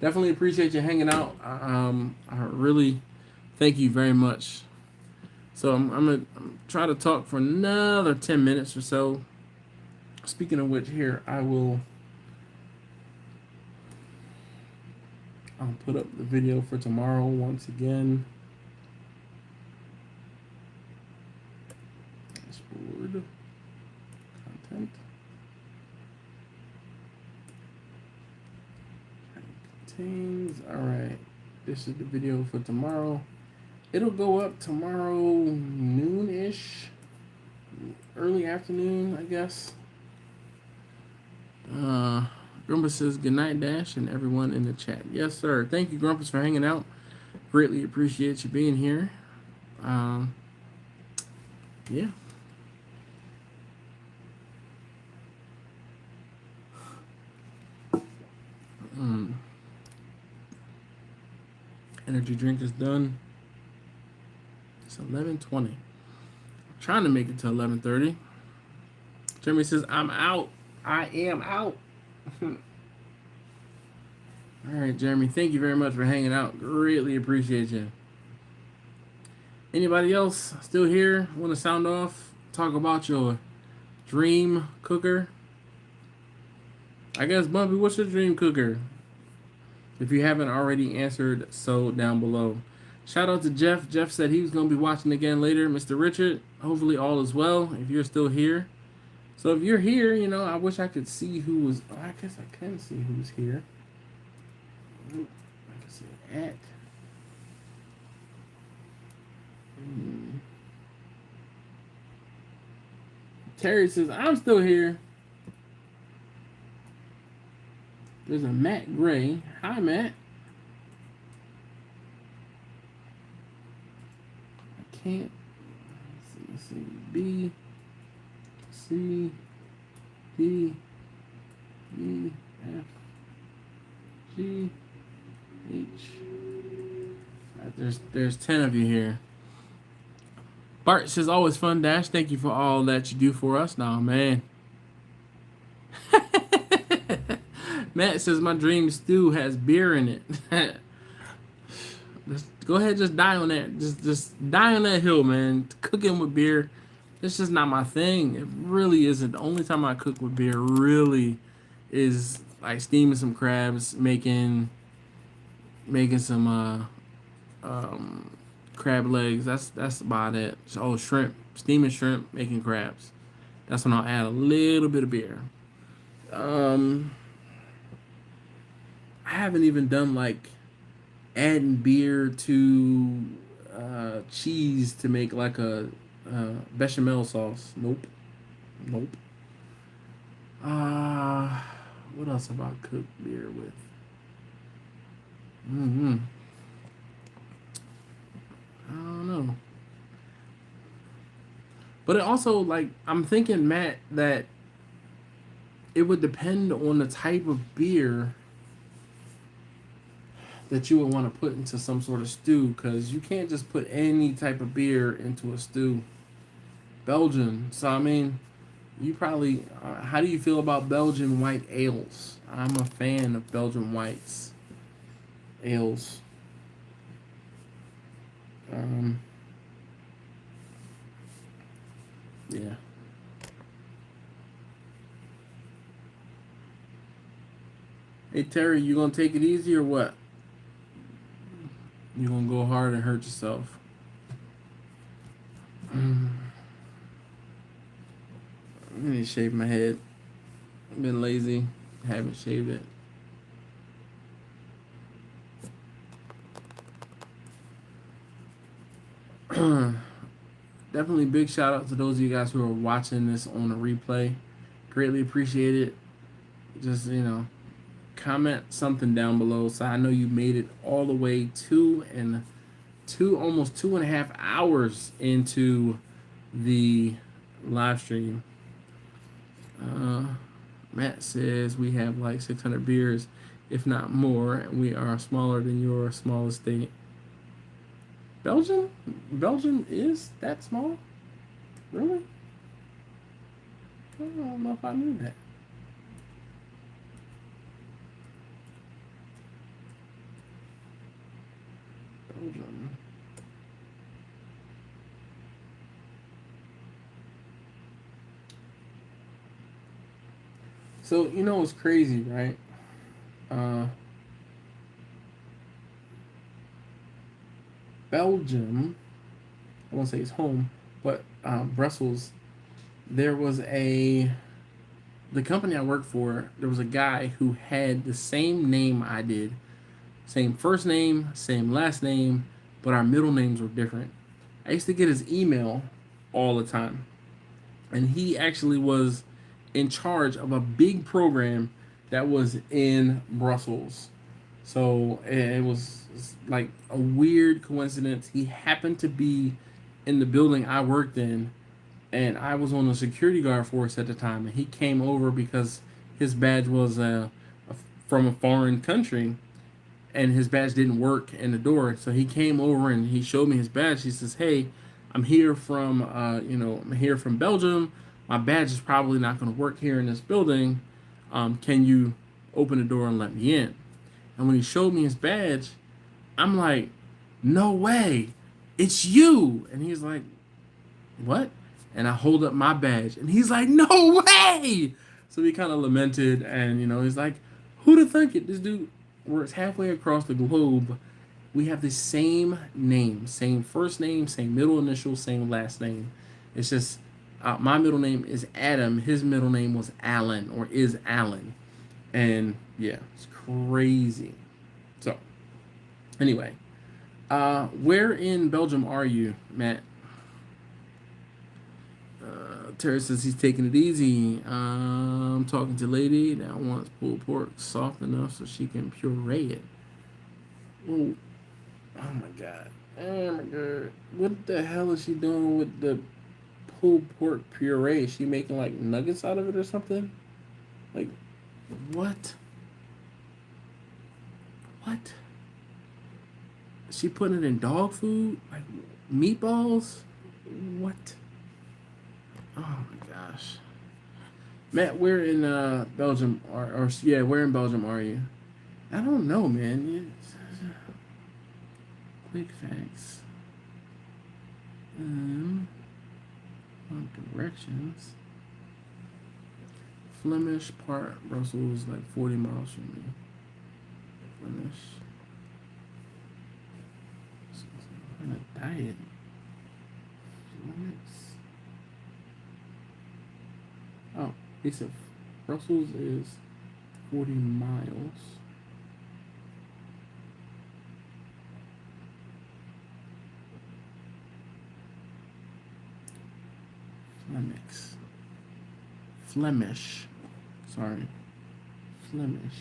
definitely appreciate you hanging out. I really thank you very much. So I'm gonna try to talk for another 10 minutes or so. Speaking of which, here I'll put up the video for tomorrow once again. Dashboard. Things. All right. This is the video for tomorrow. It'll go up tomorrow noon-ish, early afternoon, I guess. Grumpus says good night, Dash, and everyone in the chat. Yes, sir. Thank you, Grumpus, for hanging out. Greatly appreciate you being here. Yeah. Energy drink is done. It's 11:20. Trying to make it to 11:30. Jeremy says, I'm out. I am out. All right, Jeremy, thank you very much for hanging out. Greatly appreciate you. Anybody else still here? Want to sound off? Talk about your dream cooker? I guess, Bumpy, what's your dream cooker? If you haven't already answered, so down below. Shout out to Jeff. Jeff said he was going to be watching again later. Mr. Richard, hopefully all is well if you're still here. So if you're here, you know, I wish I could see who was... Oh, I guess I can see who's here. I can see at... Terry says, I'm still here. There's a Matt Gray. Hi, Matt. I can't. Let's see. B, C, D, E, F, G, H. Right, there's 10 of you here. Bart says, always fun, Dash. Thank you for all that you do for us. Nah, man. Matt says, my dream stew has beer in it. Just go ahead, just die on that. Just die on that hill, man. Cooking with beer, it's just not my thing. It really isn't. The only time I cook with beer really is like steaming some crabs, making some crab legs. That's about it. Oh, shrimp, steaming shrimp, making crabs. That's when I'll add a little bit of beer. I haven't even done like adding beer to cheese to make like a bechamel sauce. Nope. What else have I cooked beer with? I don't know. But it also, like, I'm thinking, Matt, that it would depend on the type of beer that you would want to put into some sort of stew, because you can't just put any type of beer into a stew. Belgian. So, I mean, you probably... how do you feel about Belgian white ales? I'm a fan of Belgian whites. Ales. Yeah. Hey, Terry, you gonna take it easy or what? You gonna go hard and hurt yourself? I need to shave my head. I've been lazy. Haven't shaved it. Definitely big shout out to those of you guys who are watching this on a replay. Greatly appreciate it. Just, you know, comment something down below so I know you made it all the way almost 2.5 hours into the live stream. Matt says we have like 600 beers, if not more, and we are smaller than your smallest state. Belgium is that small? Really? I don't know if I knew that. Belgium. So, you know what's crazy, right? Belgium, I won't say it's home, but Brussels, there was the company I worked for, there was a guy who had the same name I did, Same first name, same last name, but our middle names were different. I used to get his email all the time, and he actually was in charge of a big program that was in Brussels. So it was like a weird coincidence. He happened to be in the building I worked in, and I was on the security guard force at the time. And he came over because his badge was from a foreign country, and his badge didn't work in the door. So he came over and he showed me his badge. He says, "Hey, I'm here from I'm here from Belgium. My badge is probably not going to work here in this building. Can you open the door and let me in?" And when he showed me his badge, I'm like, "No way, it's you!" And he's like, "What?" And I hold up my badge, and he's like, "No way!" So he kind of lamented, and he's like, "Who'd have thunk it? This dude works halfway across the globe. We have the same name, same first name, same middle initial, same last name. It's just my middle name is Adam. His middle name was Alan, or is Alan, and yeah, it's crazy." So, anyway, where in Belgium are you, Matt? Terry says he's taking it easy. I'm talking to a lady that wants pulled pork soft enough so she can puree it. Ooh. Oh my god. Oh my god. What the hell is she doing with the pulled pork puree? Is she making like nuggets out of it or something? Like, what? What? Is she putting it in dog food? Like meatballs? What? Oh my gosh. Matt, where in Belgium where in Belgium are you? I don't know, man. Quick facts. Directions. Flemish part Brussels, like 40 miles from me. Flemish. On a diet. Flemish. Oh, he said Brussels is 40 miles. Flemish. Sorry. Flemish.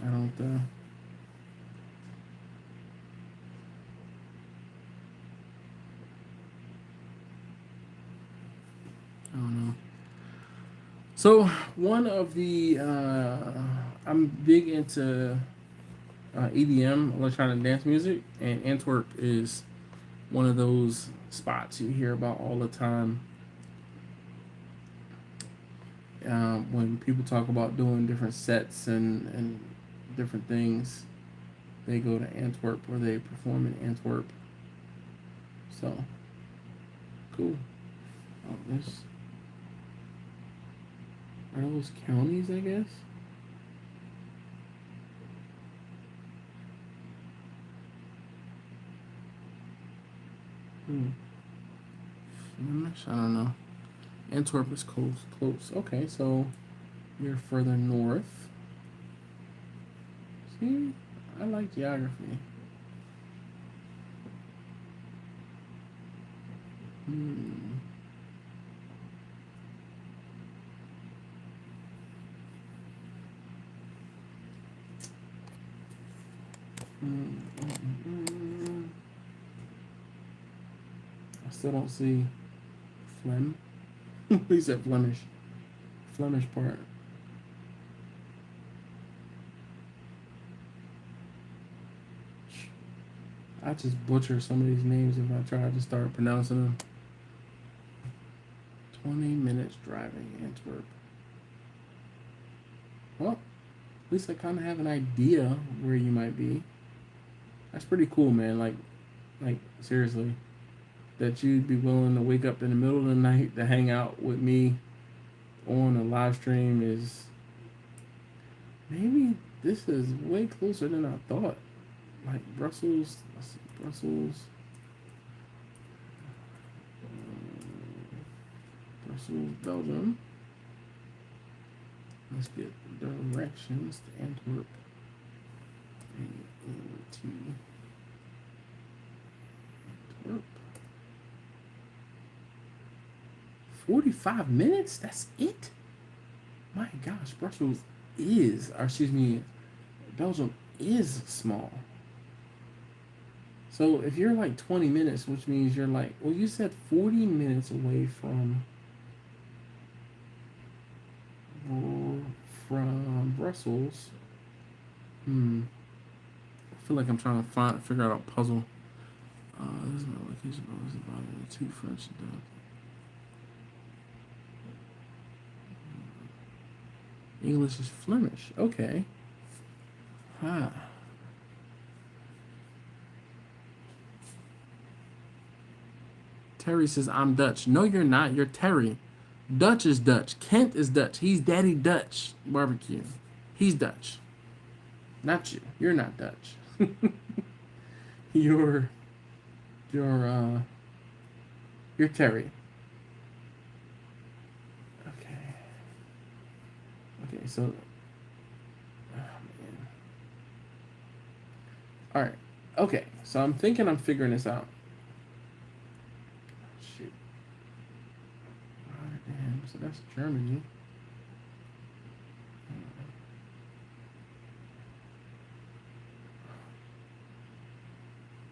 I don't know. So one of the I'm big into EDM, electronic dance music, and Antwerp is one of those spots you hear about all the time. When people talk about doing different sets and different things, they go to Antwerp or they perform in Antwerp. So cool. Oh, are those counties, I guess? Flemish? I don't know. Antwerp is close. Okay, so you're further north. See, I like geography. I still don't see phlegm. He said Flemish. Flemish part. I just butcher some of these names if I try to start pronouncing them. 20 minutes driving Antwerp. Well, at least I kind of have an idea where you might be. That's pretty cool, man. Like seriously, that you'd be willing to wake up in the middle of the night to hang out with me on a live stream is maybe this is way closer than I thought. Like Brussels, Brussels, Belgium. Let's get directions to Antwerp. Antwerp. 45 minutes? That's it? My gosh, Brussels is, or excuse me, Belgium is small. So if you're like 20 minutes, which means you're like, well, you said 40 minutes away from Brussels. I feel like I'm trying to figure out a puzzle. This is my location, but this is about 2 French dogs. English is Flemish. Okay. Terry says, I'm Dutch. No, you're not. You're Terry. Dutch is Dutch. Kent is Dutch. He's Daddy Dutch barbecue. He's Dutch. Not you. You're not Dutch. You're Terry. Okay, so man. All right. Okay, so I'm thinking I'm figuring this out. Shoot. Rotterdam. So that's Germany.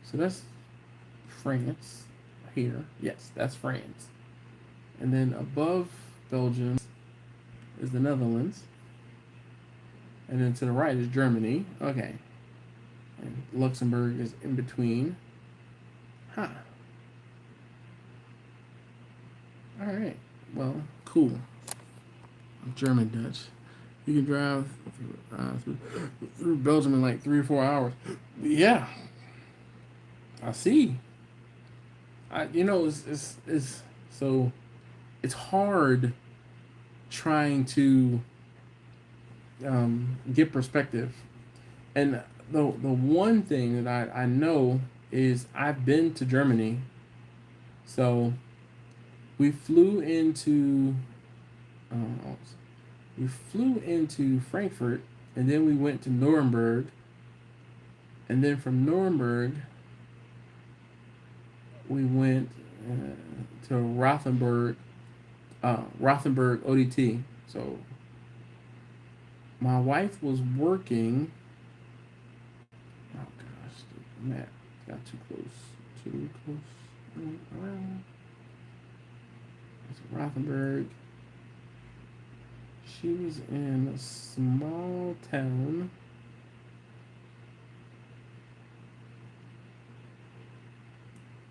So that's France here. Yes, that's France. And then above Belgium is the Netherlands. And then to the right is Germany. Okay. And Luxembourg is in between. Huh. Alright. Well, cool. German Dutch. You can drive through Belgium in like 3 or 4 hours. Yeah. I see. It's so it's hard trying to get perspective. And the one thing that I know is I've been to Germany. So we flew into Frankfurt, and then we went to Nuremberg, and then from Nuremberg we went to Rothenburg ODT. So my wife was working. Oh gosh, the map got too close. It's Rothenburg. She was in a small town.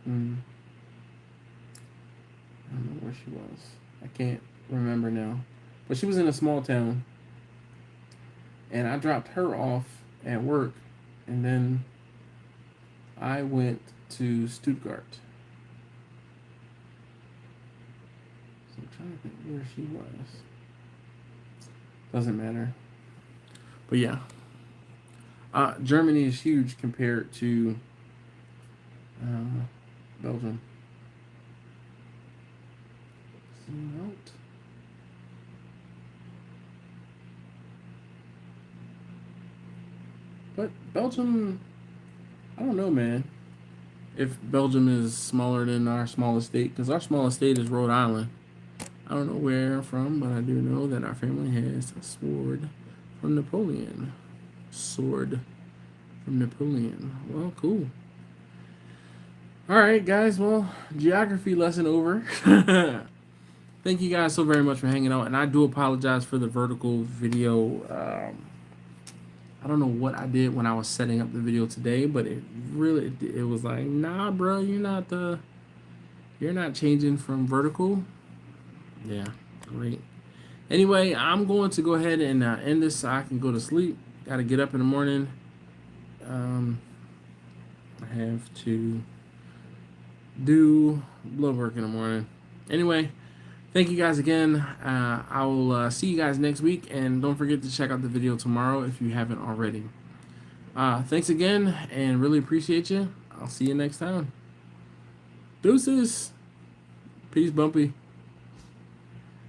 I don't know where she was. I can't remember now. But she was in a small town. And I dropped her off at work. And then I went to Stuttgart. So I'm trying to think where she was. Doesn't matter. But yeah. Germany is huge compared to Belgium. Zoom out. But Belgium, I don't know, man. If Belgium is smaller than our smallest state, because our smallest state is Rhode Island. I don't know where I'm from, but I do know that our family has a sword from Napoleon. Sword from Napoleon. Well, cool. All right, guys. Well, geography lesson over. Thank you guys so very much for hanging out. And I do apologize for the vertical video. I don't know what I did when I was setting up the video today, but it was like, nah, bro, you're not changing from vertical. Yeah, great. Anyway, I'm going to go ahead and end this so I can go to sleep. Got to get up in the morning. I have to do blood work in the morning. Anyway, thank you guys again. I will see you guys next week, and don't forget to check out the video tomorrow if you haven't already. Thanks again, and really appreciate you. I'll see you next time. Deuces. Peace, Bumpy.